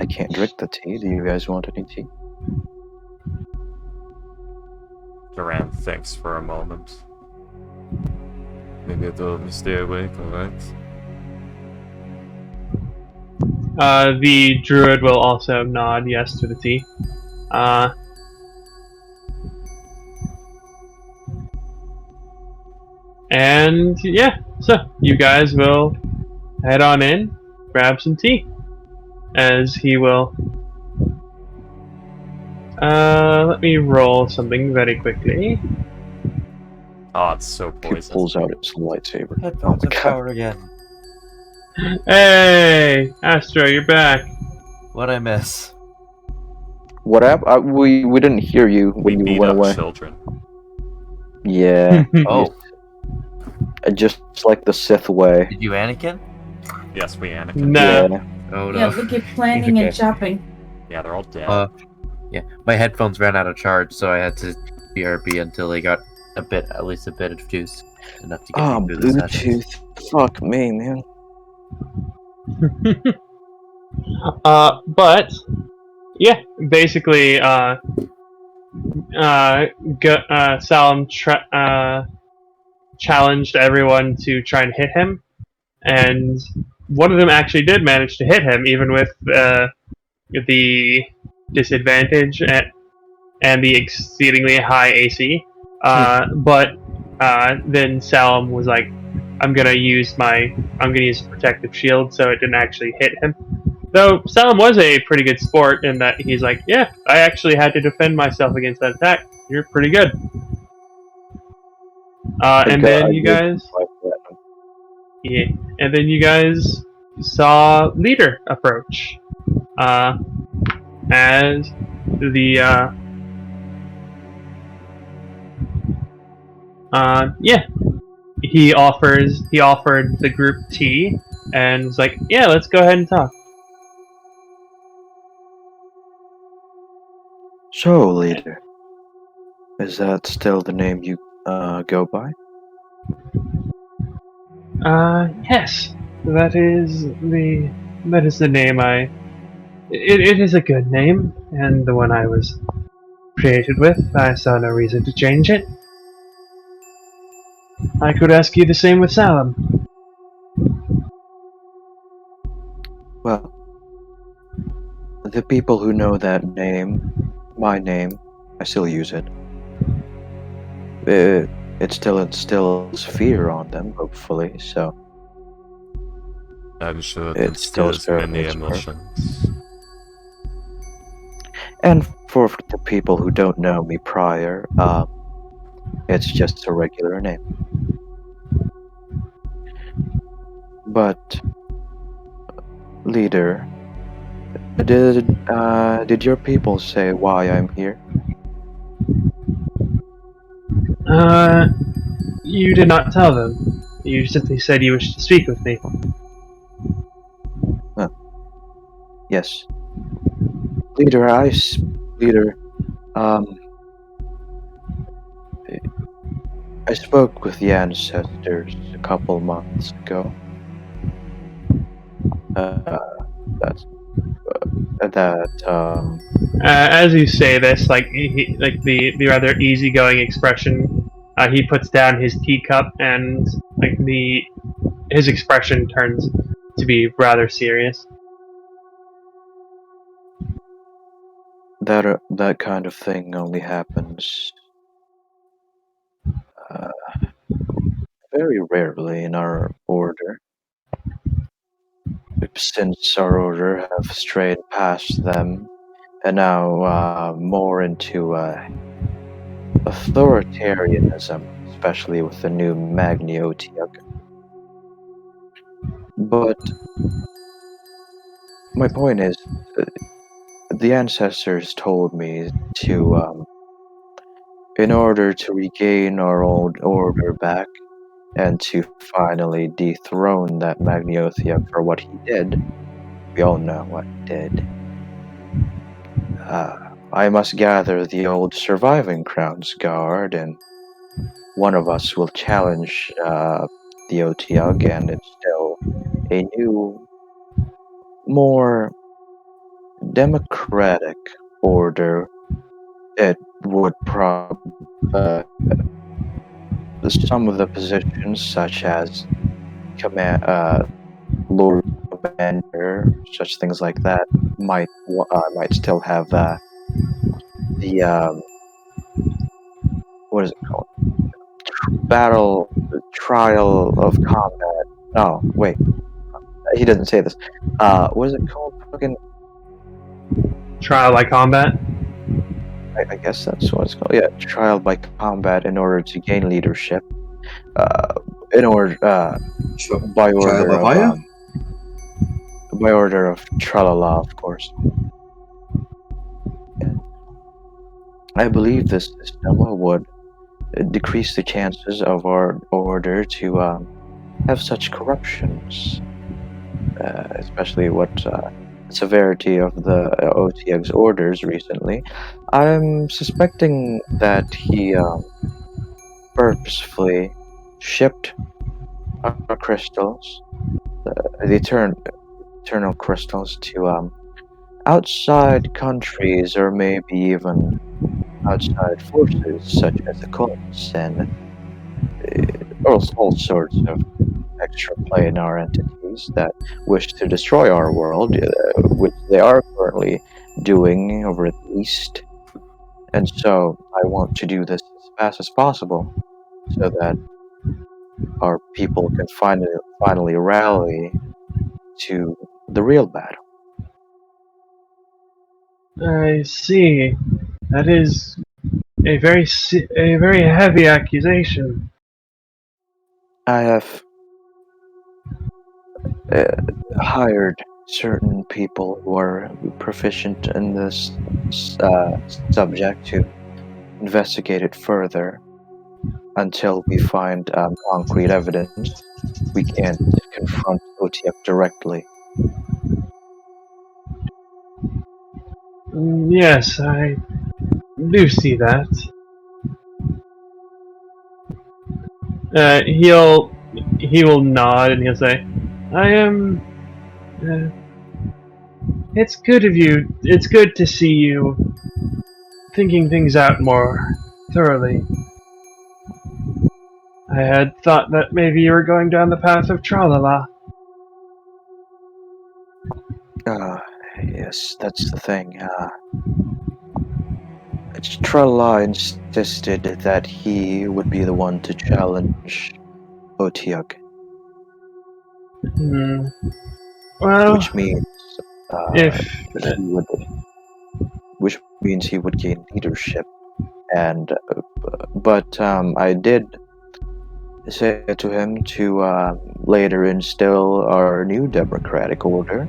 I can't drink the tea. Do you guys want any tea? Duran thinks for a moment. Maybe they'll stay awake, alright? The druid will also nod yes to the tea. And yeah, so you guys will head on in, grab some tea, as he will. Let me roll something very quickly. Oh, it's so He poison. pulls out his lightsaber. Headphones Oh of my God. power again. Hey, Astro, you're back. What'd I miss? What happened? We didn't hear you We when you beat went up away. children. Yeah. Oh, Just like the Sith way. did you Anakin? Yes, we Anakin. Nah. Yeah. Oh no. Yeah, look at planning Okay. and shopping. Yeah, they're all dead. Yeah, my headphones ran out of charge, so I had to BRB until they got at least a bit of juice, enough to get Oh, me through the session. Bluetooth. Fuck me, man. But yeah, basically, Salem challenged everyone to try and hit him, and one of them actually did manage to hit him, even with the disadvantage and the exceedingly high AC. But then Salem was like, I'm gonna use a protective shield, so it didn't actually hit him. Though Salem was a pretty good sport in that he's like, yeah, I actually had to defend myself against that attack. You're pretty good. And then you guys saw Leader approach. As the he offered the group tea and was like, yeah, let's go ahead and talk. So, Leader, is that still the name you go by? Yes, that is the name it is a good name, and the one I was created with. I saw no reason to change it. I could ask you the same with Salem. Well, the people who know that name, my name, I still use it. It still instills fear on them, hopefully, so I'm sure it It still instills many serves emotions. And for the people who don't know me prior, it's just a regular name. But, Leader, did your people say why I'm here? You did not tell them. You simply said you wished to speak with me. Yes. Leader, I spoke with the ancestors a couple months ago. That's that As you say this, like like the rather easygoing expression, he puts down his teacup and like his expression turns to be rather serious. that kind of thing only happens uh, very rarely in our order. Since our order have strayed past them and now more into authoritarianism, especially with the new Magni Otiak. But my point is, uh, the ancestors told me to, in order to regain our old order back and to finally dethrone that Magni Otiak for what he did, we all know what he did. I must gather the old surviving Crown's Guard, and one of us will challenge the Otiug and instill a new, more democratic order. It would some of the positions, such as Lord Commander, such things like that, might still have the what is it called? Battle trial of combat. Oh wait, he doesn't say this. What is it called? Fucking. Trial by combat. I guess that's what it's called. Yeah, trial by combat in order to gain leadership. In order, by order Trial by of fire? by order of Tralala, of course. And I believe this system would decrease the chances of our order to have such corruptions, especially what severity of the OTX's orders recently. I'm suspecting that he purposefully shipped our crystals, the eternal crystals, to outside countries or maybe even outside forces such as the cults and all sorts of extraplanar entities that wish to destroy our world, which they are currently doing over at the east. And so I want to do this as fast as possible so that our people can finally rally to the real battle. I see. That is a very heavy accusation. I have hired certain people who are proficient in this subject to investigate it further. Until we find concrete evidence, we can't confront OTF directly. Yes, I do see that. He will nod and he'll say, "I am. It's good of you. It's good to see you thinking things out more thoroughly. I had thought that maybe you were going down the path of Tralala." Yes, that's the thing. Trala insisted that he would be the one to challenge Otiuk. Well, Which means which means he would gain leadership. And but I did say to him to later instill our new democratic order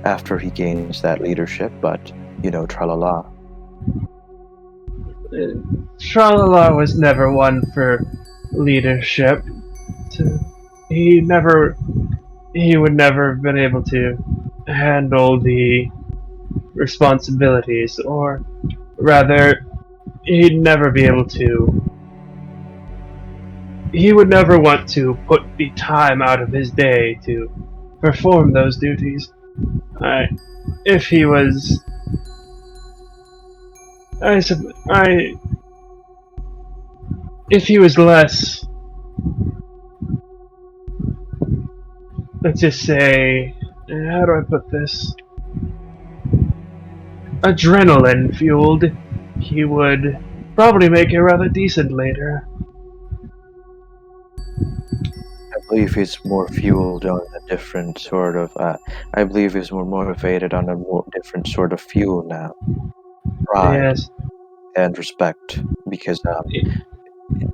after he gains that leadership. But tralala. Tralala was never one for leadership. He would never have been able to handle the responsibilities, or rather, he would never want to put the time out of his day to perform those duties. If he was, if he was less, let's just say, how do I put this? Adrenaline fueled, he would probably make a rather decent leader. I believe he's more fueled on a different sort of. I believe he's more motivated on a more different sort of fuel now. Pride Yes. and respect. Because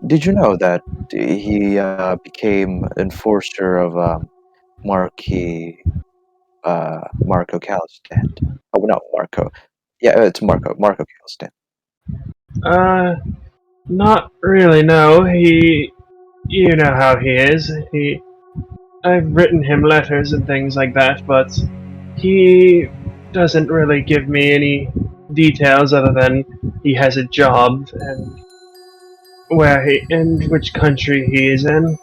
did you know that he became enforcer of Marco Calistand? Oh, not Marco. Yeah, it's Marco. Marco Calistand. Not really, no. You know how he is. I've written him letters and things like that, but he doesn't really give me any details other than he has a job and which country he is in.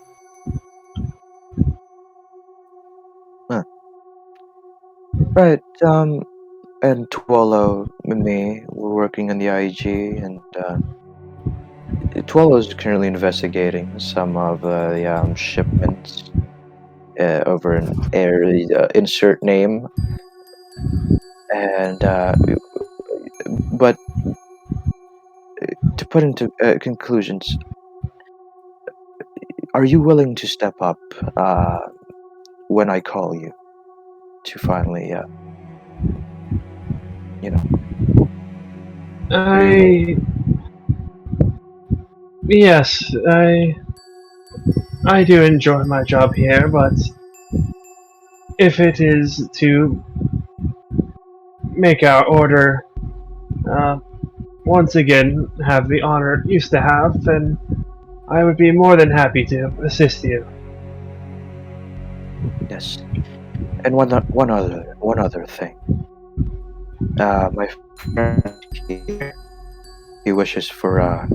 Right. And Tuolo and me were working on the IG, and Tuolo is currently investigating some of the shipments over an area insert name, and but to put into conclusions, are you willing to step up when I call you to finally, Yes, I do enjoy my job here, but if it is to make our order once again have the honor it used to have, then I would be more than happy to assist you. Yes. And one other thing. My friend here, he wishes for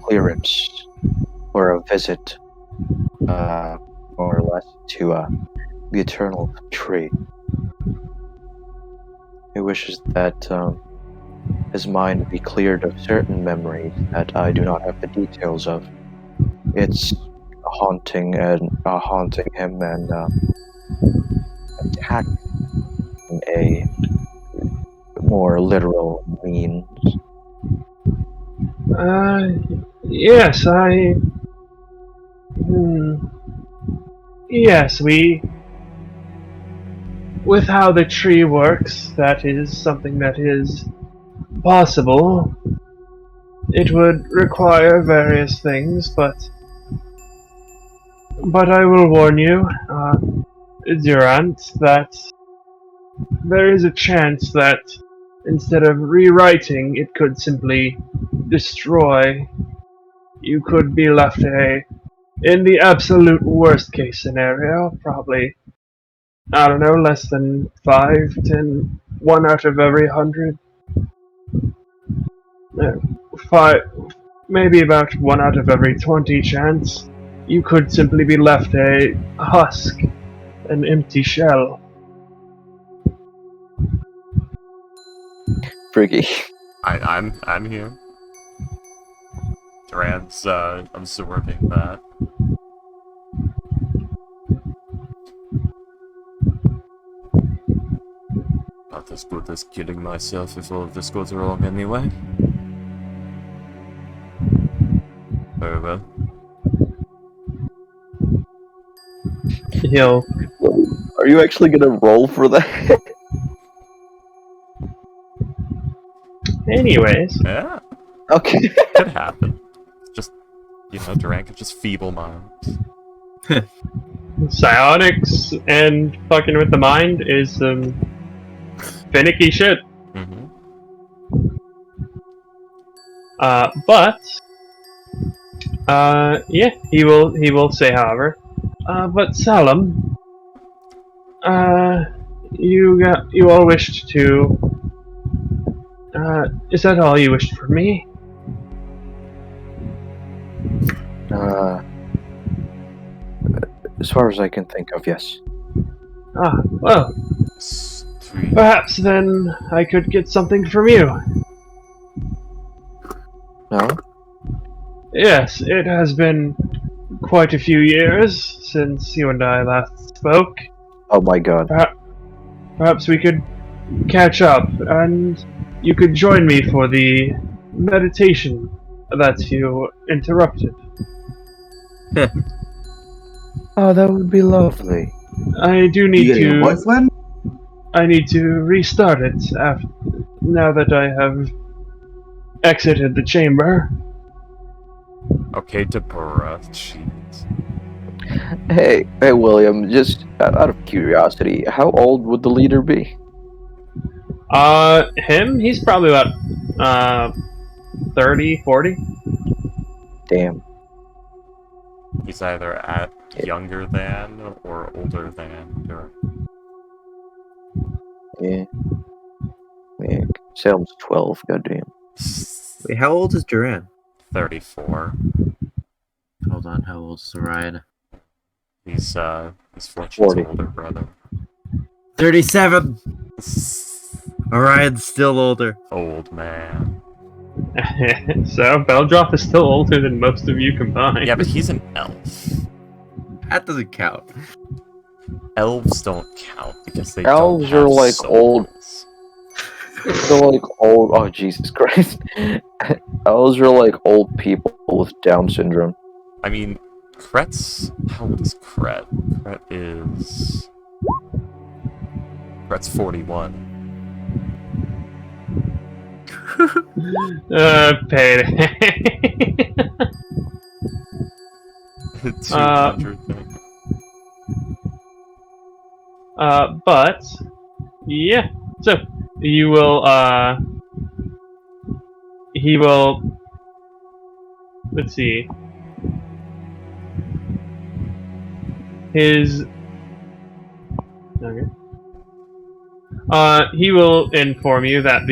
clearance or a visit, more or less, to the Eternal Tree. He wishes that his mind be cleared of certain memories that I do not have the details of. It's haunting him and attacking in a more literal means. Yes, yes, with how the tree works, that is something that is possible. It would require various things, but I will warn you, Duran, that there is a chance that instead of rewriting, it could simply destroy. You could be left in the absolute worst case scenario, probably, I don't know, less than 5, 10, 1 out of every 100. 5, maybe about 1 out of every 20 chance. You could simply be left a husk, an empty shell. Freaky. I'm here. Duran's absorbing that. Not as good as killing myself if all of this goes wrong anyway. Very well. Yo. Are you actually gonna roll for that? Anyways. Yeah. Okay. Could happen. Just, Duran could just feeble mind. Psionics and fucking with the mind is some finicky shit. Mm-hmm. Yeah, he will say, however, but Salam, you all wished to, is that all you wished for me? As far as I can think of, yes. Well. Perhaps then I could get something from you. No? Yes, it has been quite a few years since you and I last spoke. Oh my god. Perhaps we could catch up, and you could join me for the meditation that you interrupted. Oh, that would be lovely. I do You need getting a to. boyfriend? I need to restart it now that I have exited the chamber. Okay, Deborah, jeez. Hey, William, just out of curiosity, how old would the leader be? Him? He's probably about 30, 40. Damn. He's either at younger than or older than Duran. Yeah. Yeah. Salem's 12, goddamn. Wait, how old is Duran? 34. Hold on, how old is Orion? He's Fortune's 40. older brother. 37! Orion's still older. Old man. So, Beldroth is still older than most of you combined. Yeah, but he's an elf. That doesn't count. Elves don't count because they Elves don't have are like old. souls. They're like old. Oh, Jesus Christ. Elves are like old people with Down syndrome. I mean, Kret's... How old is Kret? Kret's 41. Payday. 200 But, yeah. So, you will, he will, let's see. Okay. He will inform you that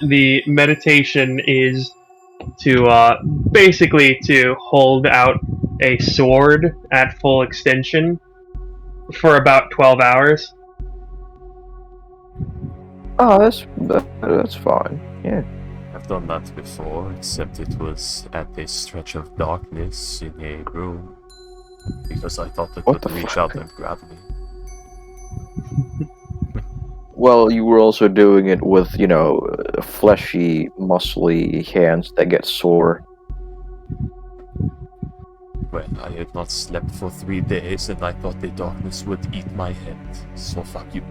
the meditation is to, basically to hold out a sword at full extension for about 12 hours. Oh, that's fine. Yeah. I've done that before, except it was at a stretch of darkness in a room. Because I thought it What would the reach fuck? out and grab me. Well, you were also doing it with, fleshy, muscly hands that get sore. Well, I had not slept for 3 days, and I thought the darkness would eat my head. So fuck you.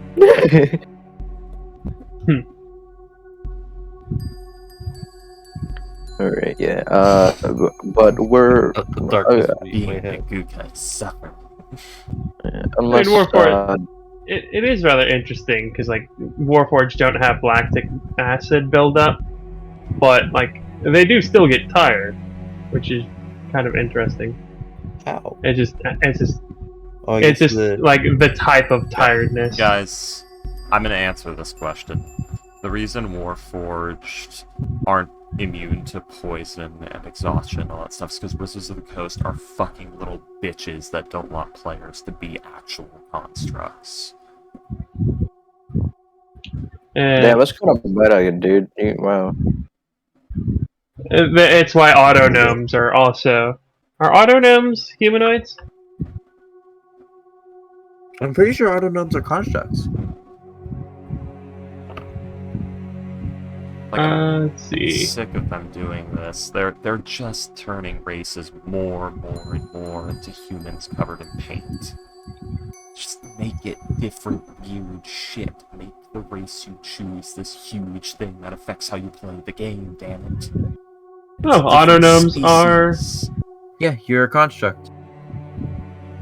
Alright, yeah. But we're The darkness will eat Being my a head. good guy suffer. unless Warforged- It is rather interesting because like Warforged don't have lactic acid buildup, but like they do still get tired, which is kind of interesting. How? It's just Oh, I it's guess just like the type of tiredness. Guys, I'm gonna answer this question. The reason Warforged aren't immune to poison and exhaustion and all that stuff is because Wizards of the Coast are fucking little bitches that don't want players to be actual constructs. yeah, that's kind of meta, dude. Wow. It's why autognomes are also. Are autognomes humanoids? I'm pretty sure autognomes are constructs. Like, I'm Let's see. sick of them doing this. They're just turning races more and more into humans covered in paint. Just make it different, weird shit. Make the race you choose this huge thing that affects how you play the game, damn it. Oh, autognomes are Yeah, you're a construct.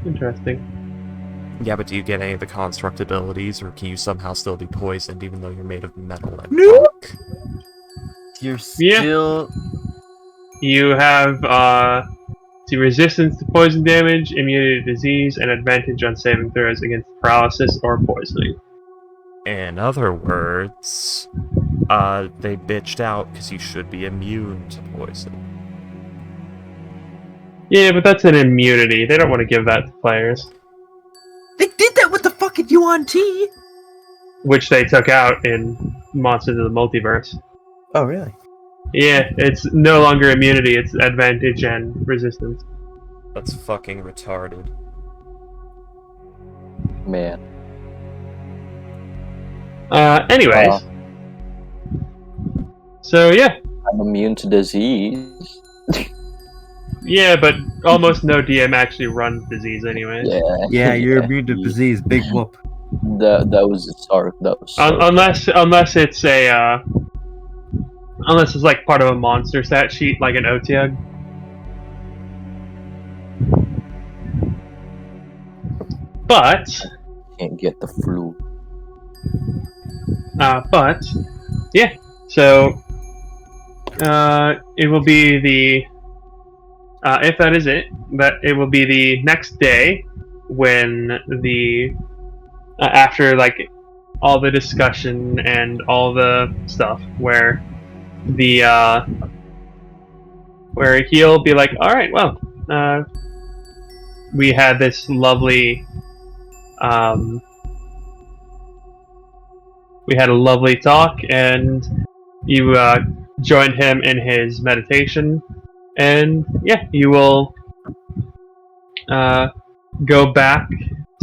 interesting. Yeah, but do you get any of the construct abilities, or can you somehow still be poisoned even though you're made of metal and rock? You're Yeah. still. You have resistance to poison damage, immunity to disease, and advantage on saving throws against paralysis or poisoning. In other words, they bitched out because you should be immune to poison. Yeah, but that's an immunity. They don't want to give that to players. They did that with the fucking UNT. which they took out in Monsters of the Multiverse. Oh, really? Yeah, it's no longer immunity; it's advantage and resistance. That's fucking retarded. Man. Anyways, so yeah, I'm immune to disease. yeah, but almost no DM actually runs disease, anyways. Yeah. Yeah, you're immune to disease. Big whoop. That was sorry. That was so Unless it's a unless it's like part of a monster stat sheet, like an OTG. But can't get the flu. but yeah, so it will be the if that is it, that it will be the next day when the after like all the discussion and all the stuff where the where he'll be like, all right, well, we had this lovely we had a lovely talk, and you joined him in his meditation, and yeah, you will go back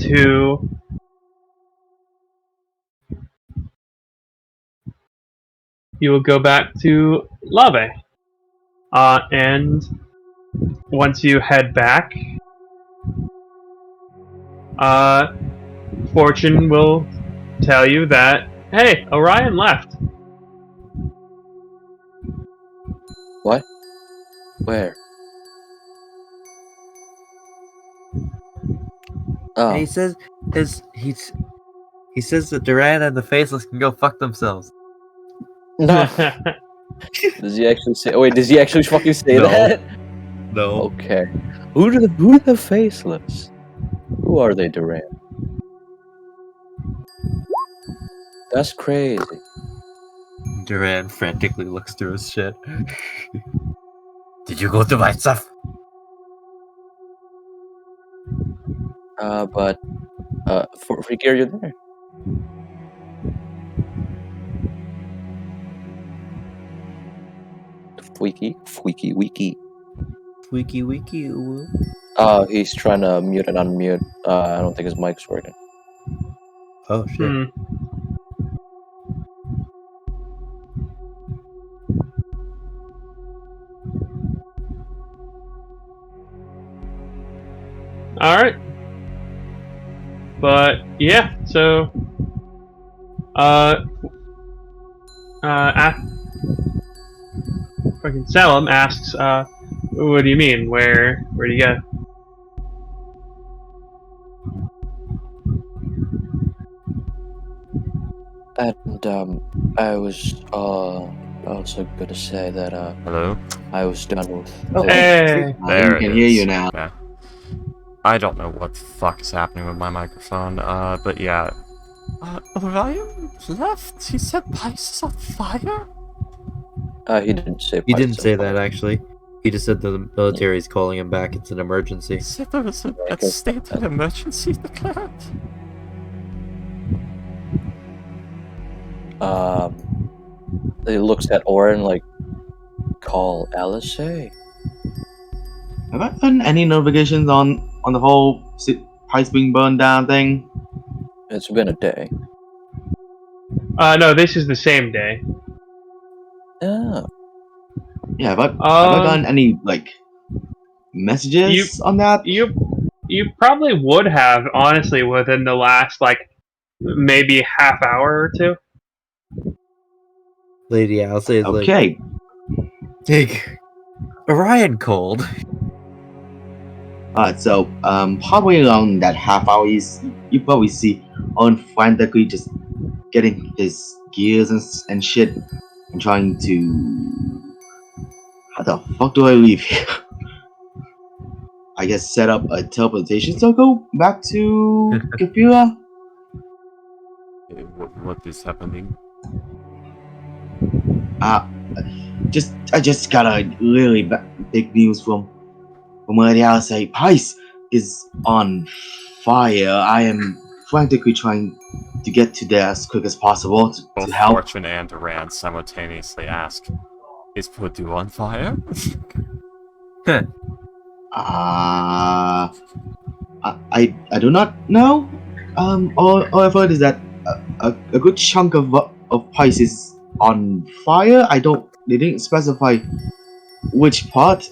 to Lave. And once you head back, Fortune will tell you that, hey, Orion left. What? Where? Oh. And he says he says that Duran and the Faceless can go fuck themselves. No. Does he actually say? Oh, wait, does he actually fucking say No. that? No. Okay. Who are the Faceless? Who are they, Duran? That's crazy. Duran frantically looks through his shit. Did you go to my stuff? But Freaky, are you there? Freaky. Wiki wiki. Ooh. He's trying to mute and unmute. I don't think his mic's working. Oh shit. Alright. But yeah, so fucking Salem asks, what do you mean? Where do you go? And I was also gonna say that Hello? I was done with. Hey. There we it can hear is. you now. Okay. I don't know what the fuck is happening with my microphone, but yeah. Orion left? He said Pice is on fire? He didn't say. He didn't say that actually. He just said the military is calling him back. It's an emergency. He said there was a Because- state of emergency declared. He looks at Oren like, call Alice. Have I gotten any notifications on the whole price being burned down thing? It's been a day. No, this is the same day. Oh. Yeah, have I gotten any like messages on that? You probably would have, honestly, within the last like maybe half hour or two. Lady Alice is Okay. like, Orion called. Alright, so probably around that half hour, you probably see Owen frantically just getting his gears and shit and trying to. How the fuck do I leave here? I guess set up a teleportation circle back to Kafira. What is happening? I just got a really big news from Lady Alice. Price is on fire. I am frantically trying to get to there as quick as possible Both to help. Fortune and Duran simultaneously ask, "Is Purdue on fire?" I do not know. All I've heard is that a good chunk of Pice is on fire. They didn't specify which part.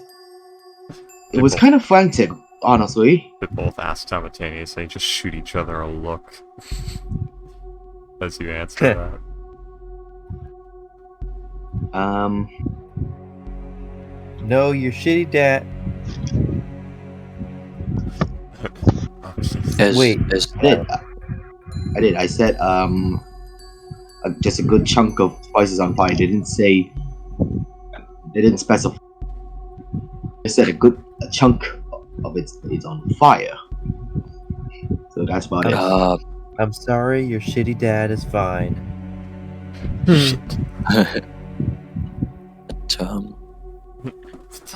It was kind of frantic, honestly. They both ask simultaneously, just shoot each other a look as you answer that. No, your shitty dad. Wait. I did. I said just a good chunk of spices on fire. They didn't specify. They said a chunk of it is on fire. So that's about it. I'm sorry, your shitty dad is fine.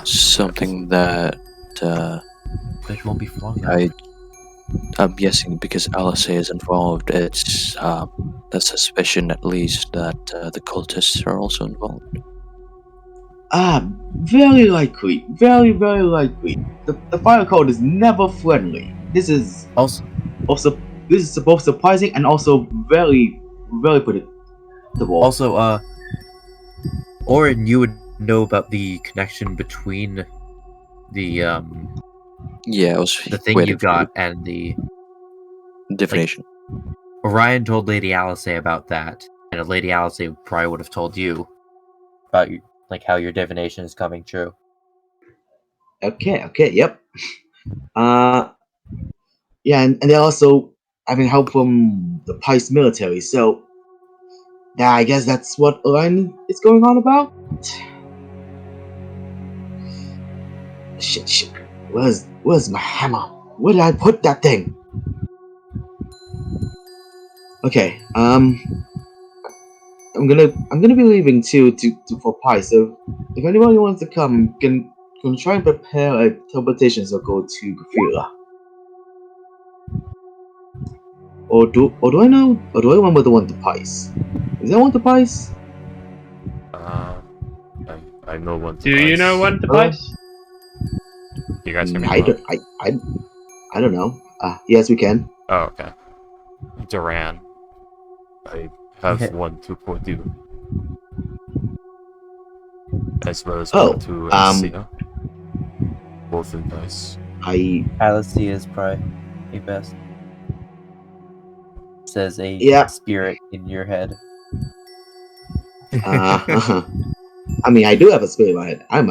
Something that It won't be for long now. I'm guessing because Alice is involved, it's the suspicion at least that the cultists are also involved. Very likely. Very, very likely. The fire code is never friendly. This is both surprising and also very, very predictable. Also, Orin, you would know about the connection between the Yeah, I was the thing waiting you for got and the definition. Orion told Lady Alice about that, and Lady Alice probably would have told you about how your divination is coming true. Okay, yep. Yeah, and they're also having help from the Pice military, so yeah, I guess that's what Orion is going on about. Shit. Where's my hammer? Where did I put that thing? Okay, I'm gonna be leaving for Pi. So if anybody wants to come, can try and prepare a teleportation circle to Gafila. Or do I remember the one to Pice? Is there one to Pice? I know one. Do you know one device? You guys hear me? I don't know. Yes, we can. Oh, okay. Duran. I have one to Purdue. As well as one to Alcia. Both in dice. Alice is probably the best. Says a spirit in your head. I mean, I do have a spirit in my head. I'm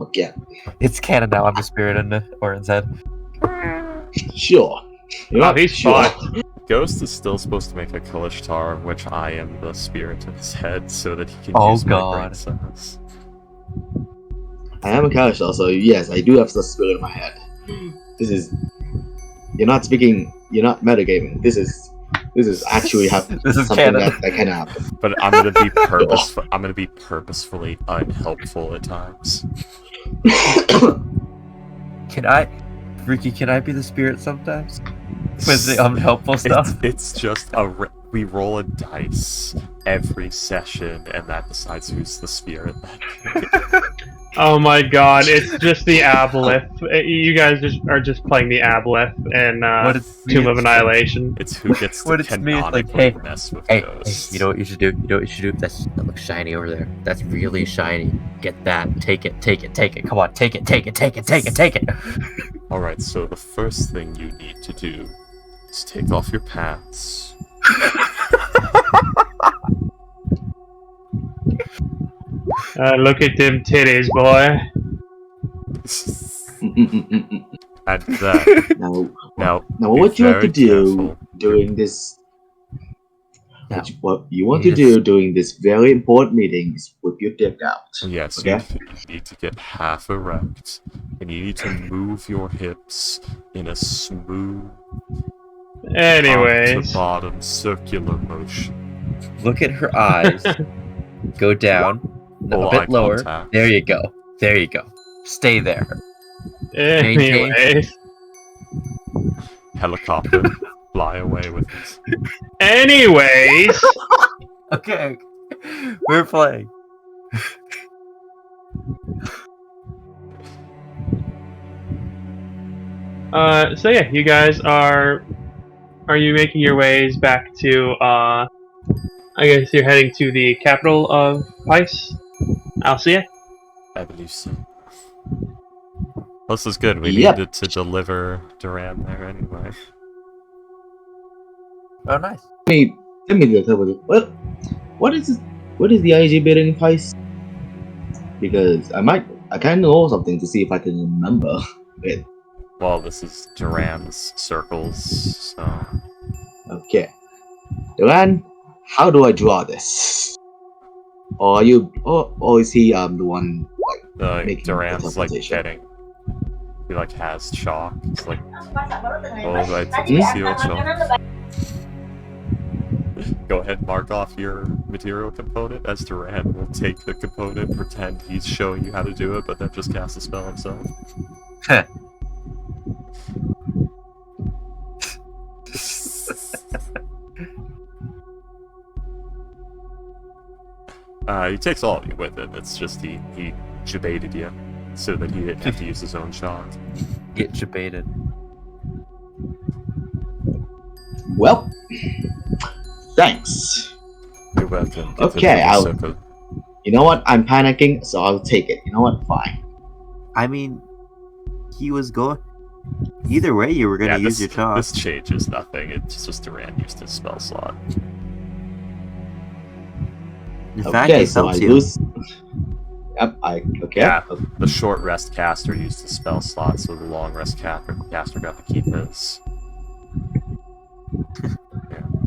a kid. It's canon now. I'm a spirit in Orin's head. Sure. He's sure. Ghost is still supposed to make a Kalishtar, which I am the spirit in his head, so that he can Oh, use my God. brain cells. I am a Kalishtar, so yes, I do have the spirit in my head. This is... You're not metagaming. This is actually something that can happen. But I'm gonna be purposefully unhelpful at times. Can I be the spirit sometimes? With the unhelpful stuff? It's just we roll a dice every session, and that decides who's the spirit. Oh my god, it's just the Aboleth. You guys are just playing the Aboleth and Tomb of Annihilation. It's who gets to canonically mess with ghosts. Hey, you know what you should do? That looks shiny over there. That's really shiny. Get that. Take it. Come on, take it. Alright, so the first thing you need to do is take off your pants. Look at them titties, boy. And then, now what you have to do during this... What you want to do during this very important meeting is whip your dick out. Yes, okay? you need to get half erect, and you need to move your hips in a smooth, top to bottom circular motion. Look at her eyes. Go down. A bit lower. Contact. There you go. Stay there. Anyways. helicopter fly away with us. Anyways, Okay. We're playing. so yeah, you guys are you making your ways back to I guess you're heading to the capital of Pice, Alcia? I believe so. This is good. We Yep. needed to deliver Duran there anyway. Oh, nice. Let me just over what is this? What is the IG bidding price? Because I kind of know something to see if I can remember it. Well, this is Duran's circles, so... Okay, Duran, how do I draw this? Or are you, or is he the one making Duran's like interpretation? getting... He like has chalk. It's like... Oh, I think you see what chalk. Go ahead, mark off your material component, as Duran will take the component, pretend he's showing you how to do it, but then just cast a spell himself. He takes all of you with him. It's just he debated you so that he didn't have to use his own chalk. Get debated. Well, thanks. You're welcome. Okay, you know what? I'm panicking, so I'll take it. You know what? Fine. I mean, he was going. Either way, you were gonna use your chalk. This changes nothing. It's just Duran used his spell slot. In fact, it so I helps you. lose. Yep. Okay. Yeah, the short rest caster used his spell slot, so the long rest caster got to keep his.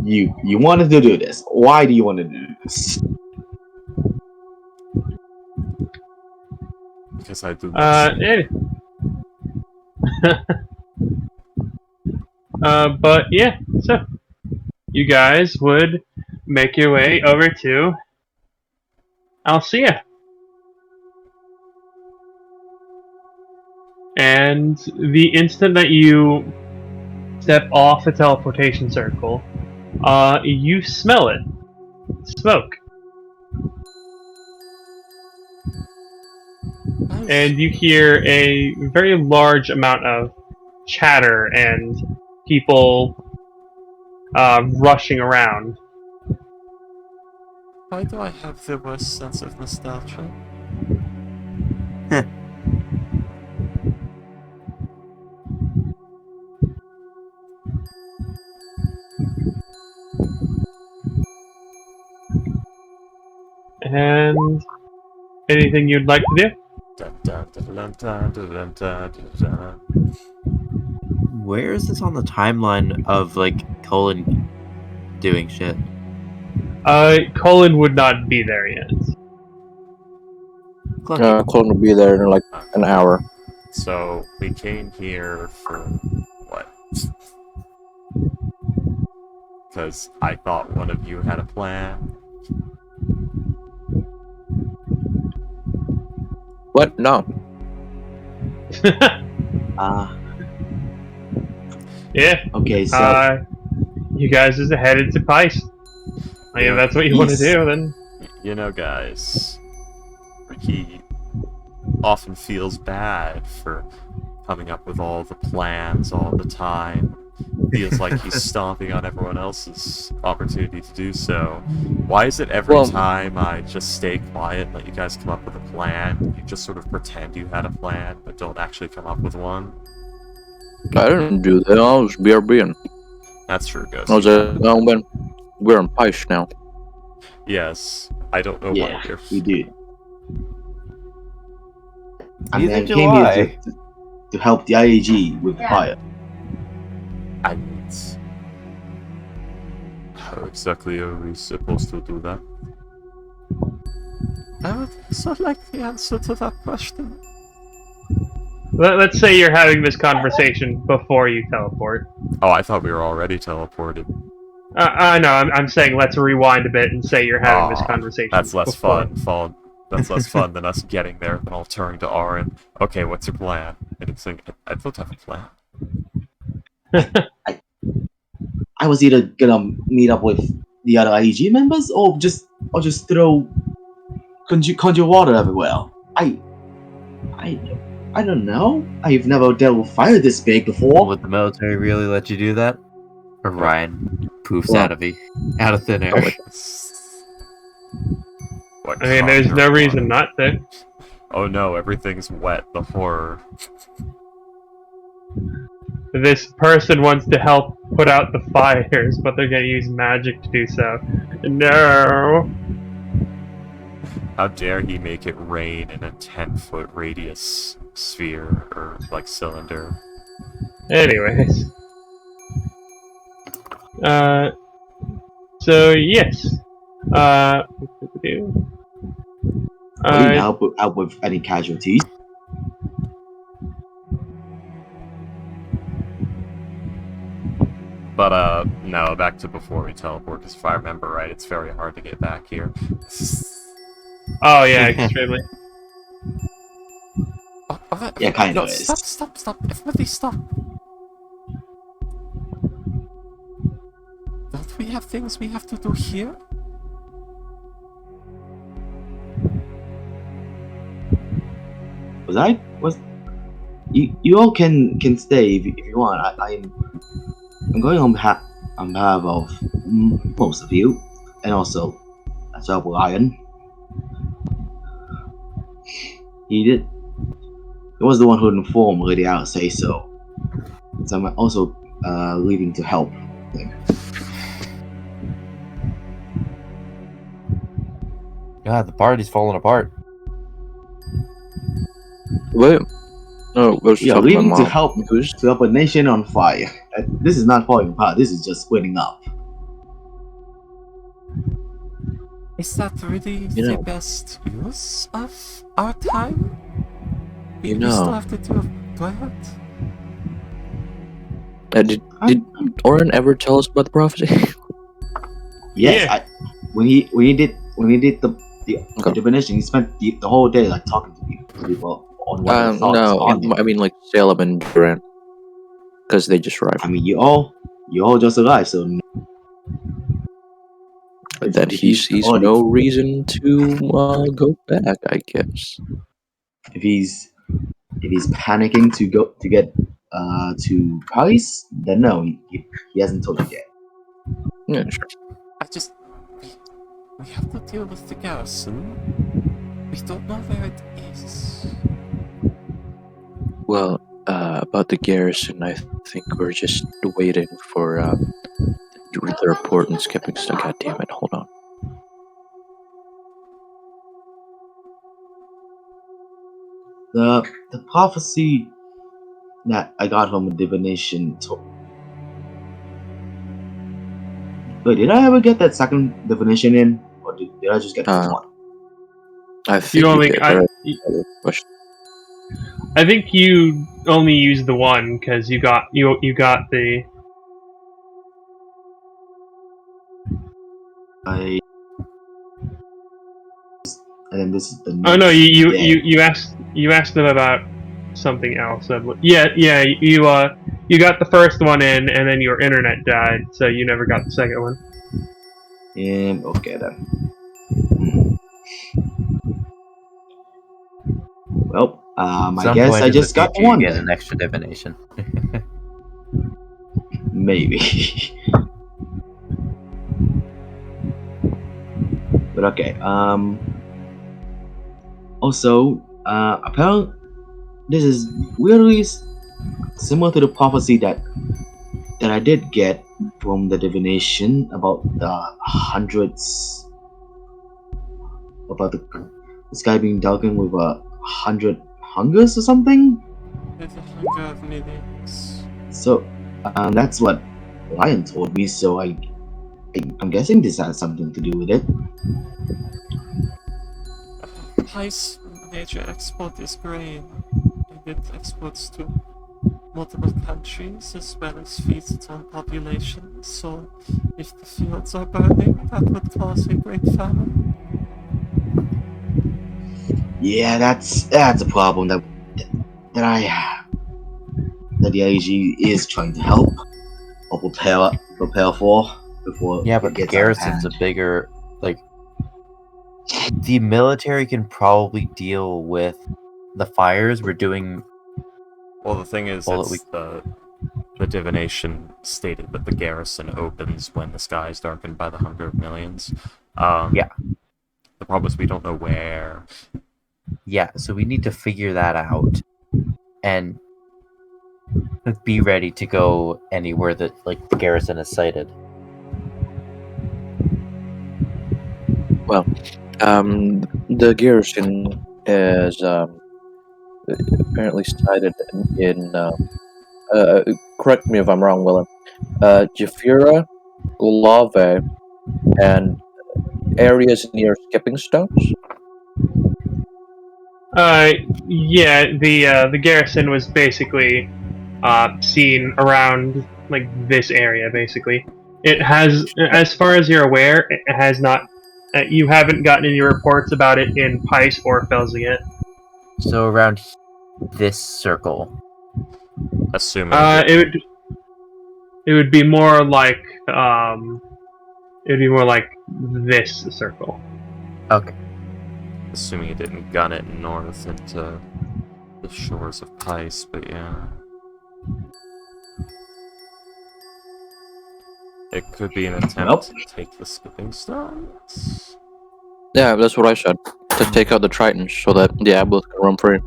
You wanted to do this. Why do you want to do this? Because I do. But yeah, so you guys would make your way over to Alcia. And the instant that you step off the teleportation circle, you smell it. Smoke. And you hear a very large amount of chatter and people rushing around. Why do I have the worst sense of nostalgia? And anything you'd like to do? Where is this on the timeline of like Colin doing shit? Colin would not be there yet. Colin will be there in like an hour. So we came here for what? Because I thought one of you had a plan. What? No. Yeah. Okay, so you guys is headed to Pice. I mean, if that's what you want to do, then You know, guys, he often feels bad for coming up with all the plans all the time. Feels like he's stomping on everyone else's opportunity to do so. Why is it every time I just stay quiet and let you guys come up with a plan, you just sort of pretend you had a plan, but don't actually come up with one? I didn't do that. I was BRBing. That's true, Ghost. We're in Pice now. Yes, I don't know why you're... we did. I Neither do came I. here to help the IAG with fire. And how exactly are we supposed to do that? I would also like the answer to that question. let's say you're having this conversation before you teleport. Oh, I thought we were already teleported. I know. I'm saying let's rewind a bit and say you're having this conversation. That's less before. fun. That's less fun than us getting there. Then I'll turn to Aaron. Okay, what's your plan? And it's like, I don't have a plan. I was either gonna meet up with the other IEG members or just throw conjure water everywhere. I don't know. I've never dealt with fire this big before. Would the military really let you do that? Orion poofs Well, out of thin air. oh, wait. What I mean, there's no conjure reason water? not to. Oh no, everything's wet. The horror. This person wants to help put out the fires, but they're gonna use magic to do so. No! How dare he make it rain in a 10-foot radius sphere or like cylinder? Anyways. So yes. What did we do? We didn't help with any casualties. But no, back to before we teleport, because if I remember right, it's very hard to get back here. Oh yeah, extremely. Yeah, kind no, of is. Stop! Everybody stop! Don't we have things we have to do here? Was you all can stay if you want. I'm going on behalf of most of you, and also as well with Iron. He was the one who informed Lady Alice say so. So I'm also leaving to help him. God, the party's falling apart. Wait. No, I was Yeah, talking leaving about to Mom. help to help a nation on fire. This is not falling apart. This is just splitting up. Is that really You know- the best use of our time? We You still know- have to do that? Did Oren ever tell us about the prophecy? Yes, Yeah. when he did the Okay. divination, he spent the whole day like talking to people on what their thoughts No, on it. I mean like Salem and Duran, because they just arrived. I mean, you all just arrived, so That if he he's sees already- no reason to go back, I guess. if he's panicking to get to Paris, then no, he hasn't told you yet. Yeah, sure. We have to deal with the garrison. We don't know where it is. Well, about the garrison, I think we're just waiting for the report and skipping stuff. God damn it! Hold on. The prophecy that I got from a divination Wait, did I ever get that second divination in? Or did I just get this one? I think You only. did. I Question. think you only used the one because you got the. And then this is the Oh no, next day. you asked them about something else. Yeah, you got the first one in, and then your internet died, so you never got the second one. Okay then. Well, I Some guess point I in just the got future, you one. get an extra divination. Maybe. But okay. Also, apparently, this is weirdly similar to the prophecy that I did get from the divination about the hundreds, about this guy being darkened with 100 hungers or something. There's a hunger of meanings. So, that's what Ryan told me. So I'm guessing this has something to do with it. High's major export is grain, and it exports to multiple countries as well as feeds its own population. So, if the fields are burning, that would cause a great famine. Yeah, that's a problem that I have. that the AG is trying to help or prepare for before Yeah, it but the gets out of garrison's a hand. bigger like. The military can probably deal with the fires. We're doing Well, the thing is, all that we. it's the divination stated that the garrison opens when the sky is darkened by the hunger of millions. Yeah. The problem is we don't know where. Yeah, so we need to figure that out and be ready to go anywhere that like the garrison is sighted. The garrison is apparently sited in correct me if I'm wrong, Willem. Jafira, Lave, and areas near Skipping Stones. Yeah, the garrison was basically seen around like this area. Basically, it has, as far as you're aware, it has not. You haven't gotten any reports about it in Pice or Felsi yet. So around this circle. Assuming It would be more like this circle. Okay. assuming it didn't gun it north into the shores of Pice, but yeah. It could be an attempt to take the skipping stones. Yeah, that's what I said. To take out the Tritons so that the Aboleth can roam free.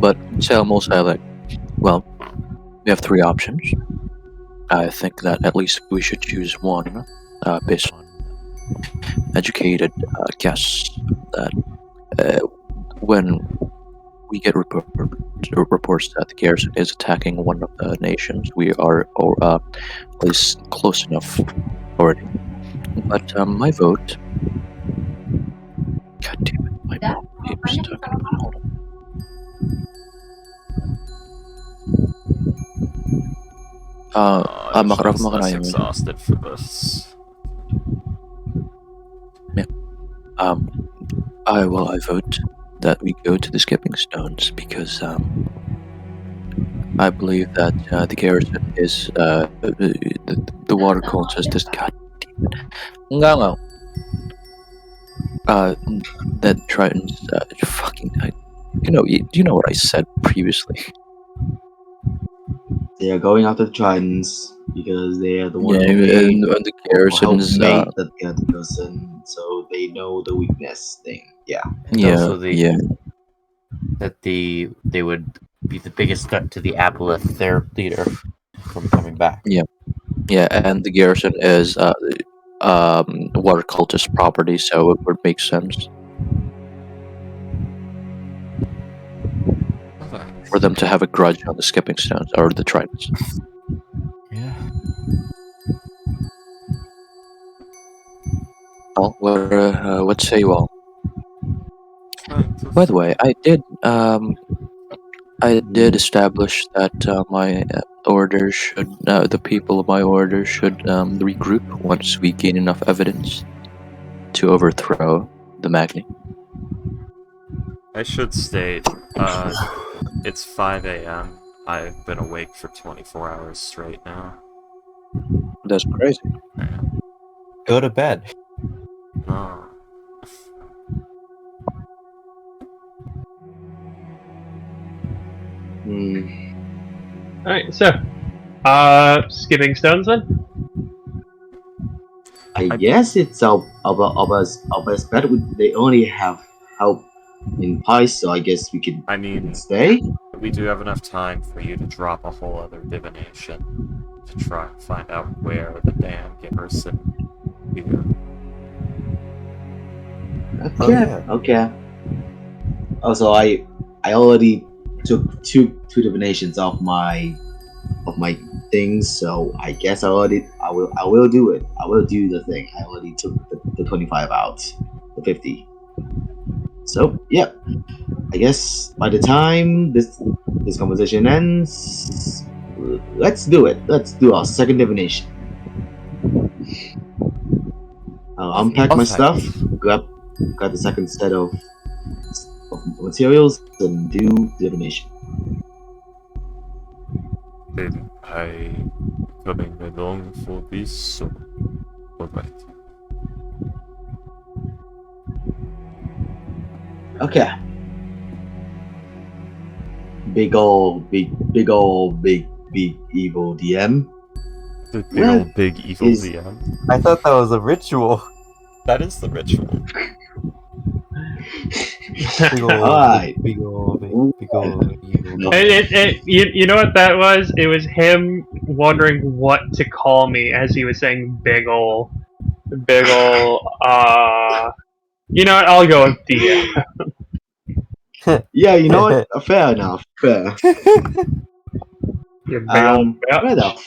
But Salem will say, like, well, we have three options. I think that at least we should choose one based on educated guess that when we get reports that the garrison is attacking one of the nations, we are at least close enough already. But my vote... God damn it, my name is stuck. Hold on. I'm less exhausted for this. Yeah. I vote that we go to the skipping stones because I believe that the garrison is the water cone says this. God damn it. No. That Tritons fucking. You know what I said previously. They are going after the Tritons because they are the one Yeah, who made and the or garrisons. helped made the person, so they know the weakness thing. Yeah. And Yeah, also yeah. that they would be the biggest threat to the Aboleth, their leader, from coming back. Yeah, and the garrison is water cultist property, so it would make sense for them to have a grudge on the skipping stones or the Tritons. Yeah. Well, what say you all? By the way, I did establish that my order should, the people of my order should regroup once we gain enough evidence to overthrow the Magni. I should state, it's 5 a.m. I've been awake for 24 hours straight now. That's crazy. Go to bed. Oh. Alright, so skipping stones then? I guess it's our best bet. They only have help in Pice, so I guess we can stay. We do have enough time for you to drop a whole other divination to try and find out where the damn garrison is. Okay. Also, I already took two divinations off my things, so I guess I will do it. I will do the thing. I already took the 25 out, the 50. So yeah, I guess by the time this conversation ends, let's do it. Let's do our second divination. I'll unpack my stuff, grab got the second set of materials and do divination. Then I coming along for this, so alright. Okay. Big evil DM. The big What old big evil is- DM. I thought that was a ritual. That is the ritual. Big old, Alright. big old evil. No. You know what that was? It was him wondering what to call me as he was saying big ol'. You know what? I'll go with DM. Yeah, you know what? Fair enough. Fair. You big ol' bitch.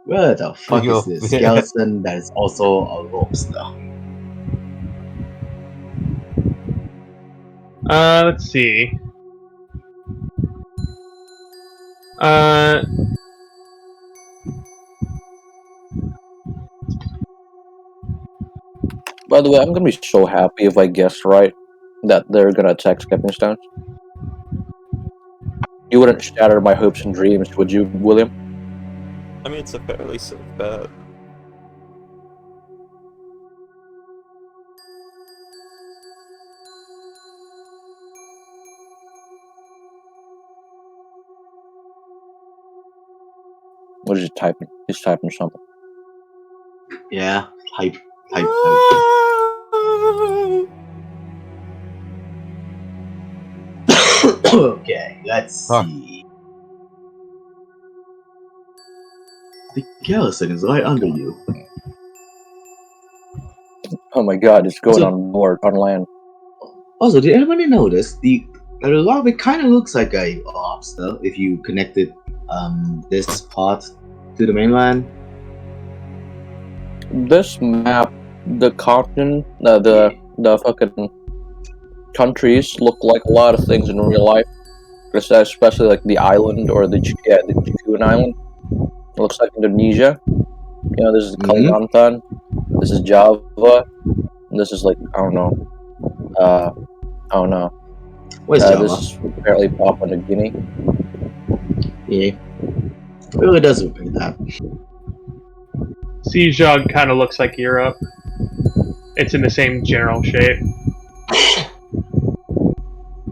Where the fuck Big is ol' this bitch. skeleton that is also a lobster? Let's see. By the way, I'm gonna be so happy if I guessed right that they're gonna attack Skipping Stones. You wouldn't shatter my hopes and dreams, would you, William? I mean, it's a fairly safe bet. What is he typing? He's typing something. Yeah, type. Okay, let's Fuck. see. The skeleton is right under you. Oh my god, it's going So- on land. Also, did anybody notice the lava kind of looks like a lobster if you connected this part to the mainland? This map, the continent, the fucking countries look like a lot of things in real life. Especially like the island or the Jakuan island. It looks like Indonesia. You know, this is Kalimantan. This is Java. And this is like I don't know. Where's Java? This is apparently Papua New Guinea. Yeah. It really does look like that. Sejong kind of looks like Europe. It's in the same general shape.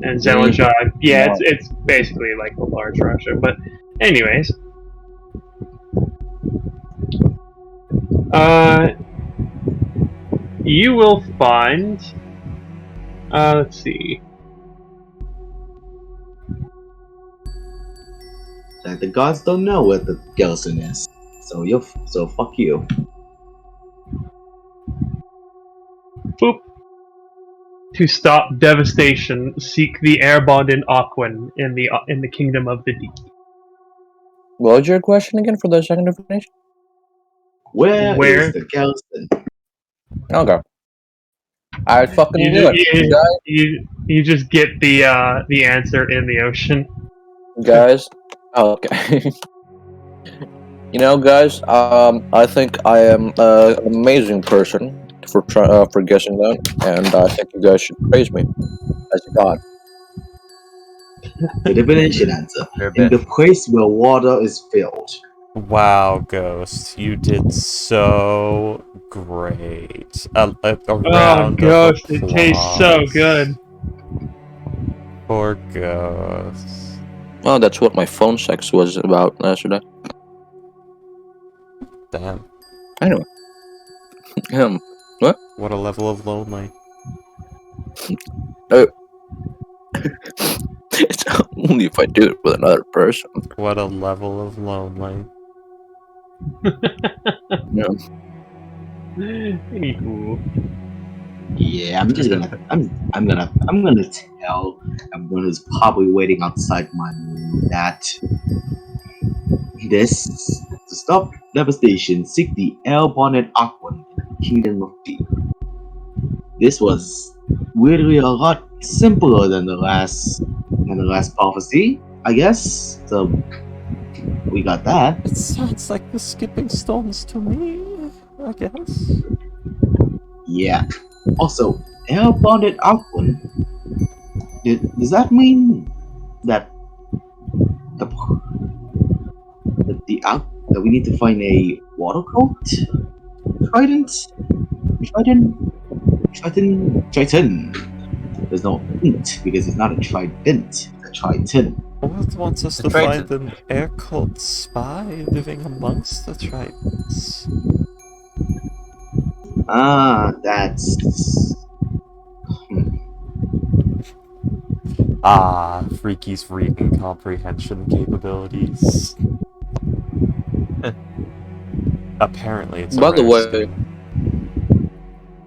And Zelenjag, yeah, it's basically like a large Russia. But anyways, you will find. Let's see. That the gods don't know where the skeleton is, so fuck you. Boop. To stop devastation, seek the Airbond in Aquan in the Kingdom of the Deep. What was your question again for the second information? Where Where? is the skeleton? Okay. I fucking You knew just, it. you just get the answer in the ocean. Guys. Oh, okay. You know, guys, I think I am an amazing person for guessing that, and I think you guys should praise me as a god. The divination answer. Fair In bet. the place where water is filled. Wow, Ghost, you did so great. A Oh round gosh, of it tastes so applause good. for Ghost. Well, that's what my phone sex was about yesterday. Damn, Anyway. what a level of lonely. It's only if I do it with another person. What a level of lonely. Yeah. Anywho. Yeah, I'm just gonna tell everyone who's probably waiting outside my room that this to stop devastation, seek the Airborne and Aquan in the Kingdom of Deep. This was weirdly a lot simpler than the last prophecy, I guess. So we got that. It sounds like the skipping stones to me, I guess. Yeah. Also, Air-bonded Archon. Does that mean that the that we need to find a water coat? Trident? Triton. There's no int because it's not a trident, it's a triton. What wants us The to Triton. find an air cult spy living amongst the Tritons? Ah, that's. Ah, Freaky's reading comprehension capabilities. Apparently, it's a By the rare way- skill.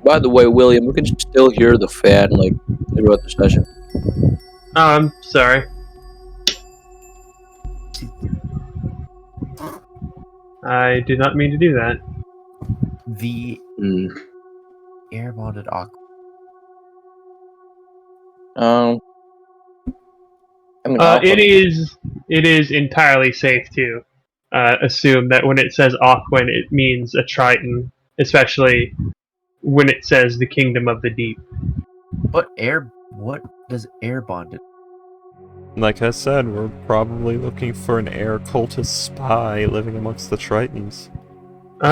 By the way, William, we can still hear the fan like throughout the session. Sorry. I did not mean to do that. The Hmm. air bonded aqua. I mean, It is entirely safe to assume that when it says Aquan, it means a Triton, especially when it says the Kingdom of the Deep. What does air bonded? Like I said, we're probably looking for an air cultist spy living amongst the Tritons. Do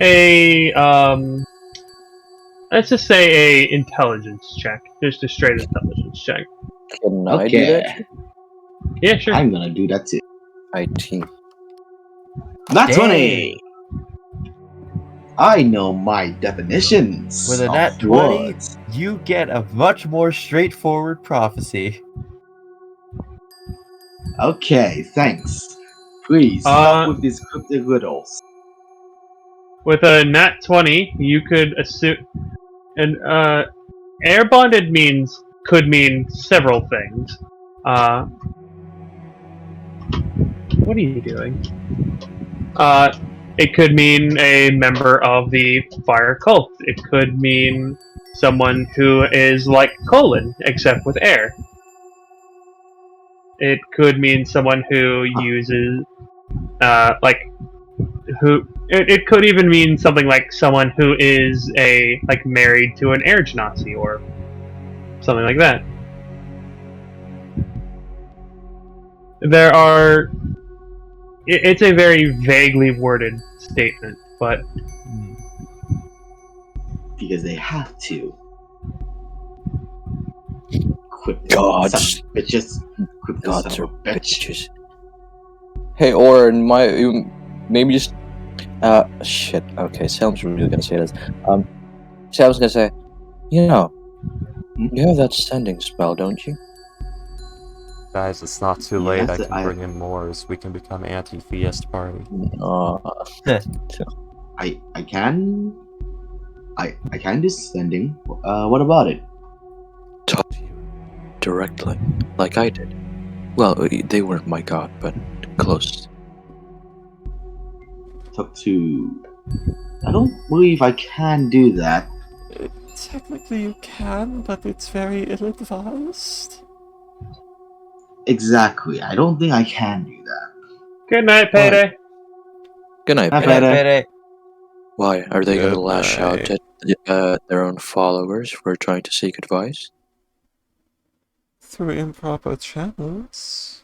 a let's just say a intelligence check. Just a straight intelligence check. can I do that? Yeah, sure. I'm gonna do that too. IT. Nat 20! Dang. I know my definitions. With a of nat 20, words. you get a much more straightforward prophecy. Okay, thanks. Please stop with these cryptic riddles. With a nat 20, you could assume. And air bonded could mean several things. What are you doing? It could mean a member of the fire cult. It could mean someone who is like Colin, except with air. It could mean someone who uses, It could even mean something like someone who is married to an air genasi or something like that. There are. It's a very vaguely worded statement, but Because they have to. Cryptic Gods. son of bitches. Cryptic Gods son are of a bitch. bitches. Hey, Oren, maybe just shit. Okay, Salem's really gonna say this. Salem's gonna say, you know, you have that sending spell, don't you? Guys, it's not too Yeah, late. I that's can it, bring in Moors. We can become anti-theist party. I can do sending. What about it? Talk to you directly, like I did. Well, they weren't my god, but close. Talk to. I don't believe I can do that. Technically you can, but it's very ill-advised. Exactly. I don't think I can do that. good night, Payday. Good night, Hi, Payday. Payday. Why are they going to Good lash out night. at their own followers for trying to seek advice? Through improper channels.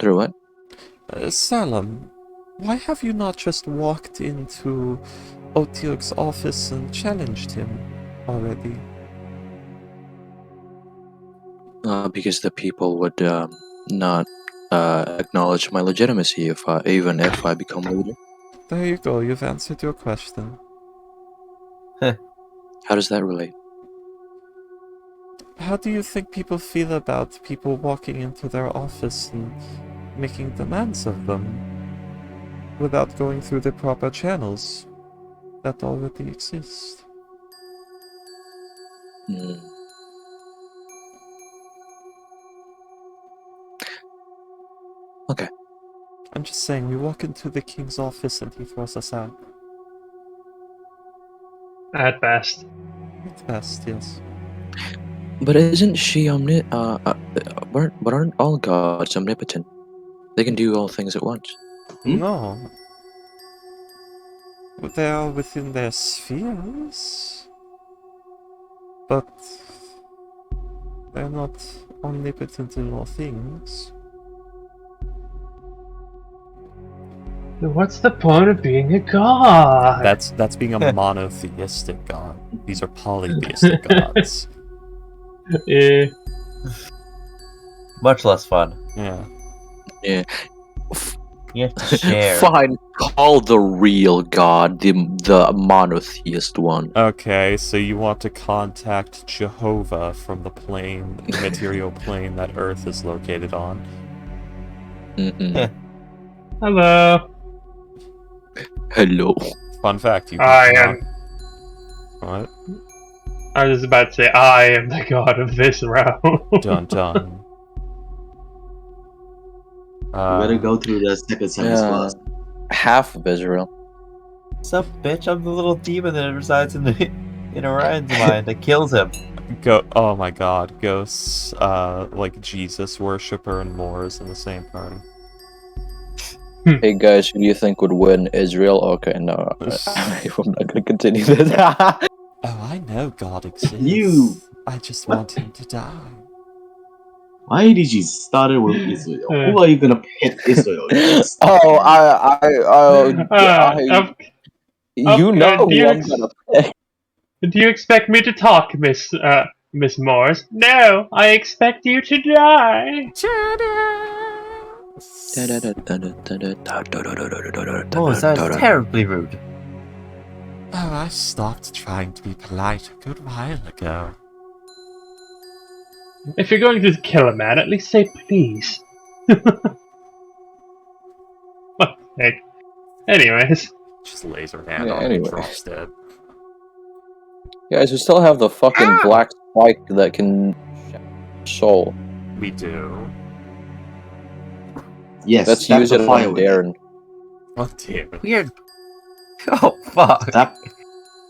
Through what? Salem, why have you not just walked into Otiok's office and challenged him already? Because the people would not acknowledge my legitimacy even if I become leader. There you go, you've answered your question. How does that relate? How do you think people feel about people walking into their office and making demands of them without going through the proper channels that already exist? Hmm. Okay. I'm just saying, we walk into the king's office and he throws us out. At best. At best, yes. But isn't she but aren't all gods omnipotent? They can do all things at once. Hmm? No. They are within their spheres, but they're not omnipotent in all things. What's the point of being a god? That's being a monotheistic god. These are polytheistic gods. Eh, Much less fun. Yeah. Yeah. You have to share. Fine, call the real god the monotheist one. Okay, so you want to contact Jehovah from the plane, the material plane that Earth is located on. Mm-mm. hello. Hello. Fun fact, you I can am. What? I was about to say, I am the god of this realm. Dun dun. We better go through the second sentence Yeah. first. Half of Israel. What's up, bitch? I'm the little demon that resides in Orion's mind that kills him. Oh my god, ghosts, like Jesus worshipper and Moors in the same party. Hey guys, who do you think would win, Israel? Okay, no, I'm not gonna continue this. Oh, I know God exists. You- I just want him to die. Why did you start it with Israel? Who are you gonna pit Israel against? Oh, you Okay, know do you who I'm ex- gonna pick. Do you expect me to talk, Miss Morris? No, I expect you to die. Oh, that's terribly rude. Oh, I stopped trying to be polite a good while ago. If you're going to kill a man, at least say please. Fuck's sake. Anyways. Just laser hand Yeah, on him, anyway. drops dead. Guys, we still have the fucking black spike that can soul. We do. Yes, Let's stab use the it fire on with it. Darren. Oh damn it. Weird. Oh, fuck.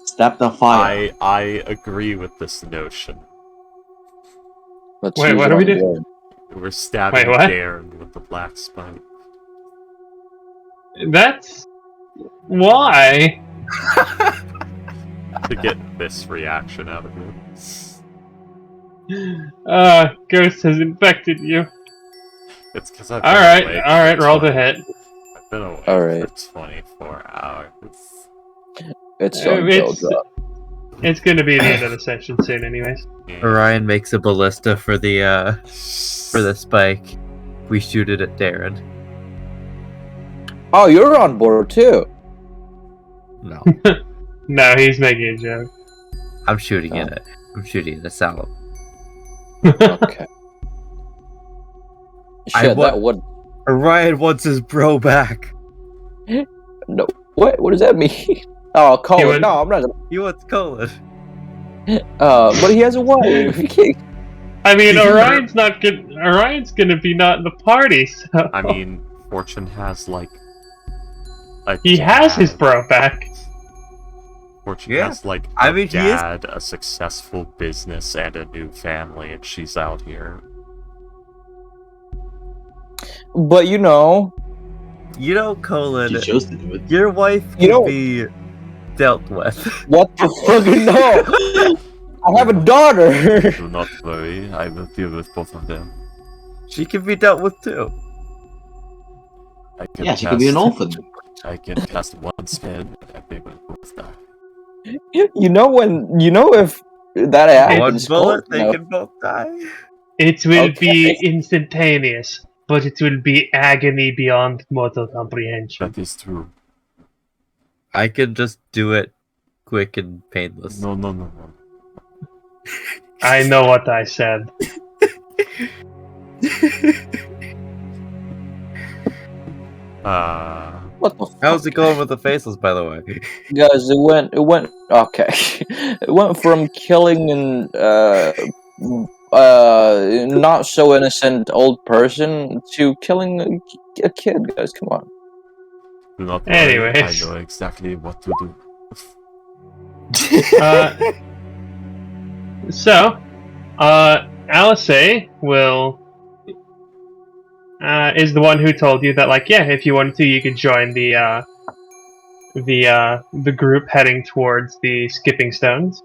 Stab the fire. I agree with this notion. Let's Wait, use what it are we on doing? Darren. We're stabbing Wait, what? Darren with the black spike. That's... Why? To get this reaction out of me. Ghost has infected you. It's because I've been awake Alright, for roll the 20 hit. I've been awake Alright. for 24 hours. It's on It's- drop. It's gonna be the end of the session soon, anyways. Orion makes a ballista for the spike. We shoot it at Darren. Oh, you're on board too. No, No, he's making a joke. I'm shooting at it. I'm shooting at Salem. Okay. I Shit, wa- that would. Orion wants his bro back. No. What? What does that mean? Oh, Colin. would- No, I'm not He wants Colin. gonna. But he has a wife. He can't- I mean, Orion's gonna be not in the party, so... I mean, Fortune has like a he has his dad. bro back. Fortune Yeah. has like I a mean, he is- dad, a successful business, and a new family, and she's out here. But you know, You know, Colin, You chose to do it. your wife You can know- be dealt with. what the fucking no? I have a daughter. Do not worry, I will deal with both of them. She can be dealt with too. I can Yeah, she could be an cast- orphan. I can cast one spell, and they will both die. You know if that One happens, bullet, Colin, they no. can both die. It will Okay. be instantaneous, but it will be agony beyond mortal comprehension. That is true. I can just do it quick and painless. No. I know what I said. What the fuck? How's it going with the faceless, by the way? Guys, it went okay. It went from killing an not so innocent old person to killing a kid, guys, come on. Do not worry, Anyways. I know exactly what to do. So, Alice will is the one who told you that, like, yeah, if you wanted to, you could join the the group heading towards the skipping stones.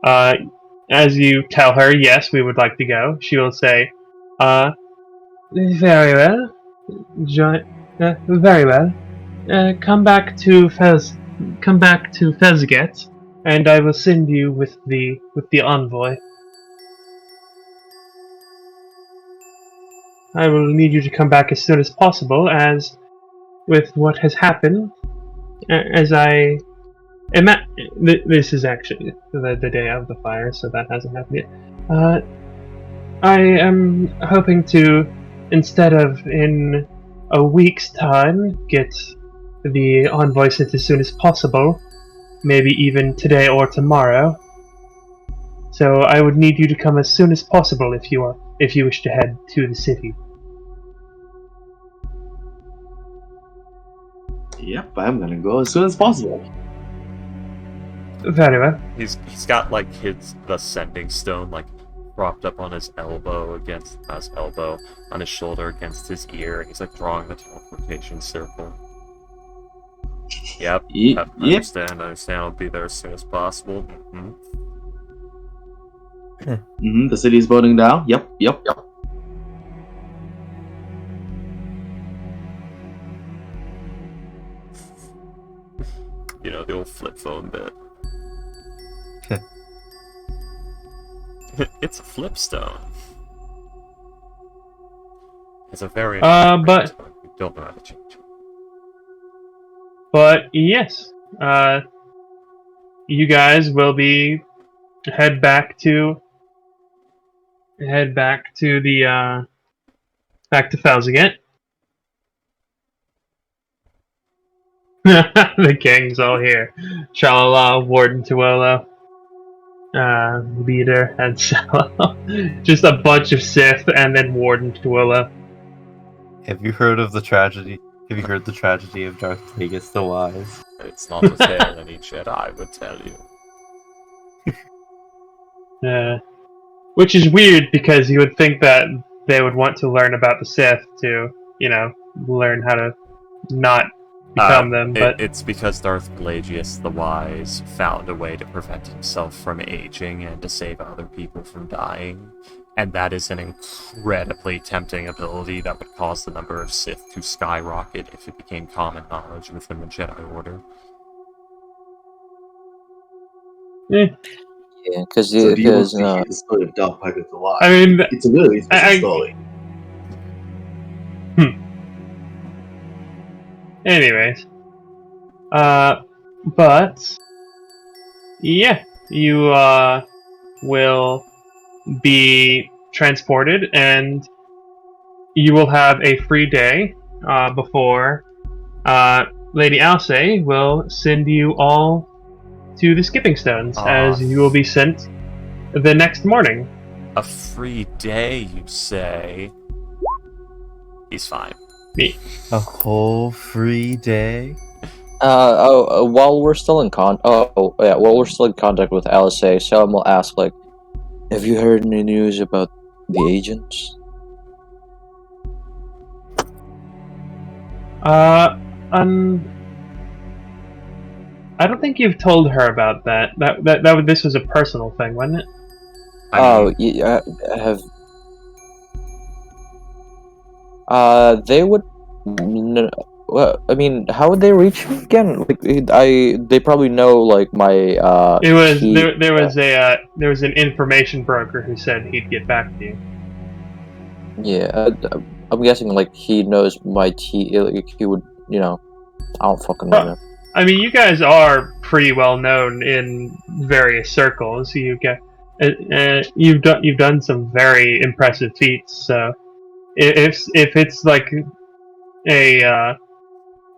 As you tell her, yes, we would like to go, she will say, very well. Very well. Come back to Fezget, and I will send you with the envoy. I will need you to come back as soon as possible, as with what has happened, as I this is actually the day of the fire, so that hasn't happened yet. I am hoping to, instead of in a week's time, get the envoy sent as soon as possible, maybe even today or tomorrow. So I would need you to come as soon as possible if you wish to head to the city. Yep, I'm gonna go as soon as possible. Very well. He's got like the sending stone like propped up on his elbow on his shoulder against his ear, and he's like drawing the teleportation circle. Yep. Yep. I understand. I'll be there as soon as possible. The city is burning down. Yep. You know, the old flip phone bit. It's a flipstone. It's a very but you don't know how to change it. But yes, you guys will be head back to back to Felsiget. The gang's all here. Shalala, Warden Tuolo, Leader, and Shallow. Just a bunch of Sith, and then Warden Tuolo. Have you heard of the tragedy? Have you heard the tragedy of Darth Plagueis the Wise? It's not a tale any Jedi would tell you. Which is weird, because you would think that they would want to learn about the Sith to, learn how to not become them, but it's because Darth Plagueis the Wise found a way to prevent himself from aging and to save other people from dying, and that is an incredibly tempting ability that would cause the number of Sith to skyrocket if it became common knowledge within the Jedi Order. Yeah, because So do you want to hear the story of Darth Plagueis the Wise? I mean, it's a really interesting story. Anyways, but yeah, you will be transported, and you will have a free day before Lady Alcé will send you all to the Skipping Stones, as you will be sent the next morning. A free day, you say? He's fine. A whole free day? While we're still in contact with Alcé, Selim will ask, like, have you heard any news about the agents? I don't think you've told her about that. This was a personal thing, wasn't it? Yeah, have. They would. Well, I mean, how would they reach me again? Like, they probably know, like, my. It was there was an information broker who said he'd get back to you. Yeah, I'm guessing, like, he knows my like, he would, I don't fucking know. I mean, you guys are pretty well known in various circles. You've done some very impressive feats. So if it's like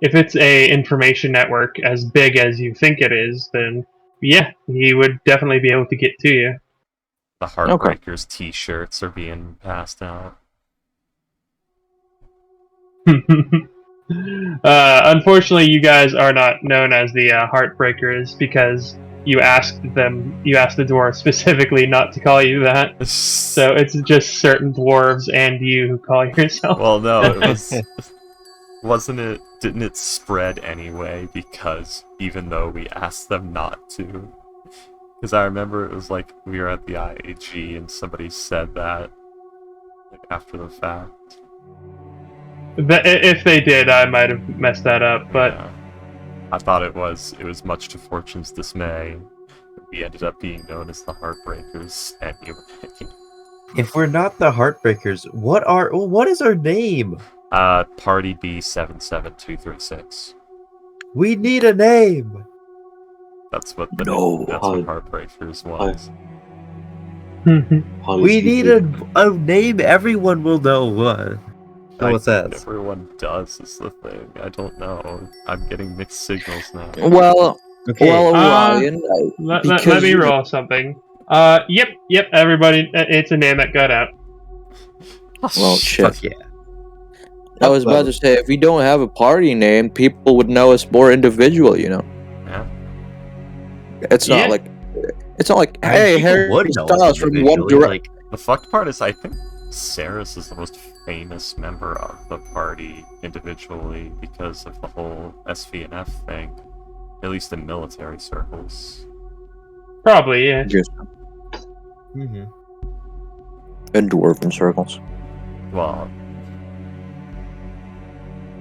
if it's a information network as big as you think it is, then yeah, he would definitely be able to get to you. The Heartbreakers T-shirts are being passed out. Unfortunately, you guys are not known as the Heartbreakers, because you asked the dwarves specifically not to call you that. So it's just certain dwarves and you who call yourself. Well, no, wasn't it didn't it spread anyway? Because even though we asked them not to, because I remember it was like we were at the IAG and somebody said that like after the fact. If they did, I might have messed that up, but Yeah. I thought it was much to Fortune's dismay. We ended up being known as the Heartbreakers, and you were picking. If we're not the Heartbreakers, what is our name? Party B77236. We need a name. That's what No. Heartbreakers was. We need a name everyone will know what. What's that? Everyone does is the thing. I don't know. I'm getting mixed signals now. Well, Okay. Ryan, let because me you- roll something. Yep, everybody, it's a name that got out. Well, shit. Fuck yeah. I was about to say, if we don't have a party name, people would know us more individual, you know? Yeah. It's not Yeah. like, I hey, think Harry people would know us Styles from One individually, Direction. like, The fucked part is I think Saris is the most famous member of the party individually because of the whole SVNF thing. At least in military circles. Probably, yeah. Just mhm. in dwarven circles. Well,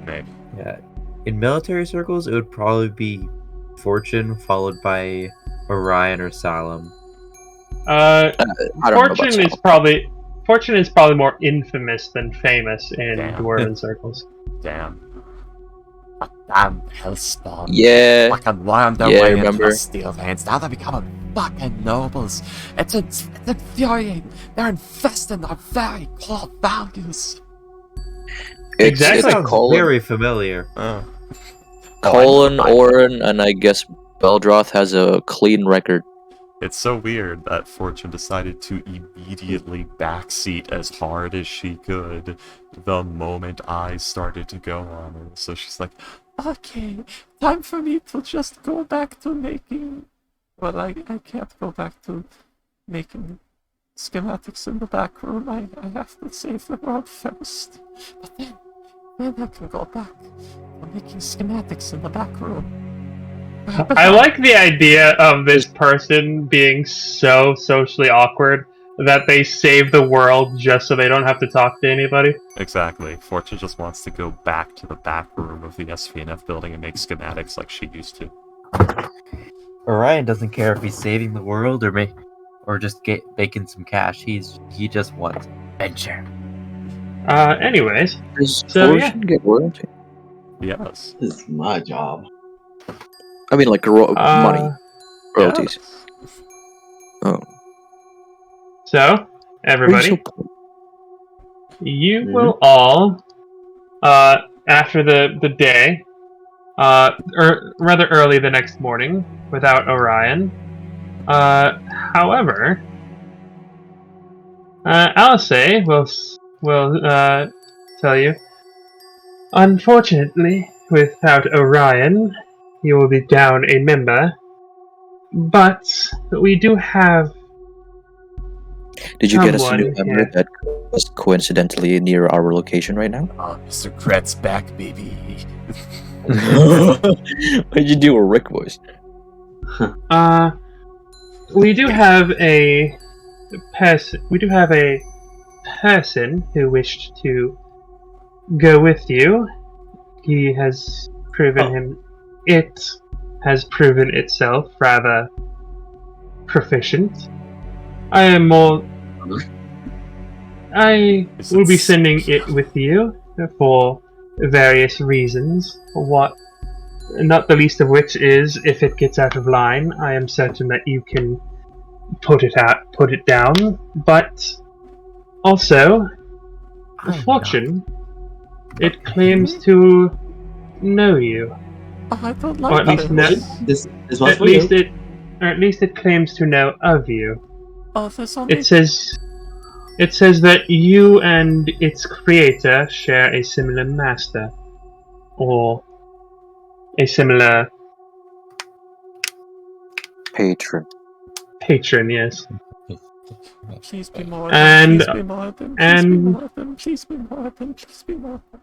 maybe. Yeah. In military circles, it would probably be Fortune followed by Orion or Salem. I don't know about Fortune is Salem. probably more infamous than famous in Damn. dwarven circles. Damn. A damn hellspawn. Yeah. Fucking wound their Yeah, way into remember? the steel veins. Now they're becoming fucking nobles. It's infuriating. They're infesting our very core values. Exactly. It's Sounds Colin, very familiar. Colin, Oren, and I guess Beldroth has a clean record. It's so weird that Fortune decided to immediately backseat as hard as she could the moment I started to go on her. So she's like, okay, time for me to just go back to making... Well, I can't go back to making schematics in the back room. I have to save the world first. But then I can go back to making schematics in the back room. I like the idea of this person being so socially awkward that they save the world just so they don't have to talk to anybody. Exactly. Fortune just wants to go back to the back room of the SVNF building and make schematics like she used to. Orion doesn't care if he's saving the world or just making some cash. He just wants adventure. Anyways, Does So, Fortune get royalty? Yes. This is my job. I mean, like money, royalties. Yes. Oh, so, everybody, So- you will all, after the day, or rather early the next morning, without Orion. However, Alice will tell you. Unfortunately, without Orion, you will be down a member. But we do have. Did you get us a new Someone, member yeah. that was coincidentally near our location right now? Mr. Kretz back, baby. Why'd you do a Rick voice? We do have a person. We do have a person who wished to go with you. He has proven It has proven itself rather proficient. I am more. I Is will it be sending it with you for various reasons. What, not the least of which is, if it gets out of line, I am certain that you can put it down. But also, Fortune, it claims to know you, I don't or like at least know. This was At for least you. it claims to know of you. there's only... It says that you and its creator share a similar master, or a similar Patron. patron. Yes. Please be more And- please be more of them, please be and- more of them, please be more of them, please be more of them.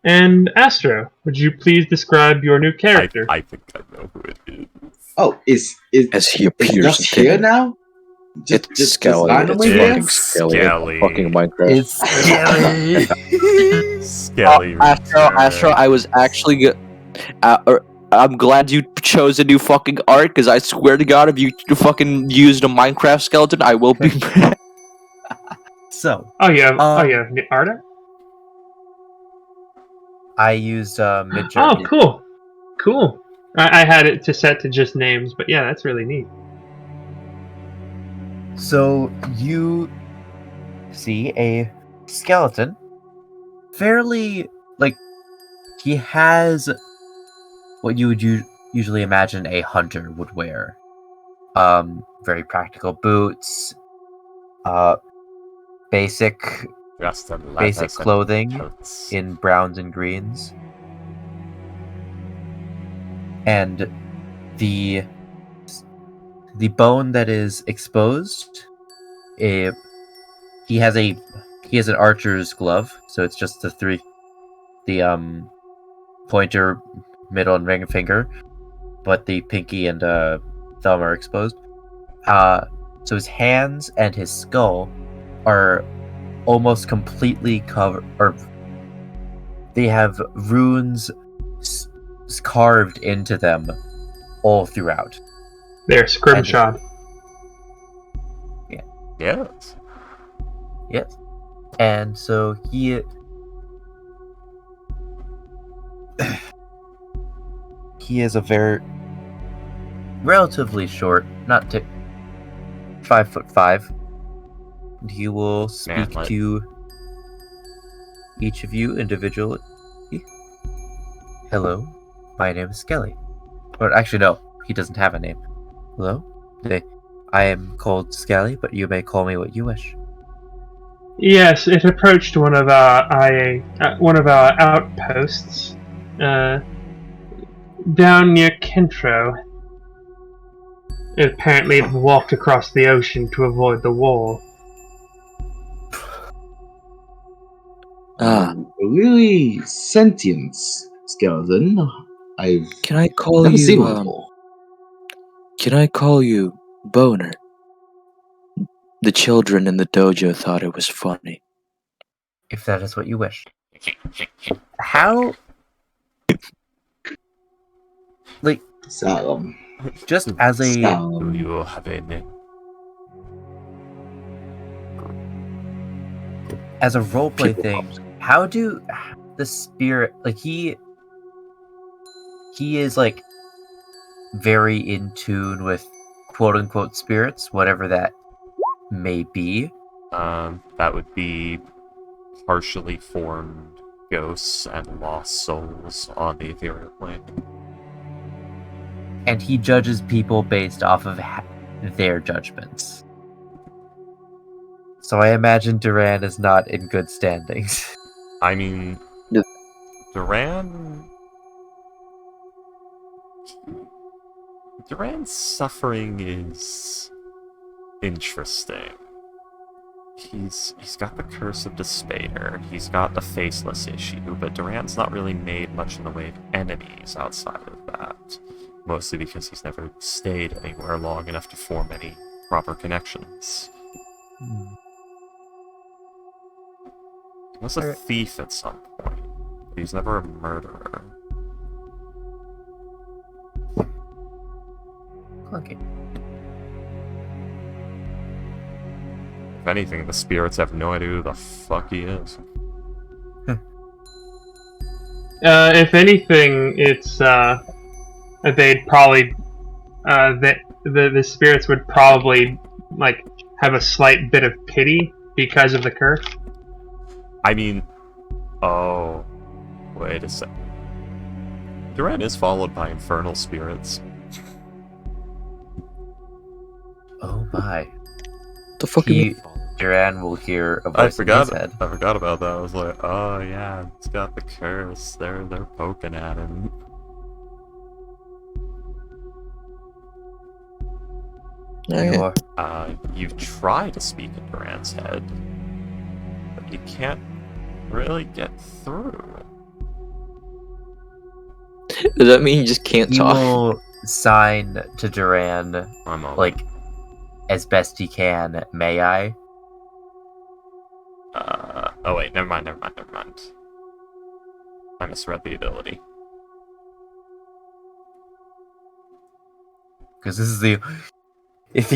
And Astro, would you please describe your new character? I think I know who it is. Oh, As he it's appears just in here it. now? It's Skelly. randomly It's here? fucking Skelly. Skelly. Fucking Minecraft. It's Skelly. Astro, I was actually I'm glad you chose a new fucking art, because I swear to God, if you fucking used a Minecraft skeleton, I will be. So, Oh, you have Arda? I used Oh, Midjourney. cool. I had it set to just names, but yeah, that's really neat. So you see a skeleton, fairly he has what you would usually imagine a hunter would wear. Very practical boots, basic Just a leather clothing coats. in browns and greens, and the bone that is exposed, he has an archer's glove, so it's just the pointer, middle, and ring finger, but the pinky and thumb are exposed. So his hands and his skull are almost completely covered, or they have runes carved into them all throughout. They're scrimshod. Yes. Yes. And so he is a very relatively short, not 5'5". And he will speak Manlet. to each of you individually. Hello, my name is Skelly. Or actually, no, he doesn't have a name. Hello, I am called Skelly, but you may call me what you wish. Yes, it approached one of our outposts down near Kentro. Apparently, it walked across the ocean to avoid the war. A really sentient skeleton. I've Can I call never seen you? one before. Can I call you Boner? The children in the dojo thought it was funny. If that is what you wish. How? So, Just as a Do you have a name? roleplay People thing, how do the spirit, he is very in tune with quote unquote spirits, whatever that may be. That would be partially formed ghosts and lost souls on the ethereal plane. And he judges people based off of their judgments. So I imagine Duran is not in good standings. I mean, Yeah. Duran's suffering is interesting. He's got the curse of despair, he's got the faceless issue, but Duran's not really made much in the way of enemies outside of that. Mostly because he's never stayed anywhere long enough to form any proper connections. He was a thief at some point, but he's never a murderer. Okay. If anything, the spirits have no idea who the fuck he is. If anything, it's they'd probably the spirits would probably have a slight bit of pity because of the curse. I mean, oh, wait a sec. Duran is followed by infernal spirits. Oh my. The fuck you mean? Duran will hear a I voice in his head. forgot about that. I was like, oh yeah, it's got the curse. They're poking at him. You're- You've tried to speak in Duran's head, but you can't really get through. Does that mean you just can't He talk? will sign to Duran, I'm on. like, as best he can, may I? Oh wait, never mind. I misread the ability. Because this is the... If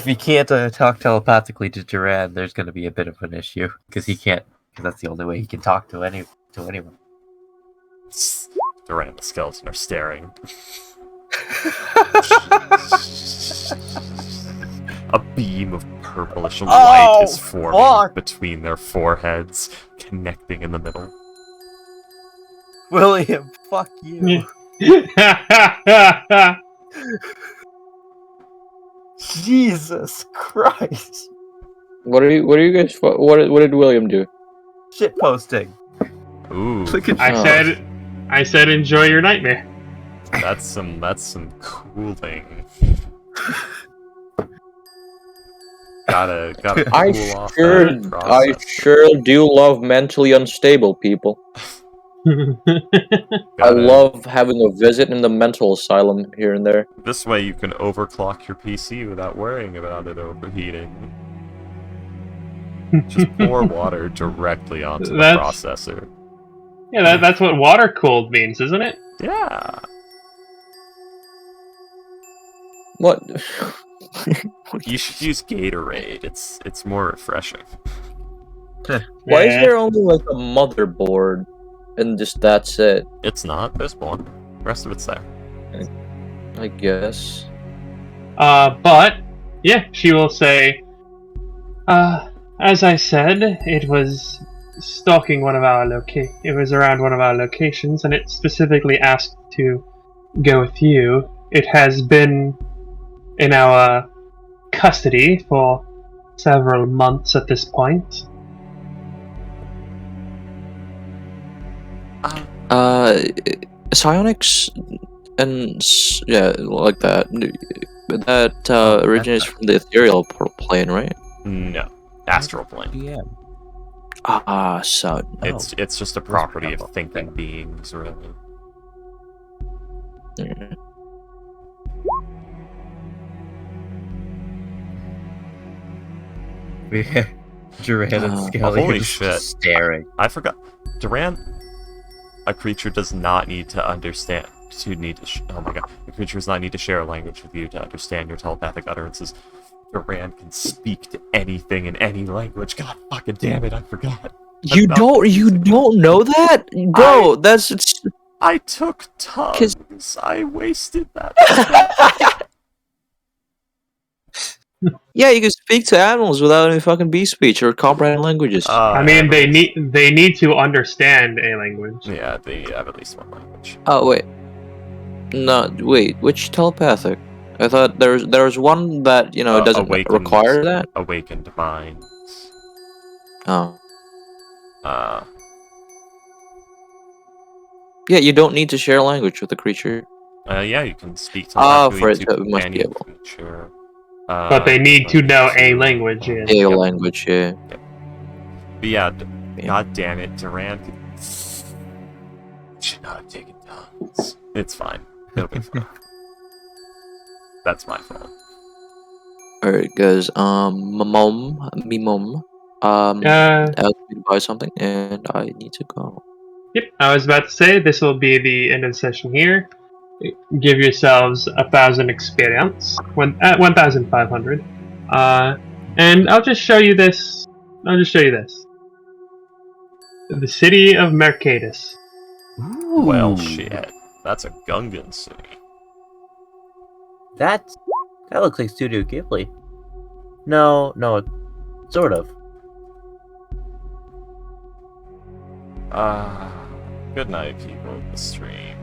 he can't talk telepathically to Duran, there's going to be a bit of an issue. Because he can't... Because that's the only way he can talk to anyone. Duran and the skeleton are staring. A beam of purplish light is forming between their foreheads, connecting in the middle. William, fuck you. Jesus Christ. What are you guys? What did William do? Shit posting. Ooh, Look at I said enjoy your nightmare. that's some cooling. Gotta I cool off that process. sure do love mentally unstable people. I love having a visit in the mental asylum here and there. This way you can overclock your PC without worrying about it overheating. Just pour water directly onto the processor. Yeah, that's what water cooled means, isn't it? Yeah. What? You should use Gatorade. It's more refreshing. Why is there only like a motherboard and just that's it? It's not. There's more. The rest of it's there. I guess. But yeah, she will say, as I said, it was stalking one of our it was around one of our locations, and it specifically asked to go with you. It has been in our custody for several months at this point. Psionics and yeah, like that. That originates from the ethereal plane, right? No, astral plane. Yeah. So no. It's just a property of thinking beings, really. Yeah. Duran and Skelly holy are just shit. staring. I forgot. Duran, a creature does not need to understand. Oh my god. A creature does not need to share a language with you to understand your telepathic utterances. Duran can speak to anything in any language. God fucking damn it, I forgot. You don't know that? Bro, I took tongues. I wasted that. Yeah, you can speak to animals without any fucking bee speech or comprehend languages. I mean, they need to understand a language. Yeah, they have at least one language. Oh wait, no, wait. Which telepathic? I thought there was one that doesn't require that. Awakened minds. Oh. Yeah, you don't need to share language with the creature. Yeah, you can speak to for it to must be able. Creature. But they need to know a language. Yeah. A language, yeah. Yep. But yeah, god damn it, Duran should not have taken tongues. It's fine. It'll be fine. That's my fault. Alright, guys. Mom, asked me to buy something, and I need to go. Yep, I was about to say this will be the end of the session here. Give yourselves 1,000 experience, 1,500, and I'll just show you this. The city of Mercatus. Well, shit. That's a Gungan city. That looks like Studio Ghibli. No, sort of. Good night, people of the stream.